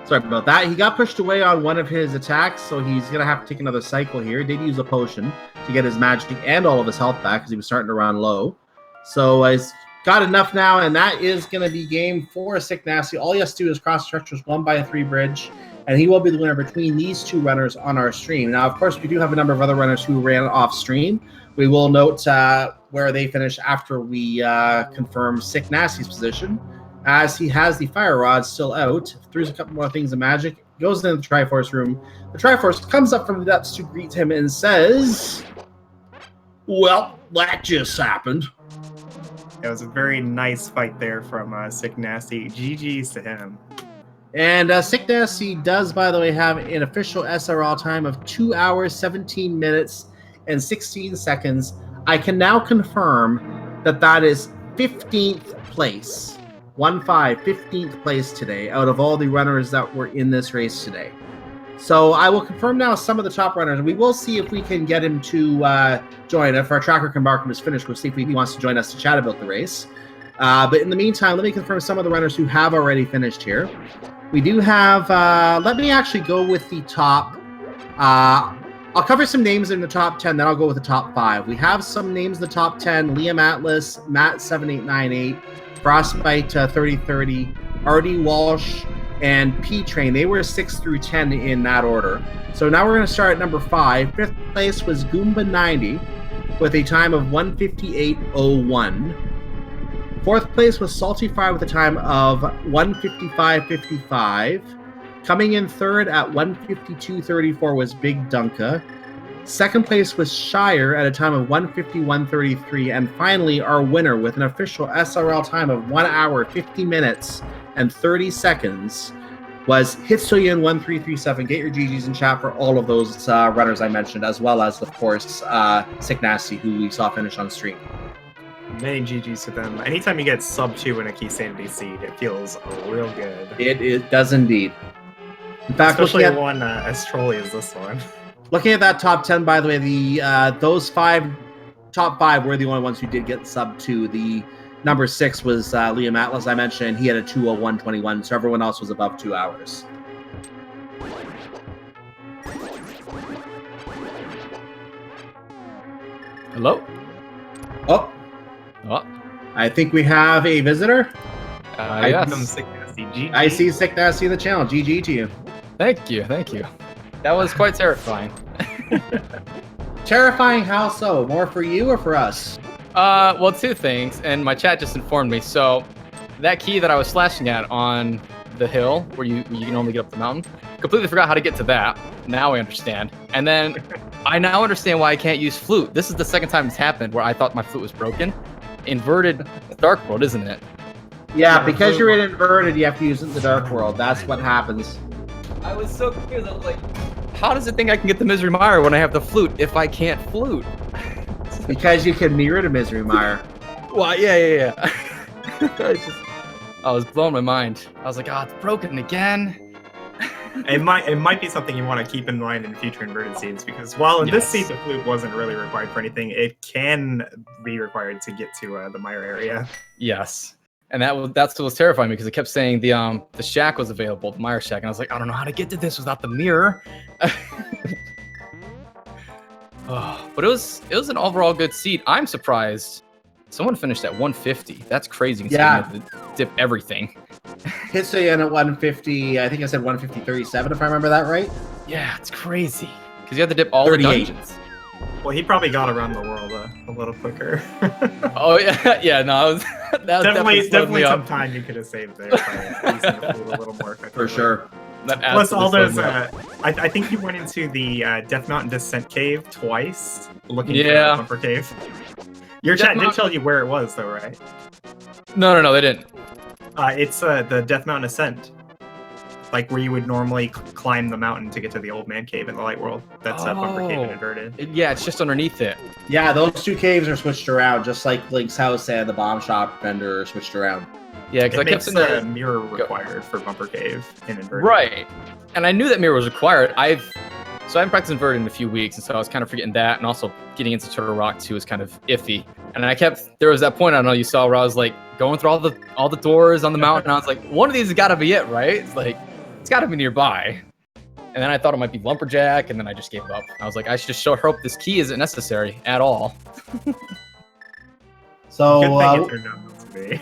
B: Sorry about that. He got pushed away on one of his attacks, so he's gonna have to take another cycle here. He did use a potion to get his magic and all of his health back because he was starting to run low. So he's got enough now, and that is going to be game 4 Sick Nasty. All he has to do is cross the treacherous 1x3 bridge, and he will be the winner between these 2 runners on our stream. Now, of course, we do have a number of other runners who ran off stream. We will note where they finish after we confirm Sick Nasty's position, as he has the fire rod still out. Throws a couple more things of magic, goes into the Triforce room. The Triforce comes up from the depths to greet him and says, "Well, that just happened."
A: It was a very nice fight there from Sick Nasty. GG's to him.
B: And Sick Nasty does, by the way, have an official SRL time of 2 hours, 17 minutes, and 16 seconds. I can now confirm that that is 15th place. 15th place today out of all the runners that were in this race today. So I will confirm now some of the top runners, and we will see if we can get him to join. If our tracker can mark him as finished, we'll see if he wants to join us to chat about the race. But in the meantime, let me confirm some of the runners who have already finished here. We do have, let me actually go with the top, I'll cover some names in the top 10, then I'll go with the top 5. We have some names in the top 10, Liam Atlas, Matt7898, Frostbite 3030, Artie Walsh, and P-Train. They were 6 through 10 in that order. So now we're going to start at number 5. 5th place was Goomba90 with a time of 1:58:01. 4th place was Salty Fry with a time of 1:55:55. Coming in 3rd at 1:52:34 was Big Dunka. 2nd place was Shire at a time of 1:51:33. And finally, our winner with an official SRL time of 1 hour, 50 minutes, and 30 seconds was Hitsuyan1337. Get your GGs in chat for all of those runners I mentioned, as well as, of course, Sick Nasty, who we saw finish on stream.
A: Many GGs to them. Anytime you get sub 2 in a Keysanity seed, it feels real good.
B: It does indeed. In fact,
A: especially one as trolly as this one.
B: Looking at that top 10, by the way, those top 5 were the only ones who did get sub 2. The number 6 was Liam Atlas, I mentioned. He had a 2:01:21, so everyone else was above 2 hours.
D: Hello?
B: Oh. I think we have a visitor.
D: Yes.
A: Sick Nasty. GG.
B: I see Sick Nasty in the channel. GG to you.
D: Thank you. That was quite terrifying.
B: Terrifying how so? More for you or for us?
D: Well, two things, and my chat just informed me. So, that key that I was slashing at on the hill, where you can only get up the mountain, completely forgot how to get to that. Now I understand. And then, I now understand why I can't use flute. This is the second time it's happened where I thought my flute was broken. Inverted Dark World, isn't it?
B: Yeah, because you're in inverted, you have to use it in the Dark World. That's what happens.
D: I was so confused. I was like, how does it think I can get the Misery Mire when I have the flute if I can't flute?
B: Because you can mirror the Misery Mire.
D: Well, yeah. I was blowing my mind. I was like, it's broken again.
A: It might be something you want to keep in mind in future inverted seeds, because while in this seed the flute wasn't really required for anything, it can be required to get to the mire area.
D: Yes. And that's what was terrifying me, because it kept saying the shack was available, the mire shack, and I was like, I don't know how to get to this without the mirror. But it was an overall good seed. I'm surprised someone finished at 150. That's crazy.
B: Yeah.
D: You dip everything.
B: Hitsuyan at 150. I think I said 150.37 if I remember that right.
D: Yeah, it's crazy. Because you have to dip all
B: 38.
D: the dungeons.
A: Well, he probably got around the world a little quicker.
D: Oh yeah, no, that
A: definitely some time you could have saved there by using the flute a little more effectively.
B: For sure.
A: Plus all those, I think you went into the Death Mountain Descent Cave twice, looking for the Bumper Cave. Your chat did tell you where it was, though, right?
D: No, they didn't.
A: It's the Death Mountain Ascent, like where you would normally climb the mountain to get to the Old Man Cave in the Light World. That's Bumper Cave and inverted.
D: Yeah, it's just underneath it.
B: Yeah, those two caves are switched around, just like Link's house and the bomb shop vendor are switched around.
D: Yeah, because I kept saying
A: the mirror required for Bumper Cave in inverted.
D: Right, and I knew that mirror was required. I haven't practiced inverted in a few weeks, and so I was kind of forgetting that, and also getting into Turtle Rock 2 was kind of iffy. And there was that point, I don't know, you saw where I was like going through all the doors on the mountain, and I was like, one of these has got to be it, right? It's like, it's got to be nearby. And then I thought it might be Lumberjack, and then I just gave up. I was like, I should just hope this key isn't necessary at all.
B: So,
A: good thing it turned out not to be.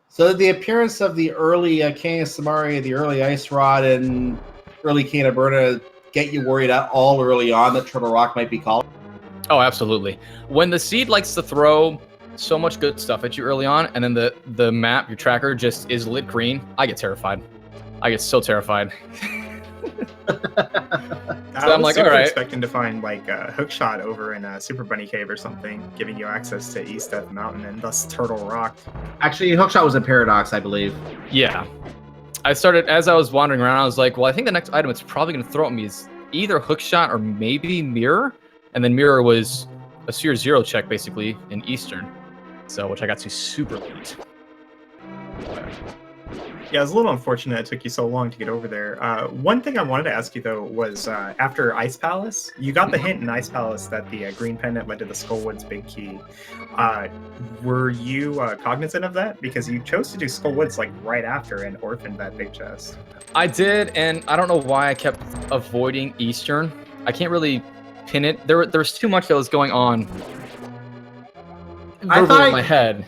B: So the appearance of the early King of Samaria, the early Ice Rod, and early King of Burna get you worried at all early on that Turtle Rock might be called?
D: Oh, absolutely. When the seed likes to throw so much good stuff at you early on, and then the map, your tracker, just is lit green, I get terrified. I get so terrified. So I'm like, all right.
A: Expecting to find like a hookshot over in a Super Bunny Cave or something, giving you access to East Death Mountain and thus Turtle Rock.
B: Actually, hookshot was in Paradox, I believe.
D: Yeah. I started, as I was wandering around, I was like, well, I think the next item it's probably going to throw at me is either hookshot or maybe mirror. And then mirror was a Seer 0 check, basically, in Eastern. So, which I got to super late.
A: Yeah, it was a little unfortunate it took you so long to get over there. One thing I wanted to ask you, though, was after Ice Palace, you got the hint in Ice Palace that the green pendant led to the Skullwoods Big Key. Were you cognizant of that? Because you chose to do Skullwoods like right after and orphaned that big chest.
D: I did, and I don't know why I kept avoiding Eastern. I can't really pin it. There was too much that was going on in my head.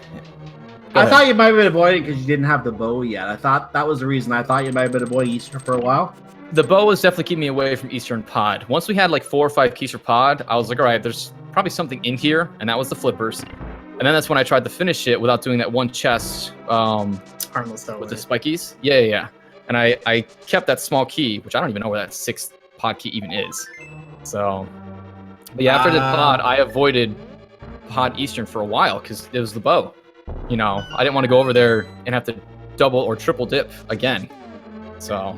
B: I thought you might have been avoiding because you didn't have the bow yet. I thought that was the reason. I thought you might have been avoiding Eastern for a while.
D: The bow was definitely keeping me away from Eastern Pod. Once we had like 4 or 5 keys per pod, I was like, all right, there's probably something in here, and that was the flippers. And then that's when I tried to finish it without doing that one chest
A: Harmless
D: with the spikies. Yeah. And I kept that small key, which I don't even know where that 6th pod key even is. So, but yeah, after the pod, I avoided Pod Eastern for a while because it was the bow. You know, I didn't want to go over there and have to double or triple dip again. So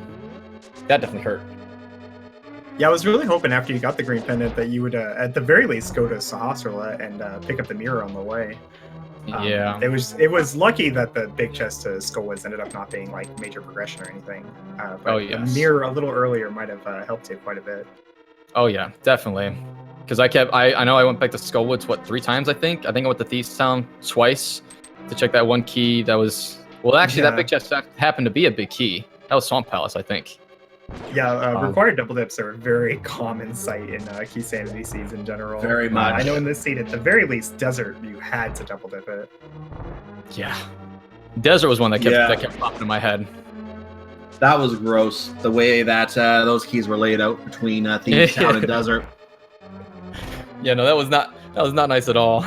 D: that definitely hurt.
A: Yeah, I was really hoping after you got the green pendant that you would, at the very least, go to Sahasrara and pick up the mirror on the way.
D: Yeah.
A: It was lucky that the big chest to Skullwoods ended up not being like major progression or anything. But the mirror a little earlier might have helped you quite a bit.
D: Oh yeah, definitely. Because I know I went back to Skullwoods 3 times. I think I went to Thieves Town twice to check that one key. That was that big chest happened to be a big key. That was Swamp Palace, I think.
A: Yeah, required double dips are a very common sight in Keysanity seeds in general.
B: Very much.
A: I know in this seed, at the very least, Desert, you had to double dip it.
D: Yeah. Desert was one that kept popping in my head.
B: That was gross. The way that those keys were laid out between Thieves Town and Desert.
D: Yeah, no, that was not nice at all.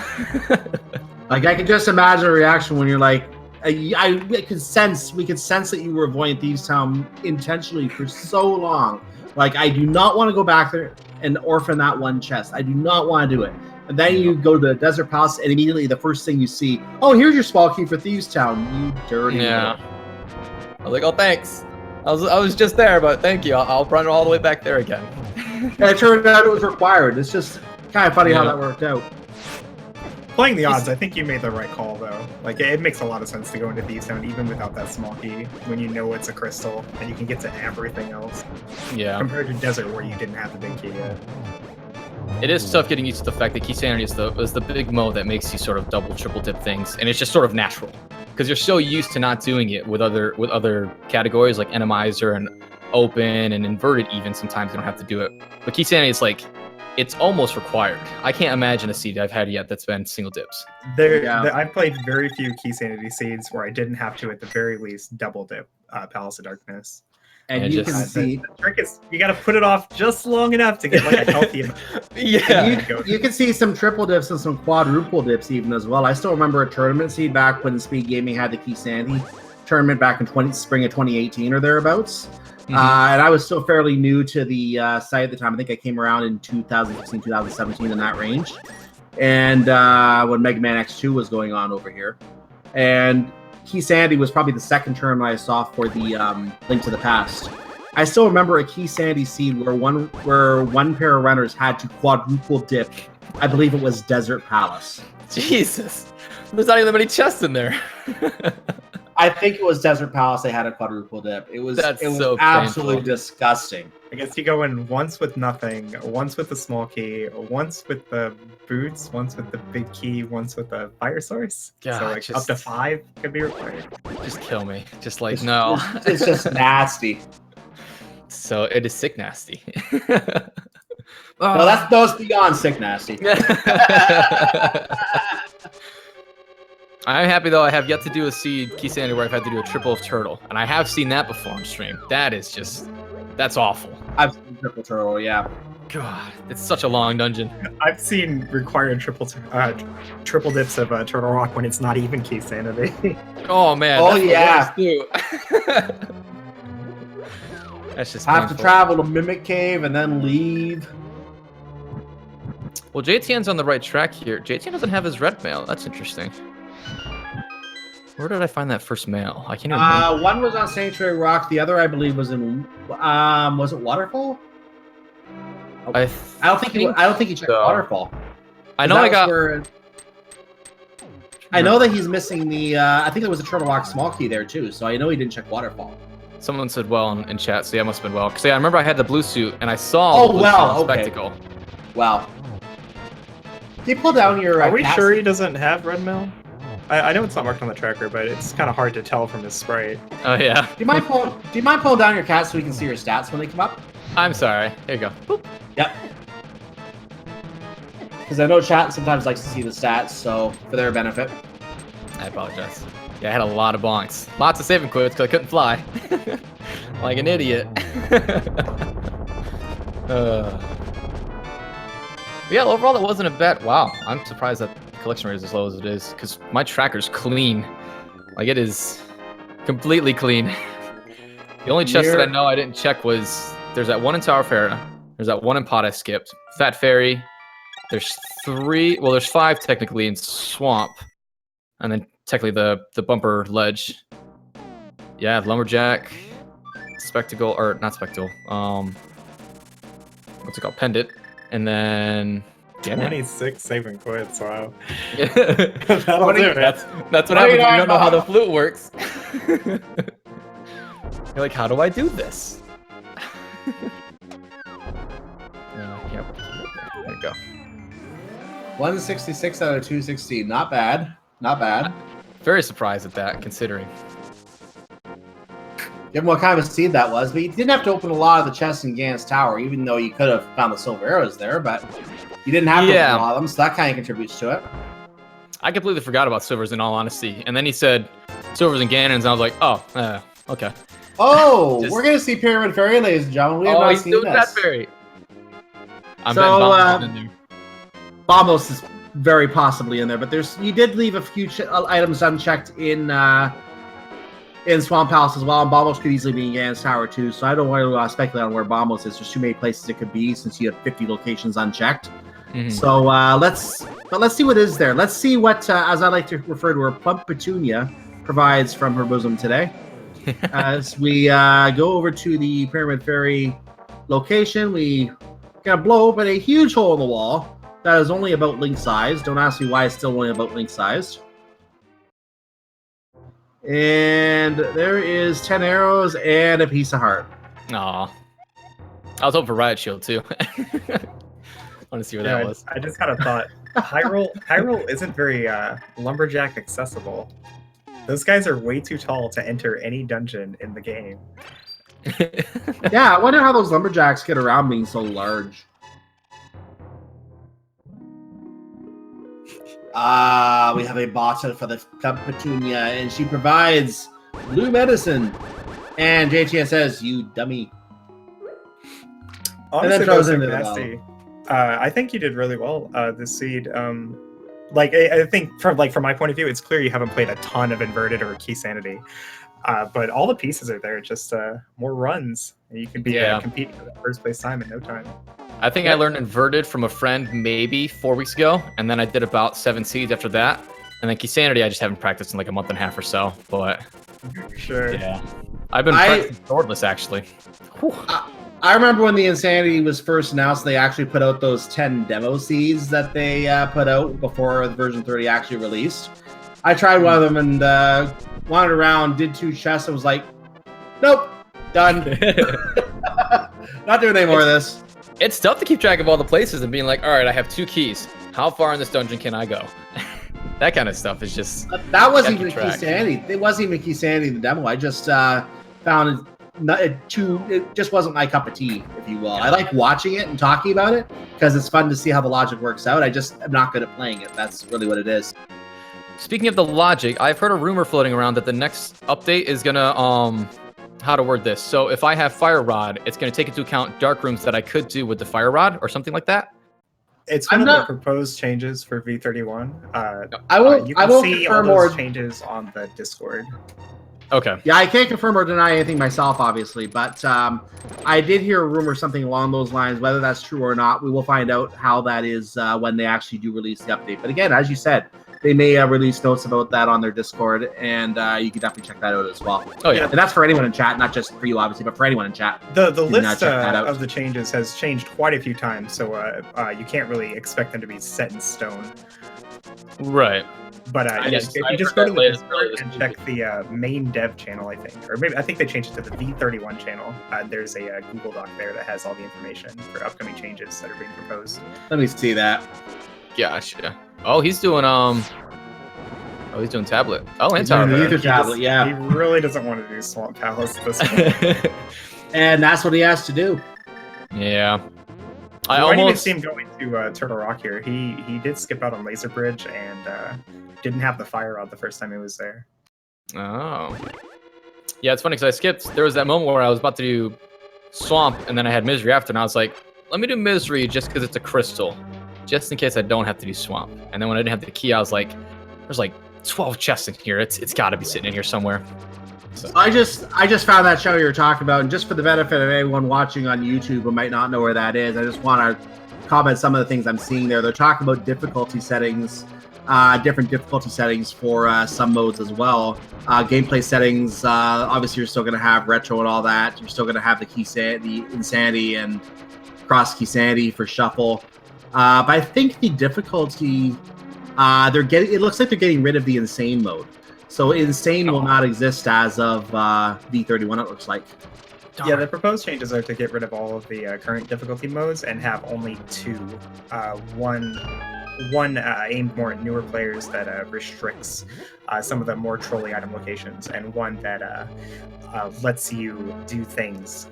B: Like I can just imagine a reaction when you're like, we could sense that you were avoiding Thieves Town intentionally for so long. Like I do not want to go back there and orphan that one chest. I do not want to do it. And then you go to the Desert Palace, and immediately the first thing you see, oh, here's your small key for Thieves Town. You dirty.
D: Yeah. I was like, oh, thanks. I was just there, but thank you. I'll run all the way back there again.
B: And it turned out it was required. It's just kind of funny how that worked out.
A: Playing the odds, I think you made the right call, though. Like, it makes a lot of sense to go into Thieves Town, even without that small key, when you know it's a crystal, and you can get to everything else.
D: Yeah.
A: Compared to Desert, where you didn't have the big key yet.
D: It is tough getting used to the fact that Keysanity is the big mo that makes you sort of double, triple dip things, and it's just sort of natural. Because you're so used to not doing it with other categories like Randomizer and Open and Inverted even, sometimes you don't have to do it. But Keysanity is like, it's almost required. I can't imagine a seed I've had yet that's been single dips.
A: I've played very few Keysanity seeds where I didn't have to, at the very least, double dip Palace of Darkness.
B: And you can see
A: the trick is you got to put it off just long enough to get like a healthy amount.
D: Yeah,
B: you can see some triple dips and some quadruple dips even as well. I still remember a tournament seed back when Speed Gaming had the Keysanity tournament back in spring of 2018 or thereabouts. And I was still fairly new to the site at the time. I think I came around in 2016, 2017 in that range. And when Mega Man X2 was going on over here. And Keysanity was probably the second term I saw for the Link to the Past. I still remember a Keysanity seed where one pair of runners had to quadruple dip. I believe it was Desert Palace.
D: Jesus, there's not even that many chests in there.
B: I think it was Desert Palace. They had a quadruple dip. It was so absolutely disgusting.
A: I guess you go in once with nothing, once with the small key, once with the boots, once with the big key, once with the fire source.
D: God,
A: so like up to 5 could be required.
D: Just kill me. Just like no.
B: It's just nasty.
D: So it is sick nasty.
B: No, that's beyond sick nasty.
D: I'm happy though I have yet to do a seed Keysanity where I've had to do a triple of turtle, and I have seen that before on stream. That's awful.
B: I've seen triple turtle, yeah.
D: God, it's such a long dungeon.
A: I've seen required triple dips of Turtle Rock when it's not even Keysanity.
D: Oh man.
B: Oh yeah.
D: That's just
B: have
D: painful.
B: To travel to Mimic Cave and then leave.
D: Well, JTN's on the right track here. JTN doesn't have his red mail. That's interesting. Where did I find that first mail? I can't even remember.
B: One was on Sanctuary Rock. The other, I believe, was in. Was it Waterfall? I don't think he checked Waterfall.
D: I know I got.
B: I know that he's missing the. I think there was a Turtle Rock small key there too, so I know he didn't check Waterfall.
D: Someone said well in chat, so yeah, it must have been well. Because yeah, I remember I had the blue suit and I saw the blue suit spectacle.
B: Wow. Can you pull down your?
A: Are we sure he doesn't have red mail? I know it's not marked on the tracker, but it's kind of hard to tell from his sprite.
D: Oh yeah.
B: Do you mind pulling down your cat so we can see your stats when they come up?
D: I'm sorry. Here you go. Boop.
B: Yep. Because I know chat sometimes likes to see the stats, so for their benefit.
D: I apologize. Yeah, I had a lot of bonks. Lots of saving quotes because I couldn't fly. Like an idiot. But yeah, overall that wasn't a bet. Wow, I'm surprised that the collection rate is as low as it is because my tracker's clean. Like it is completely clean. The only chest that I know I didn't check was there's that one in Tower Farah, there's that one in Pot I skipped, Fat Fairy, there's 3, well there's 5 technically in Swamp, and then technically the bumper ledge. Yeah, Lumberjack, Spectacle, or not Spectacle, what's it called, Pendant. And then
A: 26 saving quits, wow.
D: That'll do it. That's what happens when you don't know how the flute works. You're like, how do I do this? There you go.
B: 166 out of 216. Not bad. Not bad.
D: Very surprised at that, considering.
B: Given what kind of seed that was, but you didn't have to open a lot of the chests in Gan's Tower, even though you could have found the silver arrows there, but you didn't have to open a lot of them, so that kind of contributes to it.
D: I completely forgot about silvers in all honesty, and then he said silvers and Ganons, and I was like, oh, okay.
B: Oh,
D: Just-
B: we're gonna see Pyramid Fairy, ladies and gentlemen. We have
D: Oh,
B: not
D: he's
B: seen
D: doing
B: this.
D: that fairy. I'm
B: So,
D: betting Bombos in there.
B: Bombos is very possibly in there, but you did leave a few items unchecked in Swamp Palace as well, and Bombos could easily be in Gan's Tower too. So I don't want to speculate on where Bombos is. There's too many places it could be since you have 50 locations unchecked.
D: Mhm.
B: So let's see what is there. Let's see what, as I like to refer to her, Plump Petunia provides from her bosom today. As we go over to the Pyramid Fairy location, we gonna blow open a huge hole in the wall that is only about link size. Don't ask me why it's still only about link sized. And there is 10 arrows and a piece of heart.
D: Aw. I was hoping for Riot Shield too. Want to see where that was.
A: I just kind of thought Hyrule isn't very lumberjack accessible. Those guys are way too tall to enter any dungeon in the game.
B: Yeah, I wonder how those lumberjacks get around being so large. We have a bottle for the Plump Petunia, and she provides blue medicine. And JTS says, "You dummy."
A: Honestly,
B: then
A: that was
B: throws into the
A: nasty. I think you did really well this seed. I think from my point of view, it's clear you haven't played a ton of Inverted or Keysanity. But all the pieces are there, just more runs. And you can be competing for the first place time in no time.
D: I think I learned Inverted from a friend maybe 4 weeks ago, and then I did about 7 seeds after that. And then Keysanity, I just haven't practiced in like a month and a half or so. But
A: Sure.
D: yeah, I've been practicing swordless actually.
B: I remember when the Insanity was first announced, they actually put out those 10 demo seeds that they put out before the version 30 actually released. I tried one of them and wandered around, did 2 chests, and was like, nope, done. Not doing any more of this.
D: It's tough to keep track of all the places and being like, all right, I have 2 keys. How far in this dungeon can I go? That kind of stuff is just...
B: That wasn't even
D: track.
B: Keysanity. It wasn't even Keysanity, the demo. I just found it just wasn't my cup of tea, if you will. I like watching it and talking about it because it's fun to see how the logic works out. I just am not good at playing it. That's really what it is.
D: Speaking of the logic, I've heard a rumor floating around that the next update is gonna how to word this. So if I have Fire Rod, it's gonna take into account dark rooms that I could do with the Fire Rod or something like that.
A: It's one of the proposed changes for V31.
B: I will
A: see
B: confirm
A: all those
B: more
A: changes on the Discord.
D: Okay.
B: Yeah, I can't confirm or deny anything myself, obviously, but I did hear a rumor, something along those lines. Whether that's true or not, we will find out how that is when they actually do release the update. But again, as you said, they may release notes about that on their Discord, and you can definitely check that out as well.
D: Oh yeah,
B: and that's for anyone in chat, not just for you, obviously, but for anyone in chat.
A: The list of the changes has changed quite a few times, so you can't really expect them to be set in stone.
D: Right.
A: But if you just go to the Discord and check the main dev channel, I think, or maybe I think they changed it to the V31 channel. There's a Google Doc there that has all the information for upcoming changes that are being proposed.
B: Let me see that.
D: Gotcha. Oh, he's doing he's doing tablet. Oh, and
B: He's doing the
D: tower.
B: Ether tablet, yeah.
A: He really doesn't want to do Swamp Palace this point.
B: And that's what he has to do.
D: Yeah.
A: I almost even see him going to Turtle Rock here. He did skip out on Laser Bridge and didn't have the Fire Rod the first time he was there.
D: Oh. Yeah, it's funny because I skipped. There was that moment where I was about to do Swamp, and then I had Misery after, and I was like, let me do Misery just because it's a crystal, just in case I don't have to do Swamp. And then when I didn't have the key, I was like, there's like 12 chests in here. It's got to be sitting in here somewhere. So.
B: I just found that show you were talking about, and just for the benefit of anyone watching on YouTube who might not know where that is, I just want to comment some of the things I'm seeing there. They're talking about difficulty settings, different difficulty settings for some modes as well. Gameplay settings, obviously you're still going to have retro and all that. You're still going to have the Insanity and Cross Keysanity for shuffle. But I think the difficulty, it looks like they're getting rid of the Insane mode. So Insane will not exist as of V31, it looks like.
A: Darn. Yeah, the proposed changes are to get rid of all of the current difficulty modes and have only 2. One aimed more at newer players that restricts some of the more trolly item locations, and one that lets you do things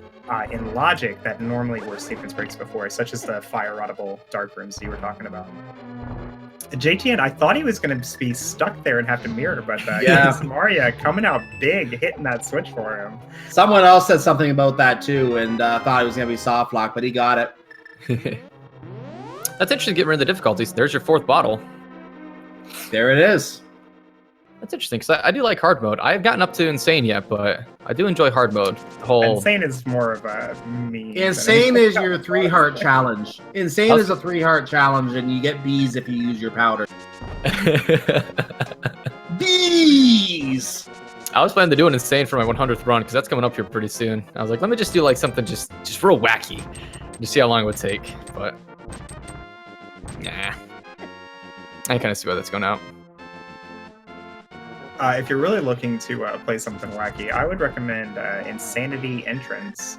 A: in logic that normally were sequence breaks before, such as the fire roddable dark rooms you were talking about. JTN, I thought he was going to be stuck there and have to mirror, but
B: Yeah.
A: Maria coming out big, hitting that switch for him.
B: Someone else said something about that too, and thought it was going to be soft lock, but he got it.
D: That's interesting, getting rid of the difficulties. There's your 4th bottle.
B: There it is.
D: That's interesting, because I do like hard mode. I haven't gotten up to insane yet, but I do enjoy hard mode. The whole
A: Insane is more of a me.
B: Insane is your 3-heart challenge. Insane is a 3-heart challenge, and you get bees if you use your powder. Bees!
D: I was planning to do an insane for my 100th run, because that's coming up here pretty soon. I was like, let me just do like something just real wacky. Just see how long it would take, but nah. I kind of see why that's going out.
A: If you're really looking to play something wacky, I would recommend Insanity Entrance.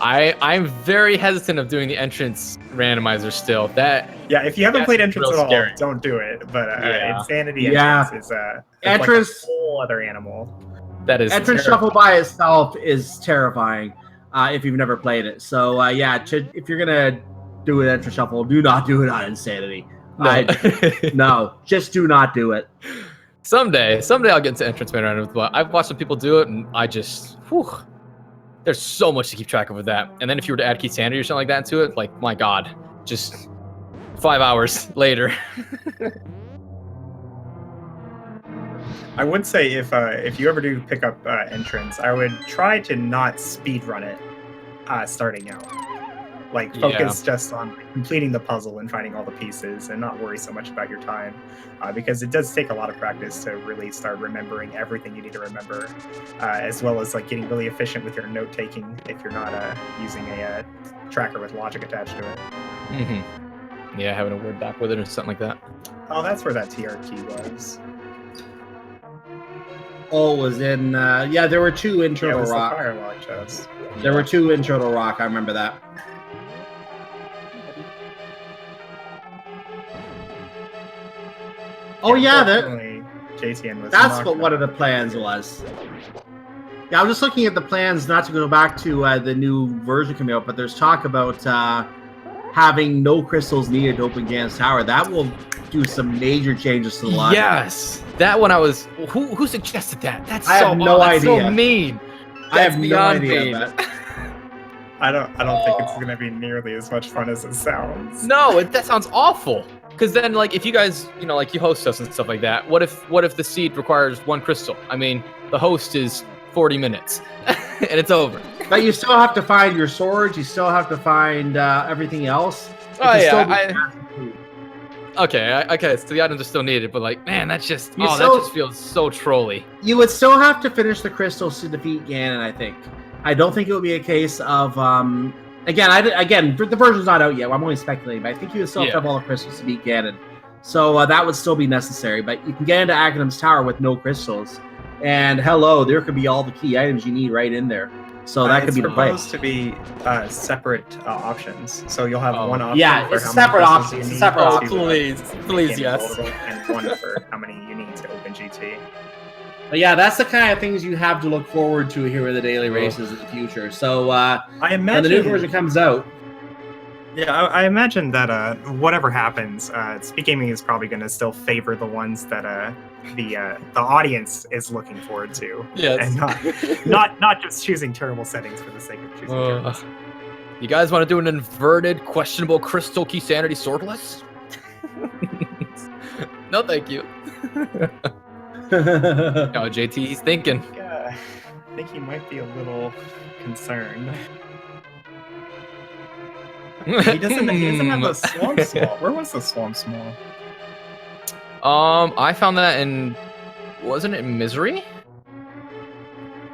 D: I'm very hesitant of doing the entrance randomizer still.
A: Yeah, if you haven't played Entrance
D: real
A: at all,
D: scary.
A: don't do it. But
D: Yeah.
A: Insanity
B: Yeah.
A: Entrance is
B: Entrance-
A: like a whole other animal.
D: That is
B: Entrance
D: terrifying.
B: Shuffle by itself is terrifying if you've never played it. So, if you're going to do an Entrance Shuffle, do not do it on Insanity.
D: No.
B: No, just do not do it.
D: Someday I'll get into entrance randomizer. But I've watched some people do it, and I just, there's so much to keep track of with that. And then if you were to add Keysanity or something like that into it, like, my God, just 5 hours later.
A: I would say if you ever do pick up Entrance, I would try to not speed run it starting out. Like, focus just on completing the puzzle and finding all the pieces and not worry so much about your time. Because it does take a lot of practice to really start remembering everything you need to remember, as well as like getting really efficient with your note taking if you're not using a tracker with logic attached to it.
D: Mm-hmm. Yeah, having a word back with it or something like that.
A: Oh, that's where that TR key was.
B: Oh, it was in, there were 2 intro
A: Yeah, it
B: to
A: was the
B: Rock.
A: Firelog chest.
B: There were 2 intro to Rock, I remember that. Oh yeah,
A: Unfortunately, JTN was
B: that's
A: not
B: what one of the plans was. Yeah, I'm just looking at the plans, not to go back to the new version coming out, but there's talk about having no crystals needed to open Ganon's Tower. That will do some major changes to the logic.
D: Yes, that one I was. Who suggested that? That's
B: I have no
D: that's so
B: idea.
D: mean.
B: I have
D: That's
B: no
D: beyond
B: idea.
D: mean.
B: But
A: I don't think it's gonna be nearly as much fun as it sounds.
D: No, that sounds awful. Because then, like, if you guys, like you host us and stuff like that, what if the seed requires 1 crystal? I mean, the host is 40 minutes, and it's over.
B: But you still have to find your swords. You still have to find everything else. It
D: Oh
B: can still
D: yeah.
B: be
D: Okay. So the items are still needed, but like, man, that's just
B: You
D: that
B: still-
D: just feels so trolly.
B: You would still have to finish the crystals to defeat Ganon, I think. I don't think it would be a case of again, the version's not out yet. I'm only speculating, but I think you would still have to have all the crystals to beat Ganon. So that would still be necessary. But you can get into Aghanim's Tower with no crystals, and hello, there could be all the key items you need right in there. So that could be the play.
A: It's supposed to be separate options. So you'll have one option.
B: Yeah,
A: for
B: it's
A: how
B: separate
A: many
B: options,
A: crystals you
B: separate
A: need
B: options.
A: to,
D: Please,
A: gain
D: yes.
A: total, and one for how many you need to open GT.
B: But yeah, that's the kind of things you have to look forward to here in the daily races in the future. So
A: I
B: when
A: imagine
B: the new version comes out,
A: Yeah, I imagine that whatever happens, Speed Gaming is probably going to still favor the ones that the audience is looking forward to,
D: Yes.
A: and not just choosing terrible settings for the sake of choosing terrible settings.
D: You guys want to do an inverted, questionable crystal Keysanity swordless? No, thank you. Oh, JT, he's thinking.
A: Yeah, I think he might be a little concerned. He doesn't have the Swamp Small. Where was the Swamp Small?
D: I found that in, wasn't it Misery?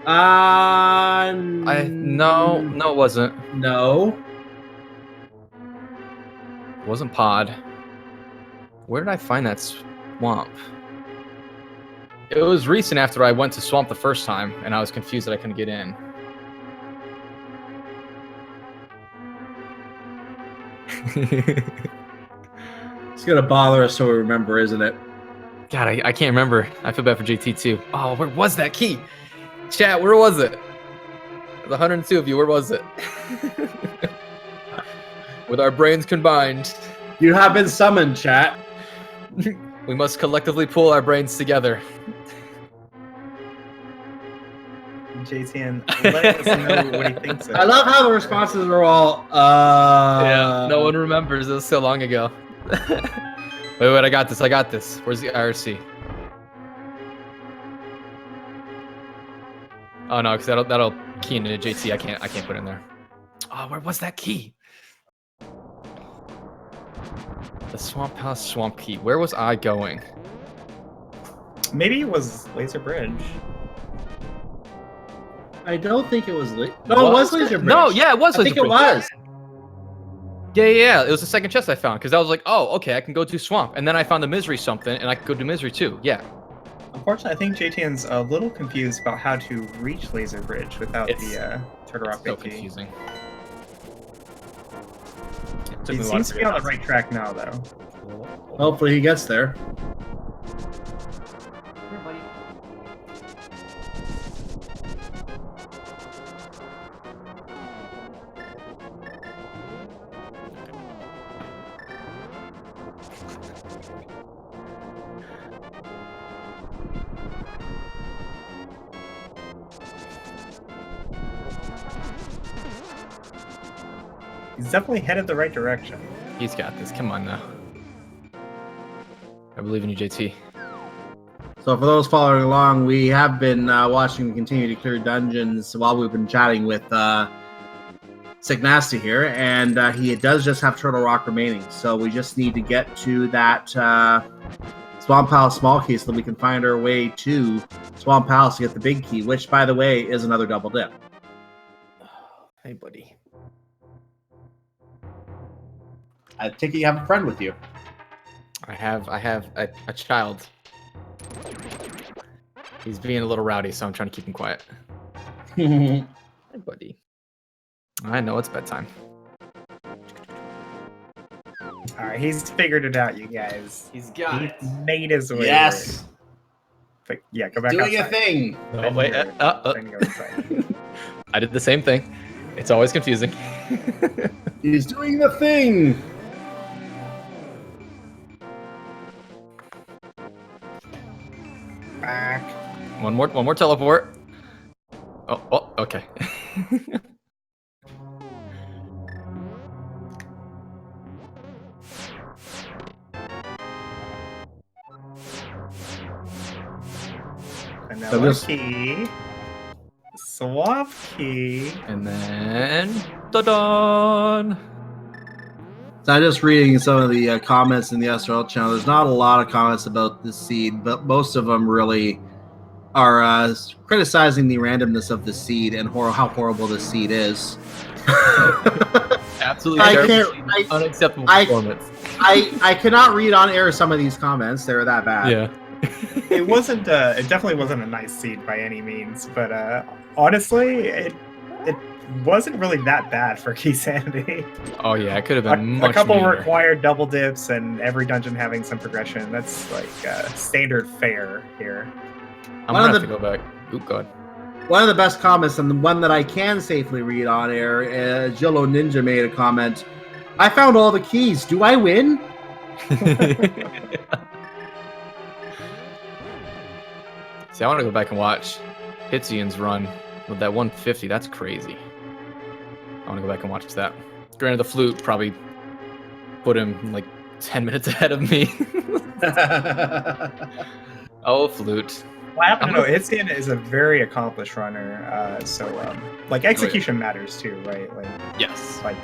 B: no,
D: It wasn't.
B: no.
D: It wasn't Pod. Where did I find that swamp? It was recent after I went to Swamp the first time, and I was confused that I couldn't get in.
B: It's gonna bother us so we remember, isn't it?
D: God, I can't remember. I feel bad for JT too. Oh, where was that key? Chat, where was it? There's 102 of you. Where was it? With our brains combined.
B: You have been summoned, chat.
D: We must collectively pull our brains together.
A: JTN, let us know what he thinks of.
B: I love how the responses are all.
D: Yeah, no one remembers. It was so long ago. wait, I got this. I got this. Where's the IRC? Oh no, because that'll key into JT. I can't put it in there. Oh, where was that key? The Swamp Palace swamp key. Where was I going?
A: Maybe it was Laser Bridge.
B: I don't think it was. No, it was Laser Bridge.
D: No, yeah, it was.
B: I
D: Laser
B: think it
D: Bridge.
B: was.
D: Yeah. It was the second chest I found because I was like, oh, okay, I can go do swamp, and then I found the misery something, and I could go do misery too. Yeah.
A: Unfortunately, I think JTN's a little confused about how to reach Laser Bridge without the Turtle Rock
D: So
A: Big Key.
D: confusing.
A: He seems to be on the right track now, though.
B: Hopefully he gets there.
A: He's definitely headed the right direction.
D: He's got this. Come on now. I believe in you, JT.
B: So for those following along, we have been watching continue to clear dungeons while we've been chatting with Sick Nasty here, and he does just have Turtle Rock remaining. So we just need to get to that Swamp Palace small key so that we can find our way to Swamp Palace to get the big key, which, by the way, is another double dip.
D: Hey, buddy.
B: I take it you have a friend with you.
D: I have a child. He's being a little rowdy, so I'm trying to keep him quiet. Hey, buddy. I know it's bedtime.
A: All right, he's figured it out, you guys.
D: He's got
A: He made his way.
B: Yes,
A: But yeah, go back
B: doing
A: outside.
B: a thing.
D: Oh,
A: Then
D: wait,
A: go inside.
D: I did the same thing. It's always confusing.
B: He's doing the thing.
A: Back.
D: One more teleport. Oh, okay.
A: Vanilla key. Swamp key.
D: And then, da-dun!
B: So I'm just reading some of the comments in the SRL channel. There's not a lot of comments about this seed, but most of them really are criticizing the randomness of the seed and how horrible the seed is.
D: Absolutely unacceptable performance.
B: I cannot read on air some of these comments. They're that bad.
D: Yeah.
A: It wasn't. It definitely wasn't a nice seed by any means. But honestly, it wasn't really that bad for Keysanity.
D: Oh yeah, it could have been
A: A
D: much
A: couple
D: neater.
A: required double dips and every dungeon having some progression. That's like standard fare here.
D: I'm gonna have to go back. Oh god.
B: One of the best comments, and the one that I can safely read on air, Jillo Ninja made a comment. I found all the keys. Do I win?
D: See, I want to go back and watch Hitzian's run with that 150. That's crazy. I want to go back and watch that. Granted, the flute probably put him like 10 minutes ahead of me. Oh, flute.
A: Well, I happen to know Hitzian is a very accomplished runner. So like execution matters too, right? Like
D: Yes.
A: like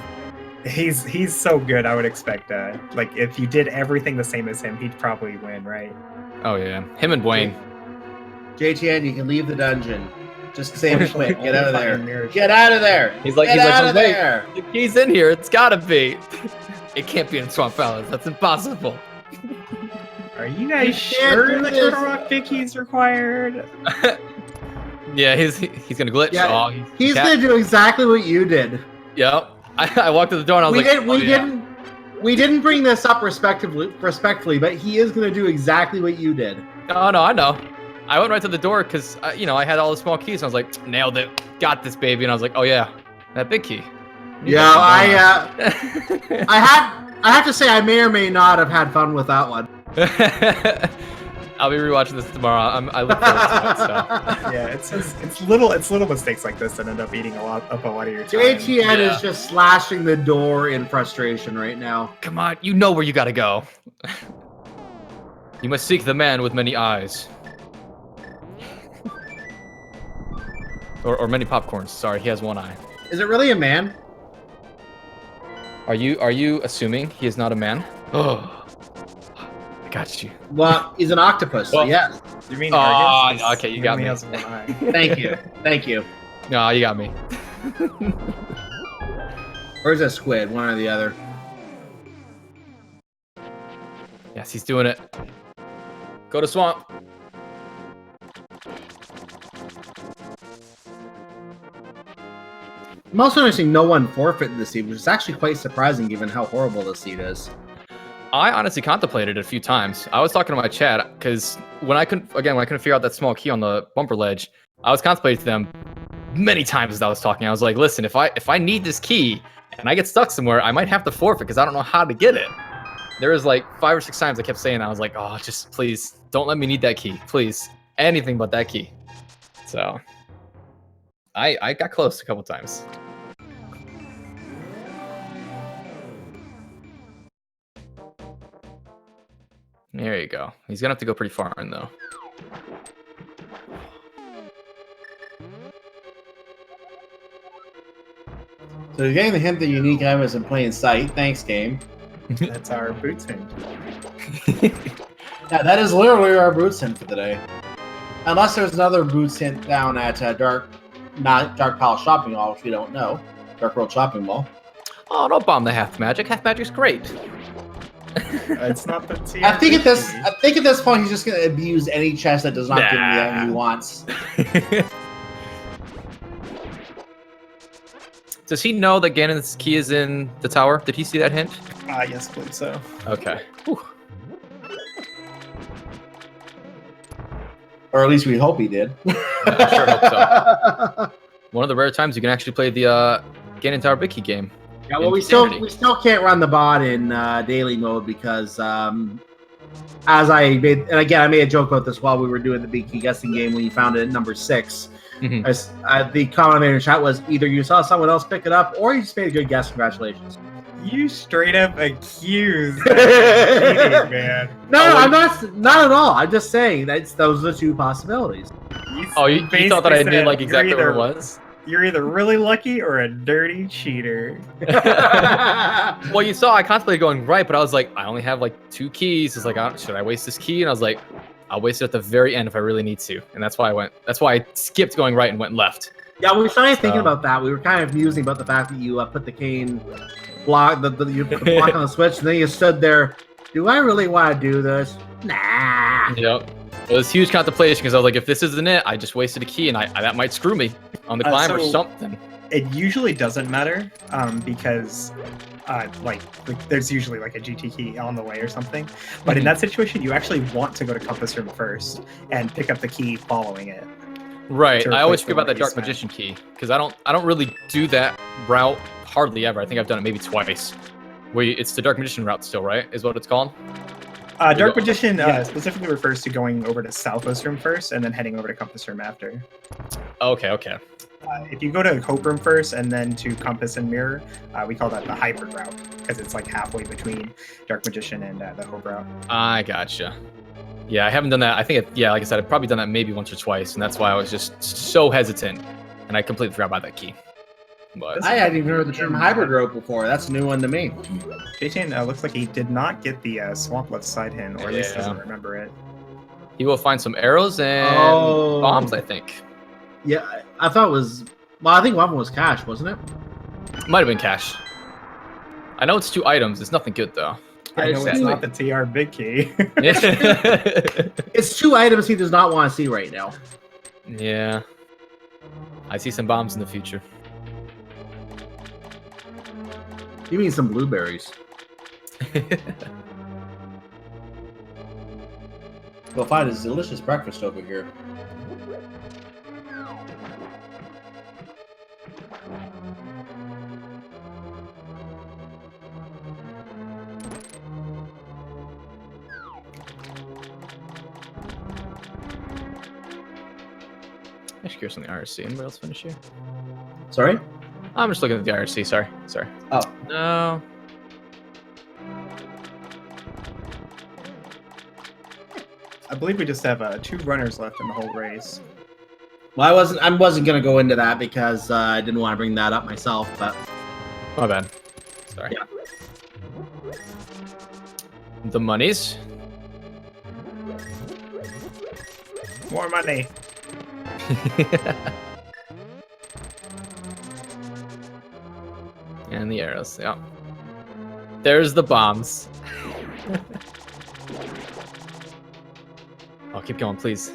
A: he's so good. I would expect like if you did everything the same as him, he'd probably win, right?
D: Oh yeah. Him and Wayne.
B: JTN, you can leave the dungeon. Just say it quick. Get out of there.
A: Mirror.
B: Get out of there.
D: He's like,
B: Get out of
D: wait,
B: there.
D: the key's in here. It's gotta be. It can't be in Swamp Palace. That's impossible.
A: Are you guys
B: You can't
A: sure
B: do
A: the
B: this.
A: Turtle Rock Big Key is required?
D: Yeah, he's gonna glitch.
B: Yeah,
D: Oh,
B: He's gonna do exactly what you did.
D: Yep. I walked to the door and I was
B: We didn't bring this up respectfully, but he is gonna do exactly what you did.
D: Oh no, I know. I went right to the door because I had all the small keys. And I was like, nailed it, got this baby. And I was like, oh yeah, that big key.
B: Yeah, I have to say I may or may not have had fun with that one.
D: I'll be rewatching this tomorrow. I look forward to it. So.
A: Yeah, it's little mistakes like this that end up eating up a lot of your time.
B: JTN is just slashing the door in frustration right now.
D: Come on, you know where you gotta go. You must seek the man with many eyes. or many popcorns. Sorry, he has one eye.
B: Is it really a man?
D: Are you assuming he is not a man? Oh. I got you.
B: Well, he's an octopus, so
D: Well-
B: yes.
A: You mean
D: Oh,
A: Argus?
D: okay, you
A: He
D: got
A: only
D: me.
A: has one eye.
B: Thank you. Thank you.
D: No, you got me.
B: Or is it squid? One or the other.
D: Yes, he's doing it. Go to swamp.
B: I'm also noticing no one forfeited the seed, which is actually quite surprising given how horrible the seed is.
D: I honestly contemplated it a few times. I was talking to my chat because when I couldn't figure out that small key on the bumper ledge, I was contemplating to them many times as I was talking. I was like, listen, if I need this key and I get stuck somewhere, I might have to forfeit because I don't know how to get it. There was like 5 or 6 times I kept saying that. I was like, oh, just please don't let me need that key. Please. Anything but that key. So I got close a couple times. There you go. He's gonna have to go pretty far in though.
B: So you're getting the hint that unique item is in plain sight. Thanks, game.
A: That's our boots hint.
B: Yeah, that is literally our boots hint for the day. Unless there's another boots hint down at Dark Palace Shopping Mall, which we don't know. Dark World Shopping Mall.
D: Oh, don't bomb the half magic. Half magic's great.
A: It's not the TR.
B: I think at this point he's just gonna abuse any chest that does not give him the item he wants.
D: Does he know that Ganon's key is in the tower? Did he see that hint?
A: Yes, I believe so.
D: Okay. Whew.
B: Or at least we hope he did.
D: I sure hope so. One of the rare times you can actually play the Ganon Tower Big Key game.
B: Yeah, well, we still can't run the bot in daily mode because as I made, and again, I made a joke about this while we were doing the Big Key guessing game when you found it at number 6.
D: Mhm.
B: The comment I made in the chat was either you saw someone else pick it up or you just made a good guess. Congratulations.
A: You straight up accused that cheating, man.
B: No, I'm not at all. I'm just saying those are the two possibilities.
D: You thought that I knew like exactly what it was?
A: You're either really lucky or a dirty cheater.
D: Well, you saw I contemplated going right, but I was like, I only have like 2 keys. It's like, should I waste this key? And I was like, I'll waste it at the very end if I really need to. And that's why I skipped going right and went left.
B: Yeah, we started thinking about that. We were kind of musing about the fact that you put the cane block, you put the block on the switch, and then you stood there. Do I really want to do this? Nah.
D: Yep. It was huge contemplation because I was like, if this isn't it, I just wasted a key, and that might screw me on the climb or something.
A: It usually doesn't matter because there's usually like a GT key on the way or something. But in that situation, you actually want to go to Compass Room first and pick up the key following it.
D: Right. I always
A: replace
D: forget about
A: the
D: that Dark
A: one you
D: Magician key because I don't really do that route hardly ever. I think I've done it maybe twice. It's the Dark Magician route still, right? Is what it's called?
A: Dark Magician specifically refers to going over to Southwest Room first and then heading over to Compass Room after.
D: Okay.
A: If you go to Hope Room first and then to Compass and Mirror, we call that the hybrid route because it's like halfway between Dark Magician and the Hope route.
D: I gotcha. Yeah, I haven't done that. I think, like I said, I've probably done that maybe once or twice, and that's why I was just so hesitant, and I completely forgot about that key. But
B: I hadn't even heard the term hybrid rope before. That's a new one to me.
A: JTN looks like he did not get the Swamp Left side hint, or at least doesn't remember it.
D: he will find some arrows and bombs, I think.
B: Yeah, I thought it was. Well, I think one of them was cash, wasn't it?
D: Might have been cash. I know it's 2 items. It's nothing good though.
A: I know it's not the TR Big Key.
B: It's 2 items he does not want to see right now.
D: Yeah. I see some bombs in the future.
B: You mean some blueberries? We'll find his delicious breakfast over here.
D: Just curious on the IRC. Anybody else finish here?
B: Sorry?
D: I'm just looking at the IRC. Sorry.
B: Oh.
D: No.
A: I believe we just have 2 runners left in the whole race.
B: Well, I wasn't gonna go into that because I didn't want to bring that up myself, but
D: My bad. Sorry.
B: Yeah.
D: The monies.
A: More money.
D: And the arrows. Yeah. There's the bombs. Oh, keep going, please.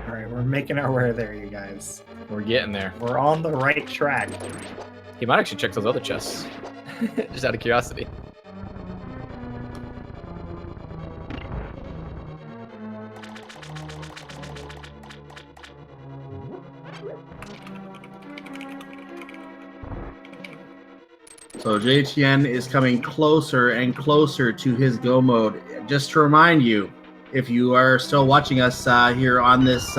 A: All right, we're making our way there, you guys.
D: We're getting there.
A: We're on the right track.
D: He might actually check those other chests. Just out of curiosity.
B: so JTN is coming closer and closer to his go mode. Just to remind you, if you are still watching us here on this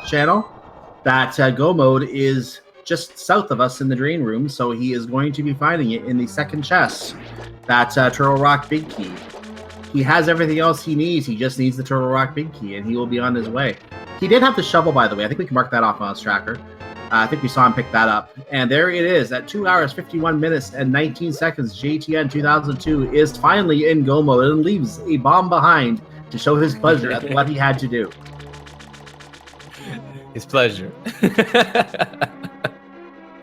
B: channel, that go mode is just south of us in the drain room, so he is going to be finding it in the second chest. That Turtle Rock Big Key. He has everything else he needs. He just needs the Turtle Rock Big Key, and he will be on his way. He did have the shovel, by the way. I think we can mark that off on his tracker. I think we saw him pick that up. And there it is. At 2 hours, 51 minutes, and 19 seconds, JTN 2002 is finally in go mode and leaves a bomb behind to show his pleasure at what he had to do.
D: His pleasure.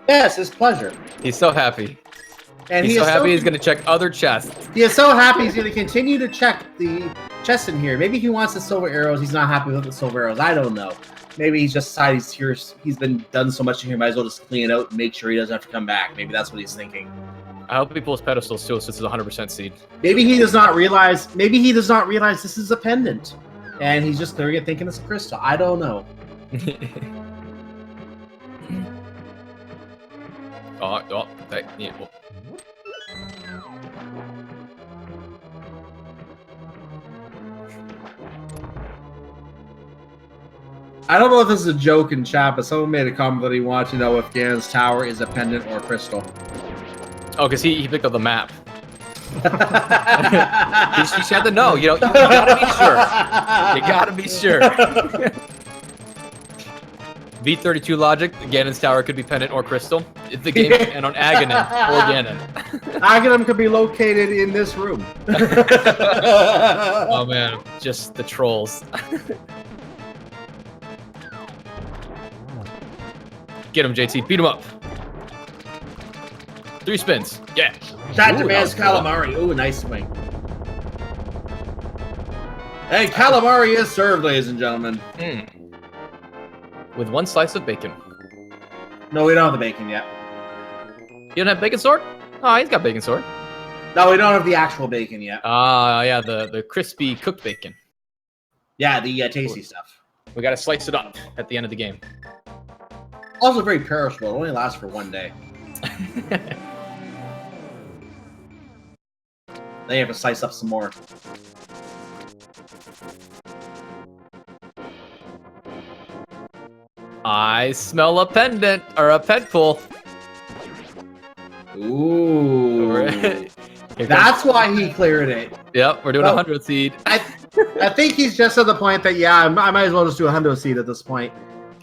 B: Yes, his pleasure.
D: He's so happy.
B: And
D: He's so happy he's going to check other chests.
B: He is so happy he's going to continue to check the chests in here. Maybe he wants the silver arrows. He's not happy with the silver arrows. I don't know. Maybe he's just decided he's been done so much in here, might as well just clean it out and make sure he doesn't have to come back. Maybe that's what he's thinking.
D: I hope he pulls pedestals too, since it's 100% seed.
B: Maybe he does not realize. Maybe he does not realize this is a pendant, and he's just clearing it thinking it's a crystal. I don't know.
D: Yeah. Well.
B: I don't know if this is a joke in chat, but someone made a comment that he wanted to know if Ganon's tower is a pendant or a crystal.
D: Oh, because he picked up the map. He had to know. You know, you gotta be sure. You gotta be sure. V32 logic. Ganon's tower could be pendant or crystal. If the game and on Aghanim or Ganon.
B: Aghanim could be located in this room.
D: Oh man, just the trolls. Get him, JT. Beat him up. 3 spins. Yeah.
B: That
D: Ooh,
B: demands
D: that was cool.
B: calamari. Ooh, nice swing. Hey, calamari is served, ladies and gentlemen.
D: With 1 slice of bacon.
B: No, we don't have the bacon yet.
D: You don't have bacon sword? Oh, he's got bacon sword.
B: No, we don't have the actual bacon yet.
D: Yeah, the crispy cooked bacon.
B: Yeah, the tasty stuff.
D: We gotta slice it up at the end of the game.
B: Also very perishable. It only lasts for 1 day. Then you have to slice up some more.
D: I smell a pendant or a pet pull.
B: Ooh. That's why he cleared it.
D: Yep, we're doing a 100 seed.
B: I think he's just at the point that, yeah, I might as well just do a 100 seed at this point.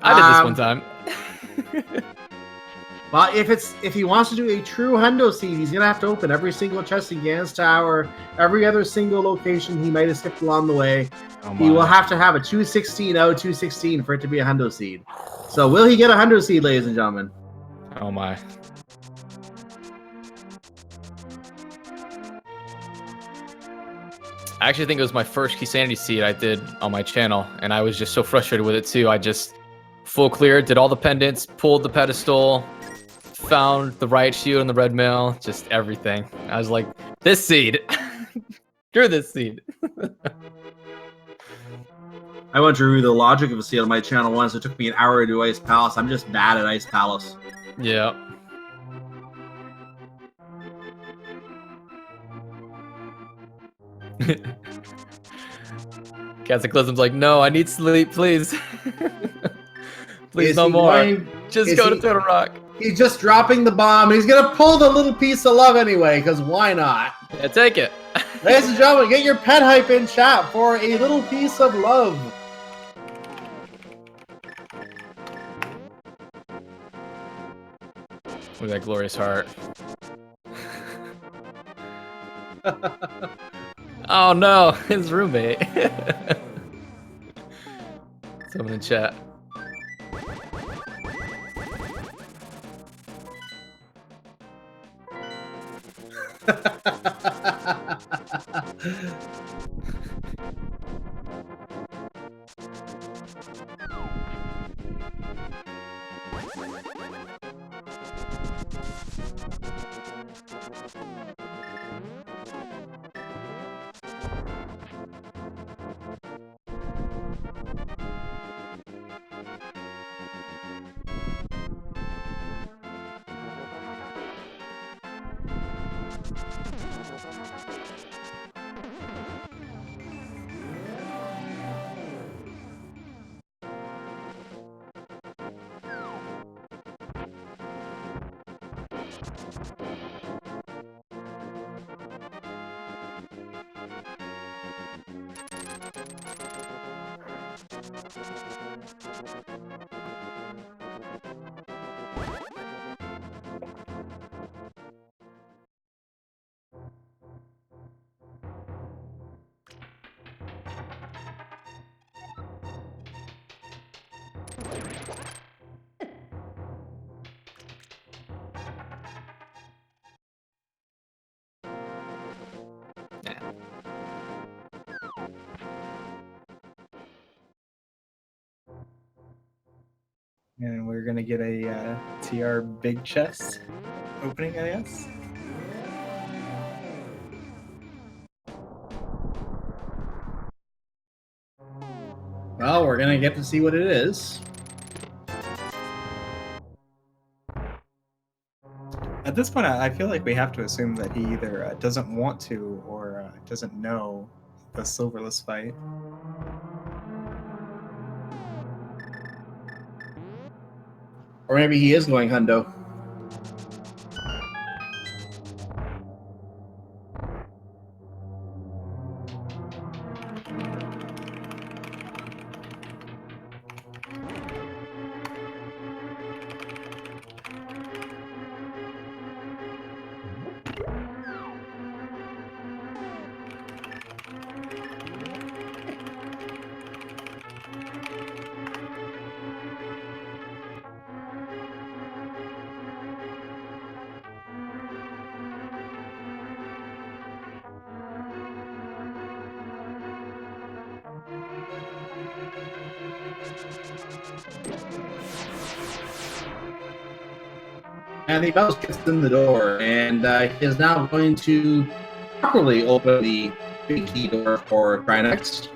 D: I did this one time.
B: Well, if he wants to do a true hundo seed, he's gonna have to open every single chest in Ganon's tower, every other single location he might have skipped along the way. He will have to have a 216 out of 216 for it to be a hundo seed. So will he get a hundo seed, ladies and gentlemen?
D: Oh my. I actually think it was my first Keysanity seed I did on my channel, and I was just so frustrated with it too. I just full clear, did all the pendants, pulled the pedestal, found the right shield in the red mail, just everything. I was like, this seed. Screw this seed.
B: I went through the logic of a seed on my channel once. It took me an hour to do Ice Palace. I'm just bad at Ice Palace.
D: Yeah. Cataclysm's like, no, I need sleep, please. Please, no more. Just go to Turtle Rock.
B: He's just dropping the bomb. He's going to pull the little piece of love anyway, because why not?
D: Yeah, take it.
B: Ladies and gentlemen, get your pet hype in chat for a little piece of love.
D: Look at that glorious heart. Oh no, his roommate. Someone in chat.
A: And we're gonna get a TR big chest opening, I guess.
B: Well, we're going to get to see what it is.
A: At this point, I feel like we have to assume that he either doesn't want to or doesn't know the silverless fight.
B: Or maybe he is going hundo. And the mouse gets in the door, and he is now going to properly open the big key door for Trinex.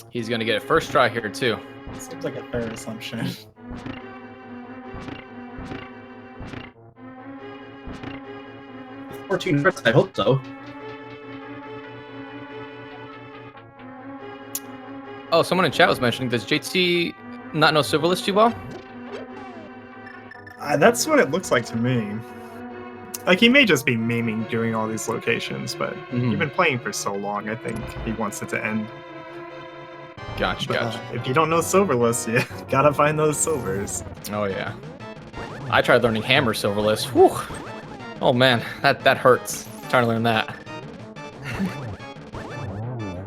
D: He's gonna get a first try here too.
A: Seems like a fair assumption.
B: 14 hearts, I hope so.
D: Oh, someone in chat was mentioning, does JT not know Silverless too well?
A: That's what it looks like to me. Like, he may just be memeing doing all these locations, but you've been playing for so long, I think he wants it to end.
D: Gotcha, gotcha.
A: If you don't know Silverless, you gotta find those silvers.
D: Oh yeah. I tried learning Hammer Silverless. Whew. Oh man, that hurts. Trying to learn that.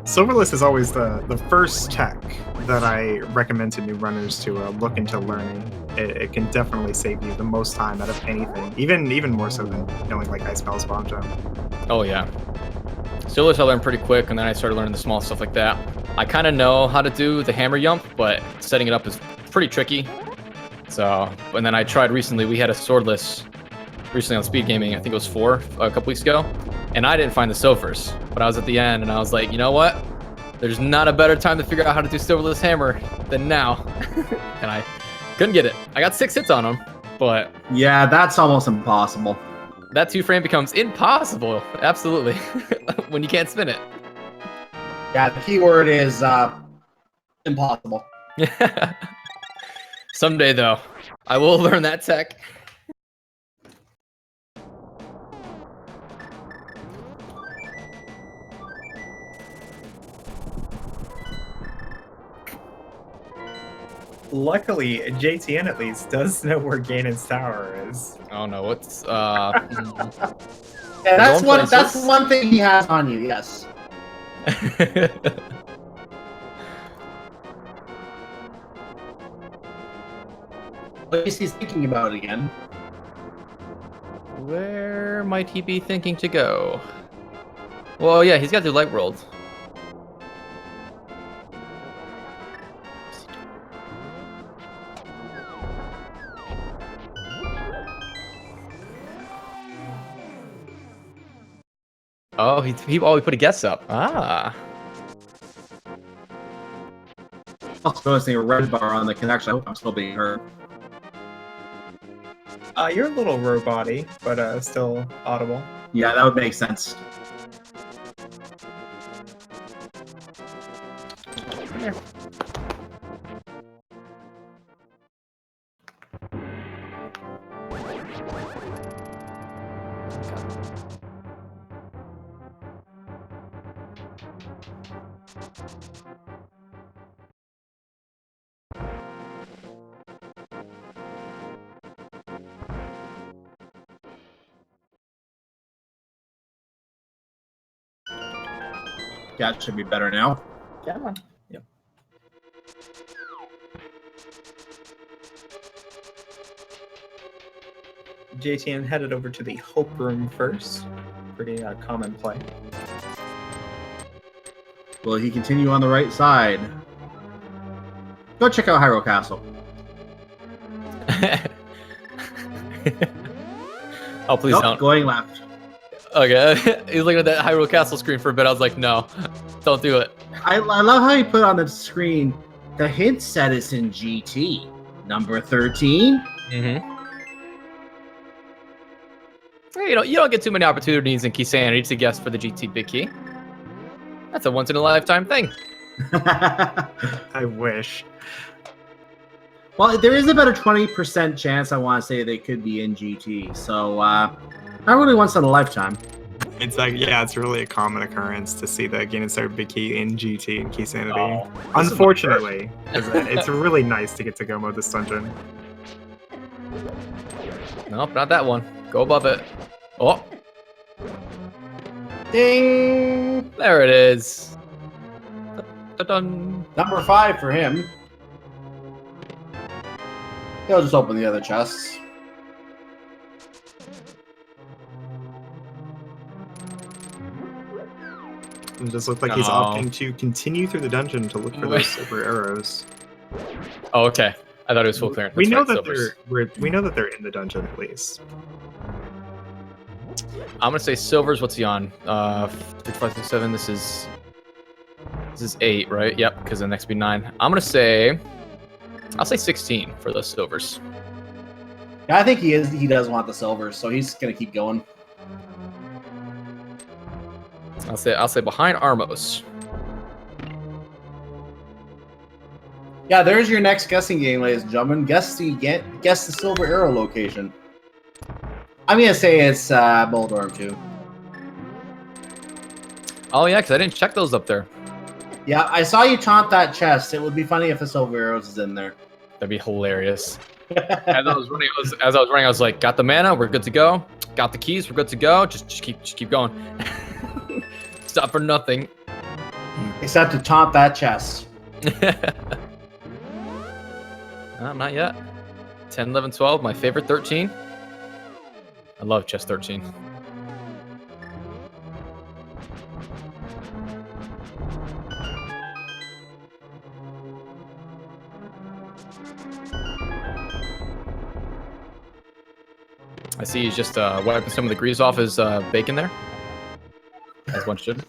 A: Silverless is always the first tech that I recommend to new runners to look into learning. It can definitely save you the most time out of anything, even more so than knowing like Ice Palace Bomb Jump.
D: Oh yeah. Silverless I learned pretty quick, and then I started learning the small stuff like that. I kind of know how to do the hammer jump, but setting it up is pretty tricky. So, and then I tried recently. We had a swordless recently on speed gaming. I think it was 4 a couple weeks ago, and I didn't find the silvers. But I was at the end, and I was like, you know what? There's not a better time to figure out how to do silverless hammer than now. And I couldn't get it. I got 6 hits on him, but
B: Yeah, that's almost impossible.
D: that 2-frame becomes impossible. Absolutely, when you can't spin it.
B: Yeah, the key word is impossible.
D: Someday, though, I will learn that tech.
A: Luckily, JTN at least does know where Ganon's tower is.
D: Oh no, what's
B: Yeah, that's
D: Going
B: that's
D: places.
B: one thing he has on you. Yes. At least he's thinking about it again.
D: Where might he be thinking to go? Well, yeah, he's got to do Light World. Oh, he put a guess up. Ah.
B: Also noticing a red bar on the connection. I hope I'm still being heard.
A: You're a little robot-y, but still audible.
B: Yeah, that would make sense. Yeah, it should be better now.
A: Yeah. Yep. JTN headed over to the Hope Room first. Pretty common play.
B: Will he continue on the right side? Go check out Hyrule Castle.
D: Oh, please
B: Nope,
D: don't.
B: going left.
D: Okay, he's looking at that Hyrule Castle screen for a bit. I was like, no, don't do it.
B: I love how you put on the screen the hint set is in GT. Number 13.
D: Mm-hmm. You don't get too many opportunities in Keysanity to guess for the GT Big Key. That's a once-in-a-lifetime thing.
A: I wish.
B: Well, there is about a 20% chance I want to say they could be in GT. So, not really once in a lifetime.
A: It's like, yeah, it's really a common occurrence to see the Ganon Star Big Key in GT and Keysanity.
D: Oh,
A: Unfortunately, 'cause it's really nice to get to go mode this dungeon.
D: Nope, not that one. Go above it. Oh,
B: Ding!
D: there it is. Dun-dun.
B: Number 5 for him. He'll just open the other chests.
A: It just looks like he's
D: Oh.
A: opting to continue through the dungeon to look for those silver arrows.
D: Oh, okay. I thought it was full clearance.
A: We
D: That's
A: know
D: right,
A: that
D: silvers.
A: we know that they're in the dungeon at least.
D: I'm gonna say silvers. What's he on? 3, 5, 6, 7. This is 8, right? Yep. Because the next be 9. I'm gonna say. I'll say 16 for those silvers.
B: Yeah, I think he is. He does want the silvers, so he's gonna keep going.
D: I'll say behind Armos.
B: Yeah, there's your next guessing game, ladies and gentlemen. Guess the silver arrow location. I'm gonna say it's Boldorm 2.
D: Oh yeah, because I didn't check those up there.
B: Yeah, I saw you taunt that chest. It would be funny if the silver arrows is in there.
D: That'd be hilarious. As I was running, I was like, got the mana, we're good to go. Got the keys, we're good to go. Just keep going. Stop for nothing.
B: Except to taunt that chest.
D: No, not yet. 10, 11, 12, my favorite 13. I love chest 13. see he's just wiping some of the grease off his bacon there, as one should.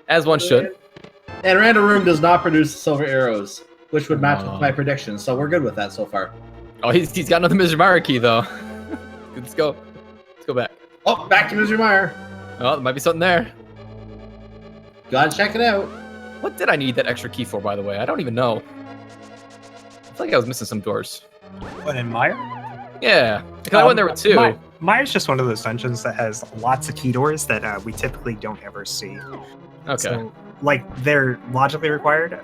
D: As one should.
B: And Random Room does not produce silver arrows, which would match with my prediction. So we're good with that so far.
D: Oh, he's got another Mr. Meyer key though. Let's go. Let's go back.
B: Oh, back to Mr. Meyer.
D: Oh, there might be something there.
B: Gotta check it out.
D: What did I need that extra key for, by the way? I don't even know. I feel like I was missing some doors.
A: What, in Meyer?
D: Yeah, because I went there with two.
A: Meyer's just one of those dungeons that has lots of key doors that we typically don't ever see.
D: Okay.
A: So, like, they're logically required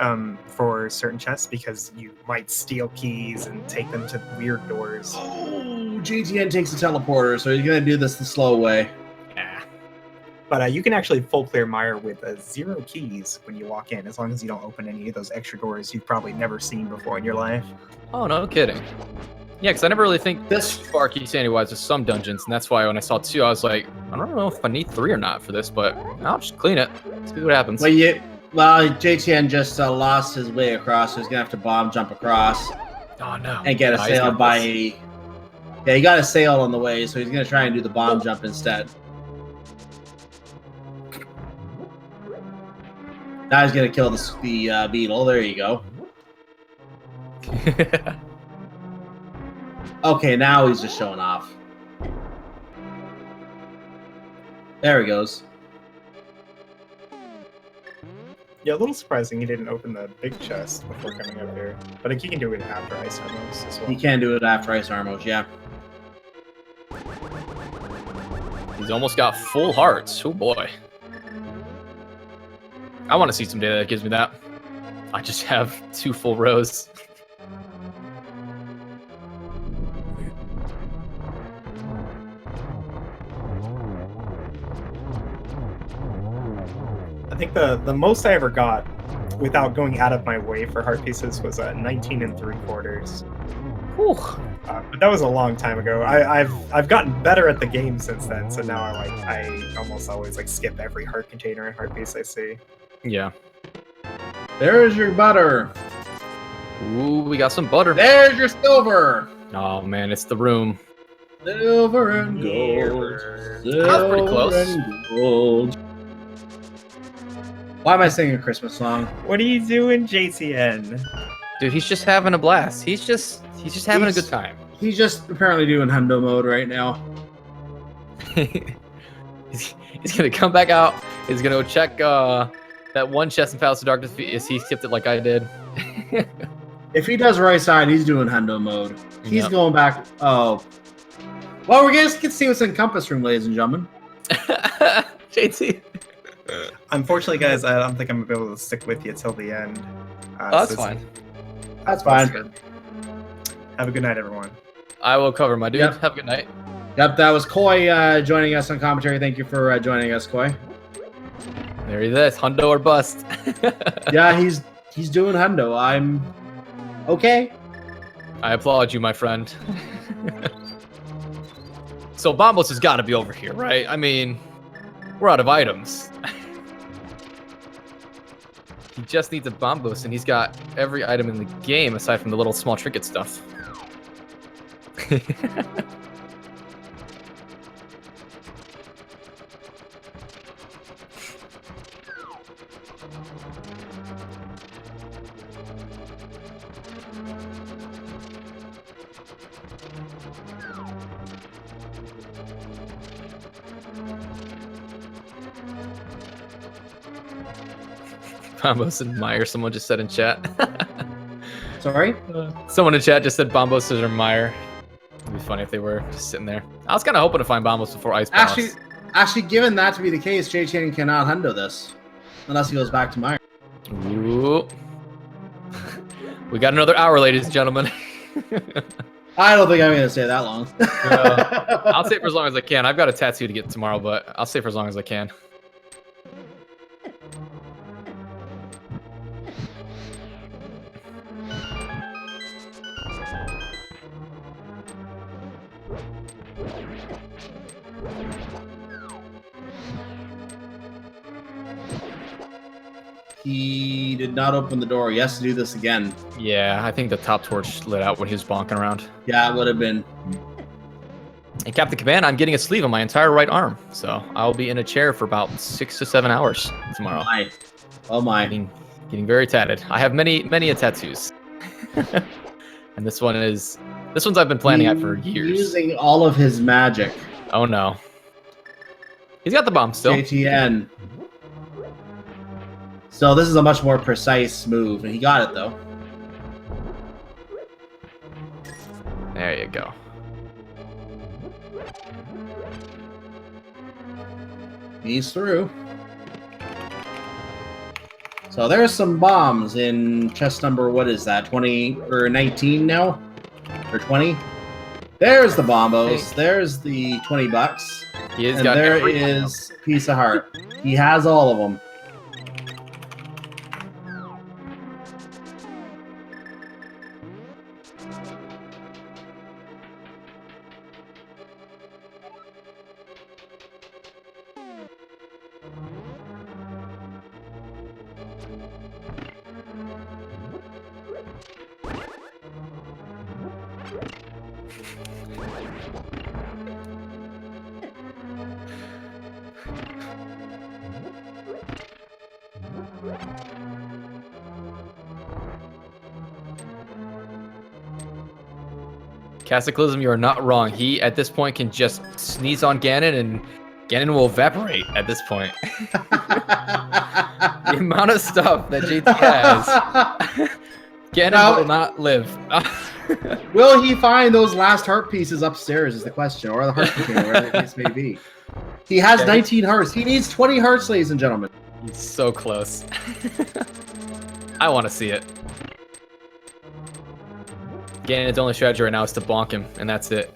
A: for certain chests because you might steal keys and take them to weird doors.
B: Oh, JTN takes the teleporter, so he's gonna do this the slow way.
A: Yeah. But you can actually full clear Meyer with 0 keys when you walk in, as long as you don't open any of those extra doors you've probably never seen before in your life.
D: Oh, no kidding. Yeah, because I never really think
B: This-
D: this far Keysanity-wise to some dungeons, and that's why when I saw 2, I was like, I don't know if I need 3 or not for this, but I'll just clean it. See what happens.
B: Well, JTN just lost his way across, so he's gonna have to bomb jump across
D: Oh, no.
B: and get
D: Nice,
B: assailed
D: got
B: by.
D: this.
B: Yeah, he got assailed on the way, so he's gonna try and do the bomb jump instead. Now he's gonna kill the beetle. There you go. Okay, now he's just showing off. There he goes.
A: Yeah, a little surprising he didn't open the big chest before coming up here. But he can do it after Ice Armors as well.
B: He can do it after Ice Armors, yeah.
D: He's almost got full hearts. Oh, boy. I want to see some data that gives me that. I just have 2 full rows.
A: I think the most I ever got without going out of my way for heart pieces was 19 3/4.
D: Whew.
A: But that was a long time ago. I've gotten better at the game since then, so now I almost always skip every heart container and heart piece I see.
D: Yeah.
B: There's your butter.
D: Ooh, we got some butter.
B: There's your silver.
D: Oh, man, it's the room.
B: Silver and gold.
D: That was pretty close.
B: Silver and gold. Why am I singing a Christmas song?
A: What are you doing, JTN?
D: Dude, he's just having a blast. He's just having a good time.
B: He's just apparently doing hundo mode right now.
D: he's gonna come back out. He's gonna go check that one chest in Palace of Darkness if he skipped it like I did.
B: If he does right side, he's doing hundo mode. He's
D: Yep.
B: going back. Oh. Well, we're gonna get to see what's in Compass Room, ladies and gentlemen.
D: JT.
A: Unfortunately, guys, I don't think I'm gonna be able to stick with you till the end.
D: Oh, that's
A: so
D: fine.
B: That's fine.
A: good. Have a good night, everyone.
D: I will cover my dude.
B: Yep.
D: Have a good night.
B: Yep, that was Koi joining us on commentary. Thank you for joining us, Koi.
D: There he is. Hundo or bust.
B: Yeah, he's doing hundo. I'm okay.
D: I applaud you, my friend. So Bombos has got to be over here, right? I mean, we're out of items. He just needs a Bombos, and he's got every item in the game aside from the little small trinket stuff. Bombos and Meyer, someone just said in chat.
B: Sorry?
D: Someone in chat just said Bombos or Meyer. It'd be funny if they were just sitting there. I was kind of hoping to find Bombos before Ice Palace.
B: Actually, given that to be the case, JChan cannot hundo this. Unless he goes back to Meyer.
D: Ooh. We got another hour, ladies and gentlemen.
B: I don't think I'm going to stay that long.
D: I'll stay for as long as I can. I've got a tattoo to get tomorrow, but I'll stay for as long as I can.
B: He did not open the door. He has to do this again.
D: Yeah, I think the top torch lit out when he was bonking around.
B: Yeah, it would have been.
D: And Captain Command, I'm getting a sleeve on my entire right arm, so I'll be in a chair for about 6 to 7 hours tomorrow.
B: Oh my.
D: Getting very tatted. I have many a tattoos. And this one's I've been planning out for years.
B: Using all of his magic.
D: Oh no. He's got the bomb still.
B: JTN. So this is a much more precise move, and he got it though.
D: There you go.
B: He's through. So there's some bombs in chest number, what is that, 20 or 19 now? Or 20? There's the bombos. There's the 20 bucks.
D: And
B: there is Piece of Heart. He has all of them.
D: Cataclysm, you are not wrong. He, at this point, can just sneeze on Ganon, and Ganon will evaporate at this point. The amount of stuff that JT has, Ganon will not live.
B: Will he find those last heart pieces upstairs is the question, or the heart container, wherever the case may be. He has 19 hearts. He needs 20 hearts, ladies and gentlemen.
D: He's so close. I want to see it. Ganon's only strategy right now is to bonk him, and that's it.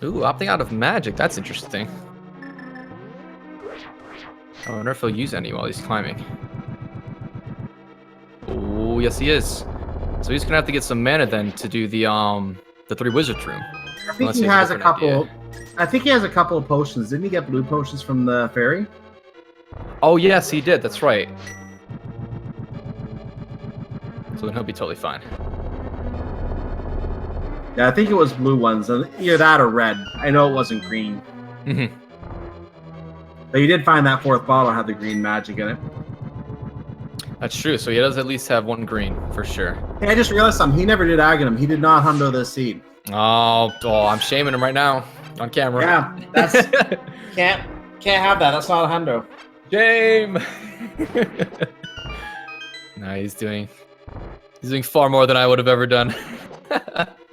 D: Ooh, opting out of magic. That's interesting. I wonder if he'll use any while he's climbing. Oh, yes he is. So he's gonna have to get some mana then to do the 3 wizard room.
B: I think he has a couple. I think he has a couple of potions. Didn't he get blue potions from the fairy?
D: Oh yes, he did. That's right. So then he'll be totally fine.
B: Yeah, I think it was blue ones. Either that or red. I know it wasn't green.
D: Mm-hmm.
B: But you did find that 4th bottle had the green magic in it.
D: That's true. So he does at least have 1 green for sure.
B: Hey, I just realized something. He never did Aghanim. He did not hundo this seed.
D: Oh, I'm shaming him right now on camera.
B: Yeah, that's can't have that. That's not a hundo.
D: Shame. Nah, he's doing far more than I would have ever done.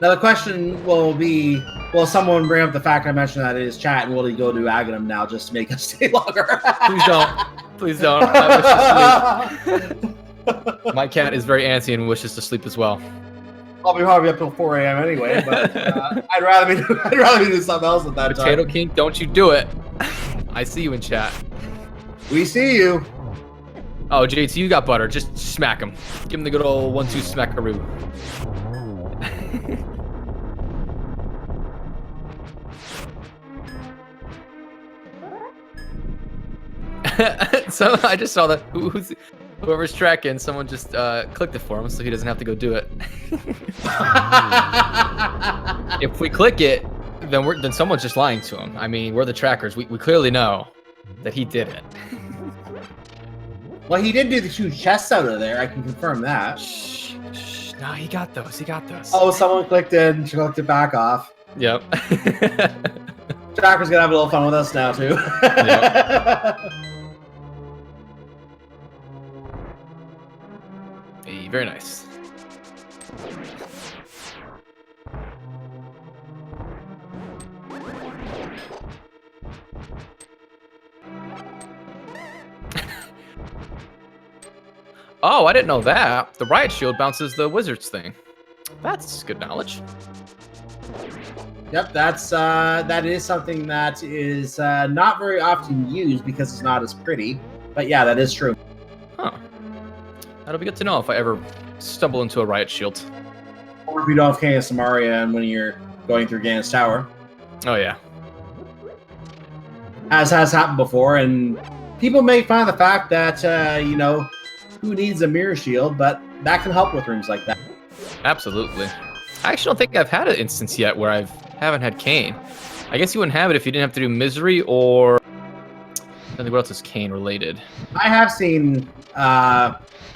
B: Now the question will be, will someone bring up the fact I mentioned that in his chat, and will he go to Aghanim now just to make us stay longer?
D: Please don't. Please don't. I wish to sleep. My cat is very antsy and wishes to sleep as well.
B: I'll be probably up till 4 a.m. anyway, but I'd rather be doing something else at that
D: Potato
B: time.
D: King, don't you do it. I see you in chat.
B: We see you.
D: Oh, JT, you got butter. Just smack him. Give him the good old 1-2 smackaroo. So I just saw that whoever's tracking, someone just clicked it for him, so he doesn't have to go do it. If we click it, then someone's just lying to him. I mean, we're the trackers. We clearly know that he did it.
B: Well, he did do the 2 chests out of there. I can confirm that.
D: Shh. No, he got those. He got those.
B: Oh, someone clicked it and she clicked it back off.
D: Yep.
B: Tracker's gonna have a little fun with us now too.
D: Yep. Hey, very nice. Oh, I didn't know that. The riot shield bounces the wizard's thing. That's good knowledge.
B: Yep, that is something that is not very often used because it's not as pretty. But yeah, that is true.
D: Huh. That'll be good to know if I ever stumble into a riot shield.
B: Or if you don't have King of Samaria and when you're going through Ganon's Tower.
D: Oh yeah.
B: As has happened before, and people make fun of the fact that, you know, who needs a mirror shield, but that can help with rooms like that.
D: Absolutely. I actually don't think I've had an instance yet where I haven't had Kane. I guess you wouldn't have it if you didn't have to do Misery or... I think what else is Kane related?
B: I have seen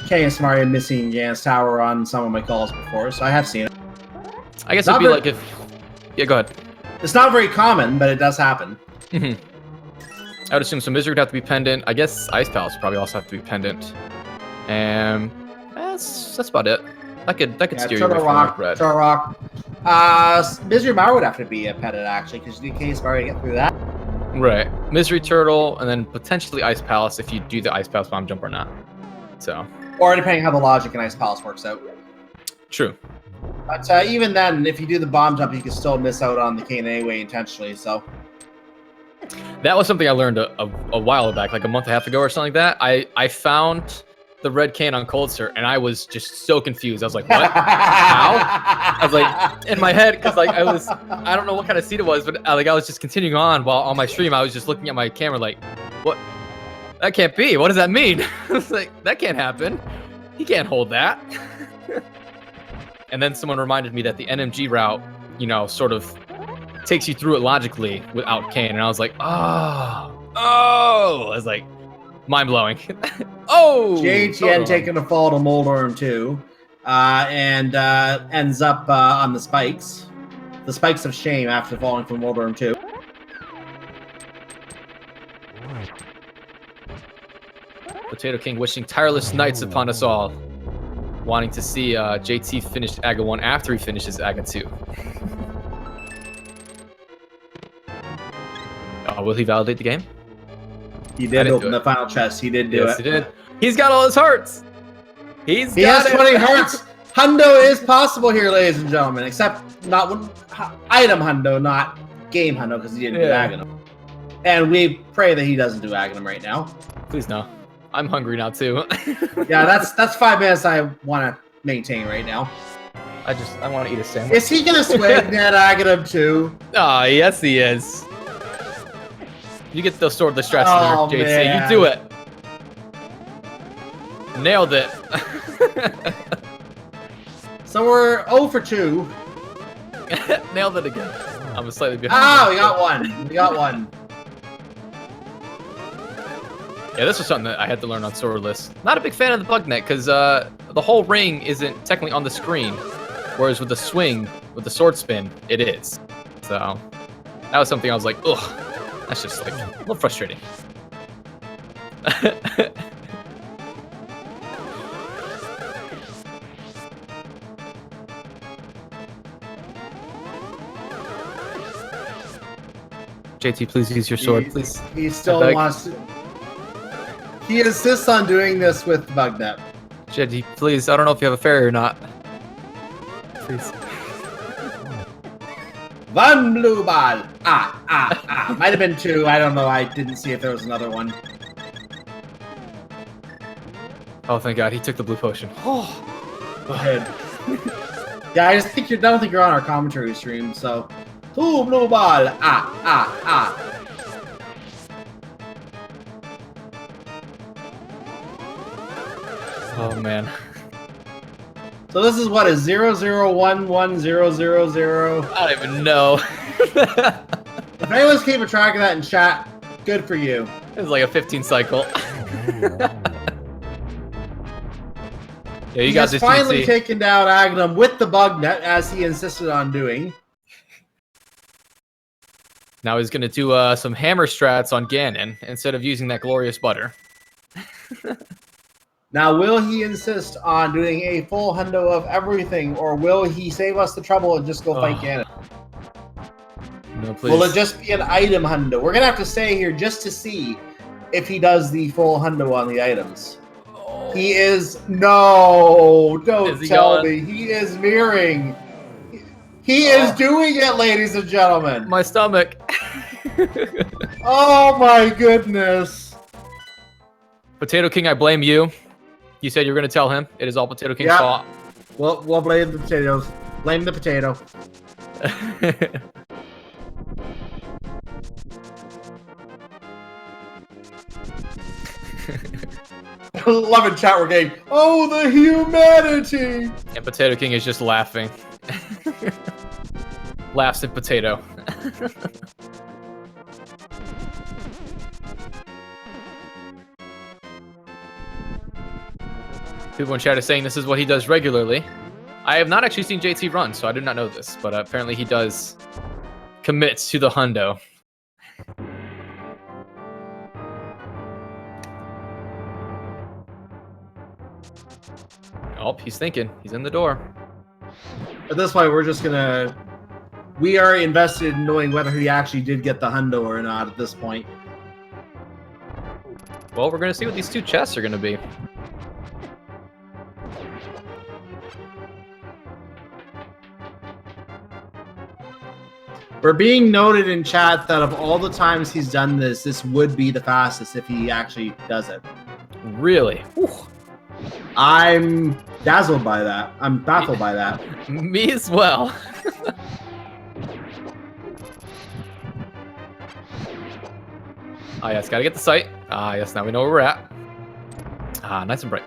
B: King of Samaria missing Ganon's Tower on some of my calls before, so I have seen it.
D: I guess it'd be like if... Yeah, go ahead.
B: It's not very common, but it does happen.
D: I would assume so. Misery would have to be pendant. I guess Ice Palace would probably also have to be pendant. And that's about it. That could steer you away from red.
B: Turtle Rock. Misery Mar would have to be a pendant actually, because you need King of Samaria to get through that.
D: Right. Misery Turtle, and then potentially Ice Palace if you do the Ice Palace bomb jump or not. So.
B: Or depending how the logic in Ice Palace works out.
D: True.
B: But even then, if you do the bomb jump, you can still miss out on the Kane anyway intentionally. So.
D: That was something I learned a while back, like a month and a half ago or something like that. I found the red Kane on Cold Start, and I was just so confused. I was like, what? How? I was like, in my head, because like I don't know what kind of seed it was, but I was just continuing on while on my stream, I was just looking at my camera like, what? That can't be. What does that mean? I was like, that can't happen. He can't hold that. And then someone reminded me that the NMG route, you know, sort of takes you through it logically without Kane, and I was like, oh, I was like, mind blowing. Oh,
B: JHN taking a fall to Moldorm too, and ends up on the spikes of shame after falling from Moldorm 2.
D: Potato King wishing tireless nights upon us all, wanting to see JT finish Aga 1 after he finishes Aga 2. Will he validate the game?
B: He did open the final chest. He did do it.
D: Yes, he did. He's got all his hearts. He
B: has 20 hearts. Hundo is possible here, ladies and gentlemen. Except not one item hundo, not game hundo, because he didn't do Aghanim. And we pray that he doesn't do Aghanim right now.
D: Please no. I'm hungry now too.
B: Yeah, that's 5 minutes I want to maintain right now.
D: I want to eat a sandwich.
B: Is he gonna swing that Aghanim too?
D: Oh, yes he is. You get those swordless strats in there, JC. Man. You do it. Nailed it.
B: So we're 0 for 2.
D: Nailed it again. I'm slightly behind.
B: Ah, we got one. We got one.
D: Yeah, this was something that I had to learn on swordless. Not a big fan of the bug net because the whole ring isn't technically on the screen, whereas with the swing, with the sword spin, it is. So that was something I was like, ugh. That's just like a little frustrating. JT, please use your sword, please.
B: He still wants to. He insists on doing this with Bugnet.
D: JT, please. I don't know if you have a fairy or not. Please.
B: One blue ball. Might have been 2. I don't know. I didn't see if there was another one.
D: Oh, thank God. He took the blue potion. Oh.
B: Go ahead. Yeah, I just think I don't think you're on our commentary stream, so. 2 blue ball.
D: Oh, man.
B: So this is what, a 0011000?
D: I don't even know.
B: If anyone's keeping track of that in chat, good for you.
D: It was like a 15 cycle. Yeah, you guys
B: has finally taken down Aghanim with the bug net, as he insisted on doing.
D: Now he's going to do some hammer strats on Ganon instead of using that glorious butter.
B: Now, will he insist on doing a full hundo of everything, or will he save us the trouble and just go fight Ganon?
D: No, please.
B: Will it just be an item hundo? We're going to have to stay here just to see if he does the full hundo on the items. Oh. He is... No! Don't tell me. He is mirroring. He is doing it, ladies and gentlemen.
D: My stomach.
B: Oh my goodness.
D: Potato King, I blame you. You said you were going to tell him. It is all Potato King's
B: Yeah.
D: fault.
B: We'll blame the potatoes. Blame the potato. Love in chat we're getting, oh, the humanity.
D: And Potato King is just laughing. Laughs at Potato. People in chat are saying this is what he does regularly. I have not actually seen JT run, so I do not know this, but apparently he does commit to the hundo. Oh, he's thinking. He's in the door.
B: At this point, we're just gonna... We are invested in knowing whether he actually did get the hundo or not at this point.
D: Well, we're going to see what these two chests are going to be.
B: We're being noted in chat that of all the times he's done this, this would be the fastest if he actually does it.
D: Really? Whew.
B: I'm dazzled by that. I'm baffled by that.
D: Me as well. Ah, yes, gotta get the site. Ah, yes, now we know where we're at. Ah, nice and bright.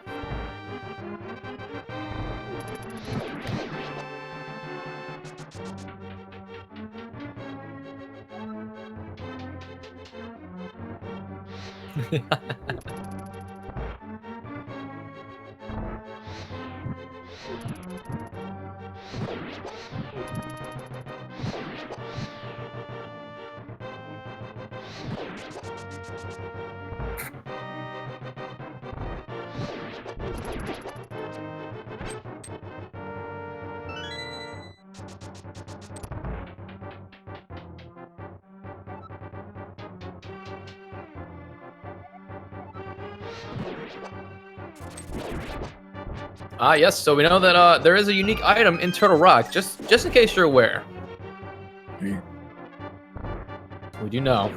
D: Ah, yes. So we know that there is a unique item in Turtle Rock. Just in case you're aware. We do know.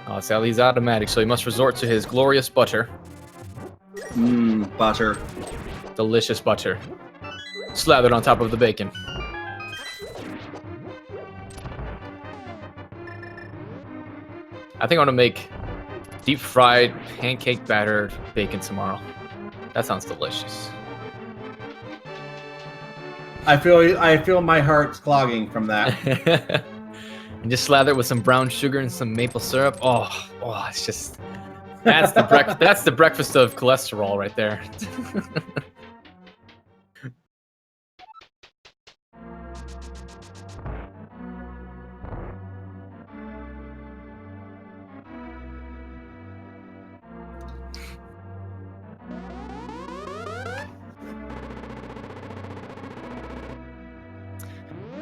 D: Oh, sadly he's automatic, so he must resort to his glorious butter.
B: Mmm, butter.
D: Delicious butter. Slathered on top of the bacon. I think I want to make deep fried pancake battered bacon tomorrow. That sounds delicious.
B: I feel my heart's clogging from that.
D: And just slather it with some brown sugar and some maple syrup. Oh, it's just that's the breakfast of cholesterol right there.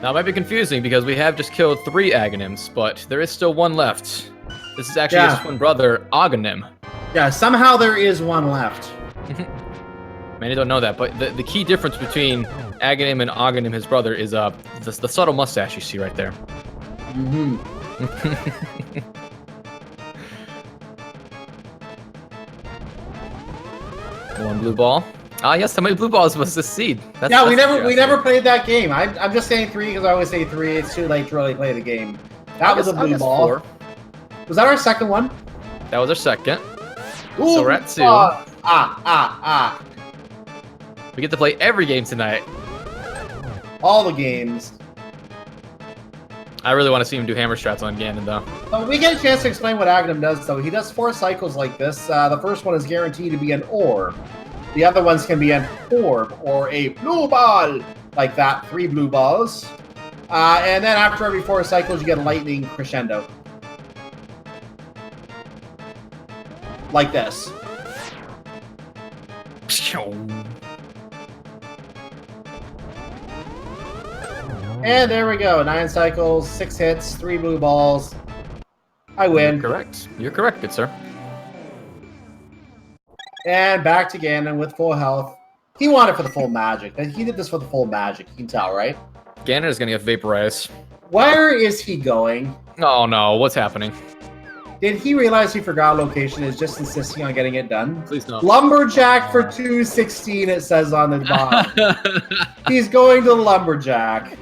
D: Now, it might be confusing because we have just killed 3 Aghanims, but there is still one left. This is actually his twin brother, Aghanim.
B: Yeah, somehow there is one left.
D: Many don't know that, but the key difference between Aghanim and Aghanim, his brother, is the subtle mustache you see right there.
B: Mm-hmm.
D: One blue ball. Ah, yes, how many blue balls was this seed?
B: Yeah, we never played that game. I'm just saying 3 because I always say 3. It's too late to really play the game. That was a blue ball.
D: 4.
B: Was that our second one?
D: That was our second.
B: Ooh,
D: So we're at 2. We get to play every game tonight.
B: All the games.
D: I really want to see him do hammer strats on Ganon, though.
B: We get a chance to explain what Aghanim does, though. He does 4 cycles like this. The first one is guaranteed to be an orb. The other ones can be an orb or a blue ball, like that. 3 blue balls. And then after every 4 cycles, you get a lightning crescendo. Like this. And there we go. 9 cycles, 6 hits, 3 blue balls. I win.
D: You're correct. You're correct, good sir.
B: And back to Ganon with full health. He wanted for the full magic. He did this for the full magic. You can tell, right?
D: Ganon is gonna get vaporized.
B: Where is he going?
D: Oh no, what's happening?
B: Did he realize he forgot location? Is just insisting on getting it done?
D: Please no.
B: Lumberjack for 216. It says on the bottom. He's going to the Lumberjack.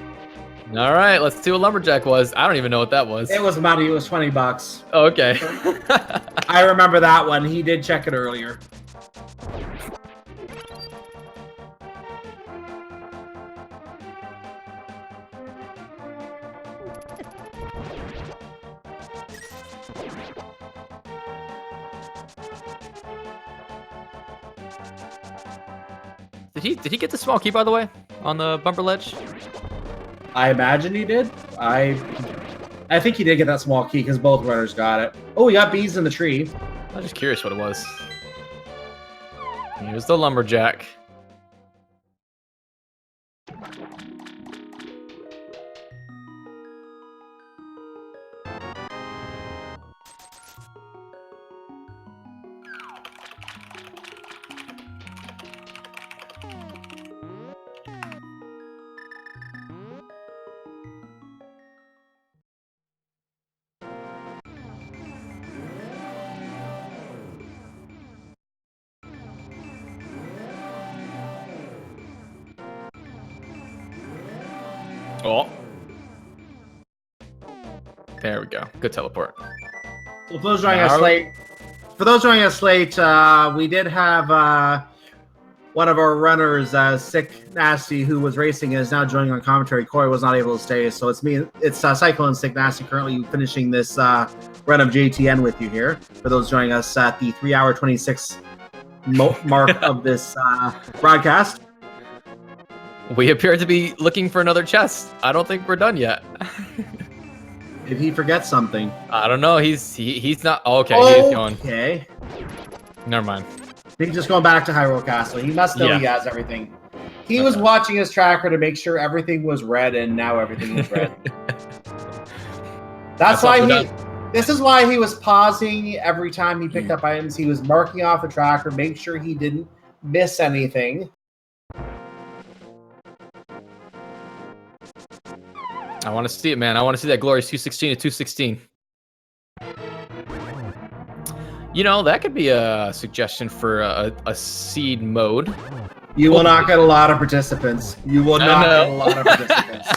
D: All right, let's see what Lumberjack was. I don't even know what that was.
B: It was money. It was $20.
D: Oh, okay.
B: I remember that one. He did check it earlier.
D: Did he get the small key, by the way, on the bumper ledge?
B: I imagine he did. I think he did get that small key because both runners got it. Oh, we got bees in the tree.
D: I was just curious what it was. Here's the Lumberjack. Oh. There we go. Good teleport.
B: So for those joining us late, we did have one of our runners, Sick Nasty, who was racing and is now joining on commentary. Corey was not able to stay, so it's me. It's Cyclone Sick Nasty currently finishing this run of JTN with you here. For those joining us at the 3 hour 26 mark of this broadcast.
D: We appear to be looking for another chest. I don't think we're done yet.
B: If he forgets something.
D: I don't know. He's not. Oh, okay, he's going.
B: Okay.
D: Never mind.
B: He's just going back to Hyrule Castle. He must know he has everything. He was watching his tracker to make sure everything was red, and now everything is red. That's why this is why he was pausing every time he picked up items. He was marking off the tracker, make sure he didn't miss anything.
D: I want to see it, man. I want to see that glorious 216 to 216. You know, that could be a suggestion for a seed mode.
B: You will not get a lot of participants. You will not get a lot of participants.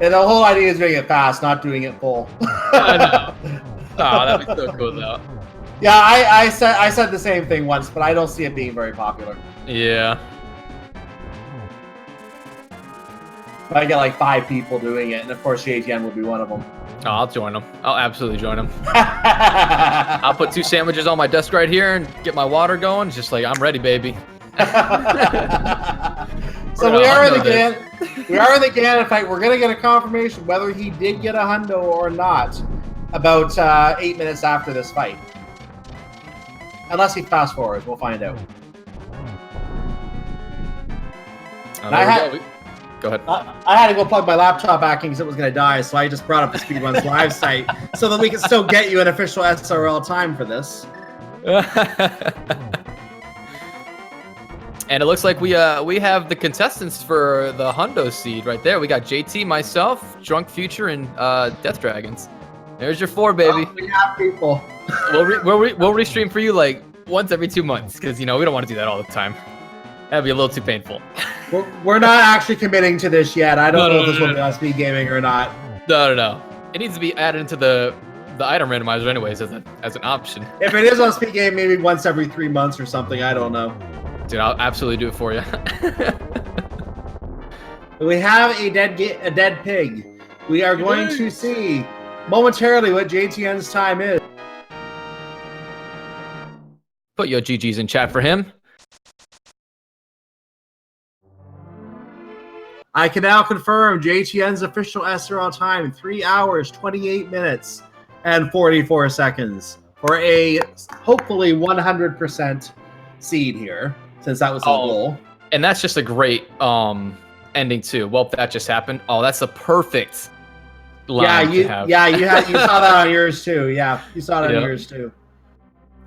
B: And the whole idea is doing it fast, not doing it full.
D: I know. Oh, that'd be so cool, though.
B: Yeah, I said the same thing once, but I don't see it being very popular.
D: Yeah.
B: I get like 5 people doing it, and of course JTN will be one of them.
D: Oh, I'll join them. I'll absolutely join them. I'll put 2 sandwiches on my desk right here and get my water going. It's just like, I'm ready, baby.
B: So we are in the Ganon fight. We're gonna get a confirmation whether he did get a hundo or not about 8 minutes after this fight. Unless he fast forwards, we'll find out.
D: Go ahead.
B: I had to go plug my laptop back in because it was going to die, so I just brought up the Speedruns live site so that we can still get you an official SRL time for this.
D: And it looks like we have the contestants for the Hundo seed right there. We got JT, myself, Drunk Future, and Death Dragons. There's your 4, baby.
B: We have people.
D: We'll restream for you like once every 2 months because we don't want to do that all the time. That'd be a little too painful.
B: We're not actually committing to this yet. I don't know if this will be on speed gaming or not.
D: No. It needs to be added into the item randomizer anyways as an option.
B: If it is on speed game, maybe once every 3 months or something. I don't know.
D: Dude, I'll absolutely do it for you.
B: We have a dead pig. We are going to see momentarily what JTN's time is.
D: Put your GGs in chat for him.
B: I can now confirm JTN's official SRL time, 3 hours, 28 minutes, and 44 seconds for a hopefully 100% seed here, since that was the goal.
D: And that's just a great ending too. Well, that just happened. Oh, that's a perfect line to have.
B: You saw that on yours too. Yeah, you saw that on yours too.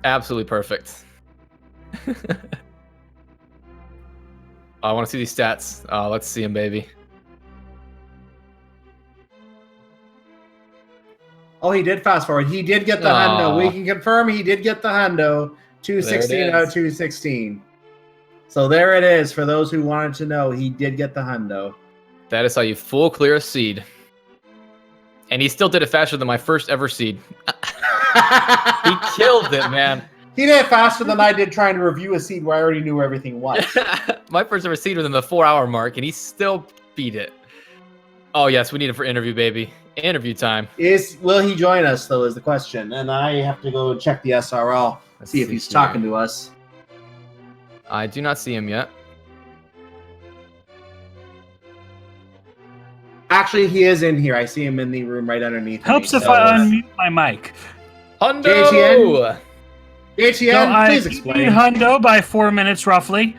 D: Absolutely perfect. I want to see these stats. Let's see them, baby.
B: Oh, he did fast forward. He did get the hundo. We can confirm he did get the hundo. 216 out of 216. So there it is. For those who wanted to know, he did get the hundo.
D: That is how you full clear a seed. And he still did it faster than my first ever seed. He killed it, man.
B: He did it faster than I did trying to review a seed where I already knew everything was.
D: My first ever seed was in the 4-hour mark, and he still beat it. Oh, yes, we need it for interview, baby. Interview time.
B: Will he join us, though, is the question. And I have to go check the SRL, see if he's talking to us.
D: I do not see him yet.
B: Actually, he is in here. I see him in the room right underneath.
E: Helps if I unmute my mic.
D: Hundo!
B: JTN, please explain.
E: Hundo by 4 minutes, roughly.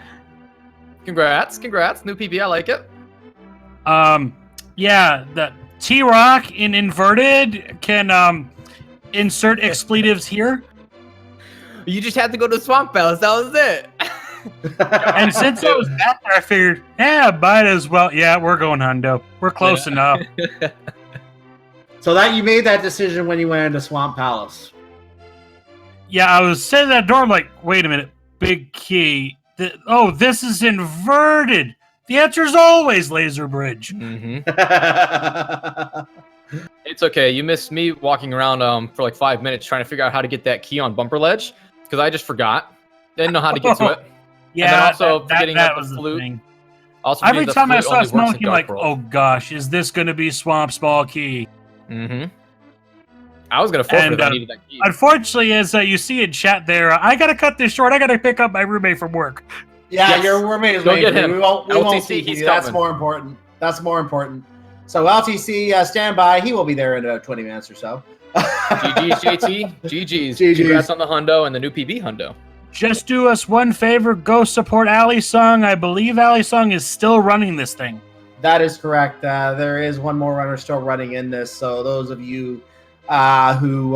D: Congrats. New PB, I like it.
E: Yeah, the T-Rock in inverted can insert expletives here.
D: You just had to go to Swamp Palace. That was it.
E: And since I was back there, I figured, might as well. Yeah, we're going Hundo. We're close enough.
B: So that you made that decision when you went into Swamp Palace.
E: Yeah, I was sitting at that door, I'm like, wait a minute, big key. This is inverted. The answer is always Laser Bridge.
D: Mm-hmm. It's okay. You missed me walking around for like 5 minutes trying to figure out how to get that key on Bumper Ledge because I just forgot. Didn't know how to get to it.
E: Yeah,
D: and then also forgetting
E: that
D: the
E: was
D: flute.
E: the thing.
D: Also,
E: every time I saw Smokey, I'm like,
D: World.
E: oh gosh, is this going to be Swamp's Ball key?
D: Mm-hmm. I was going to forfeit if I needed that key.
E: Unfortunately, as you see in chat there, I got to cut this short. I got to pick up my roommate from work.
B: Yeah, yes. Your roommate is waiting. We won't see
D: he's
B: you. That's more important. So LTC, stand by. He will be there in 20 minutes or so.
D: GG's, JT. GG's. Congrats on the hundo and the new PB hundo.
E: Just do us one favor. Go support Ali Sung. I believe Ali Sung is still running this thing.
B: That is correct. There is one more runner still running in this. So those of you who...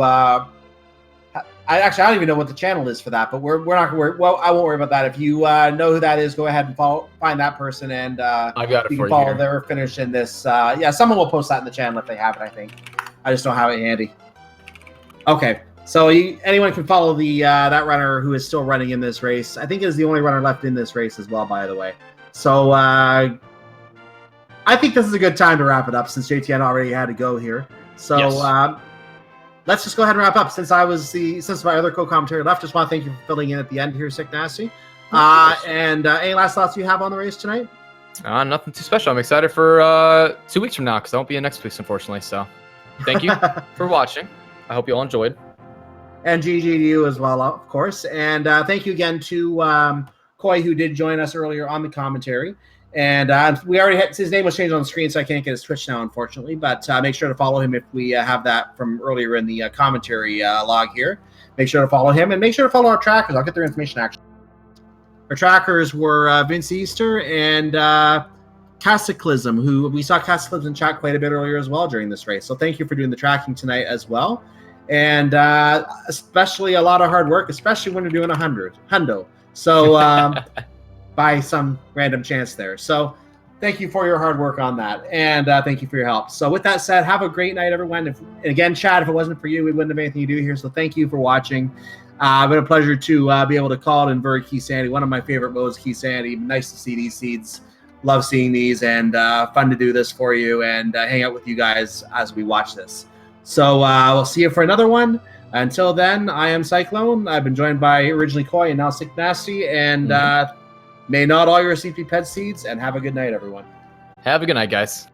B: I don't even know what the channel is for that, but we're not going to worry. Well, I won't worry about that. If you know who that is, go ahead and find that person, and
D: I got it
B: you
D: for
B: can follow
D: here.
B: their finish in this. Someone will post that in the channel if they have it. I think I just don't have it handy. Okay, so anyone can follow the that runner who is still running in this race. I think is the only runner left in this race as well, by the way. So I think this is a good time to wrap it up since JTN already had to go here. So. Yes. Let's just go ahead and wrap up. Since my other co-commentator left, just want to thank you for filling in at the end here, Sick Nasty. And any last thoughts you have on the race tonight?
D: Nothing too special. I'm excited for 2 weeks from now because I won't be in next week, unfortunately. So thank you for watching. I hope you all enjoyed.
B: And GG to you as well, of course. And thank you again to Koi, who did join us earlier on the commentary. And we already had his name was changed on the screen, so I can't get his Twitch now, unfortunately. But make sure to follow him if we have that from earlier in the commentary log here. Make sure to follow him and make sure to follow our trackers. I'll get their information actually. Our trackers were Vince Easter and Cataclysm, who we saw Cataclysm in chat quite a bit earlier as well during this race. So thank you for doing the tracking tonight as well. And especially a lot of hard work, especially when you're doing a hundo. So by some random chance there. So thank you for your hard work on that. And thank you for your help. So with that said, have a great night, everyone. And again, Chad, if it wasn't for you, we wouldn't have anything to do here. So thank you for watching. It's been a pleasure to be able to call it invert Keysanity. One of my favorite modes, Keysanity. Nice to see these seeds. Love seeing these and fun to do this for you and hang out with you guys as we watch this. So we'll see you for another one. Until then, I am Cyclone. I've been joined by originally Koi and now Sick Nasty. And may not all your CP pet seeds, and have a good night, everyone.
D: Have a good night, guys.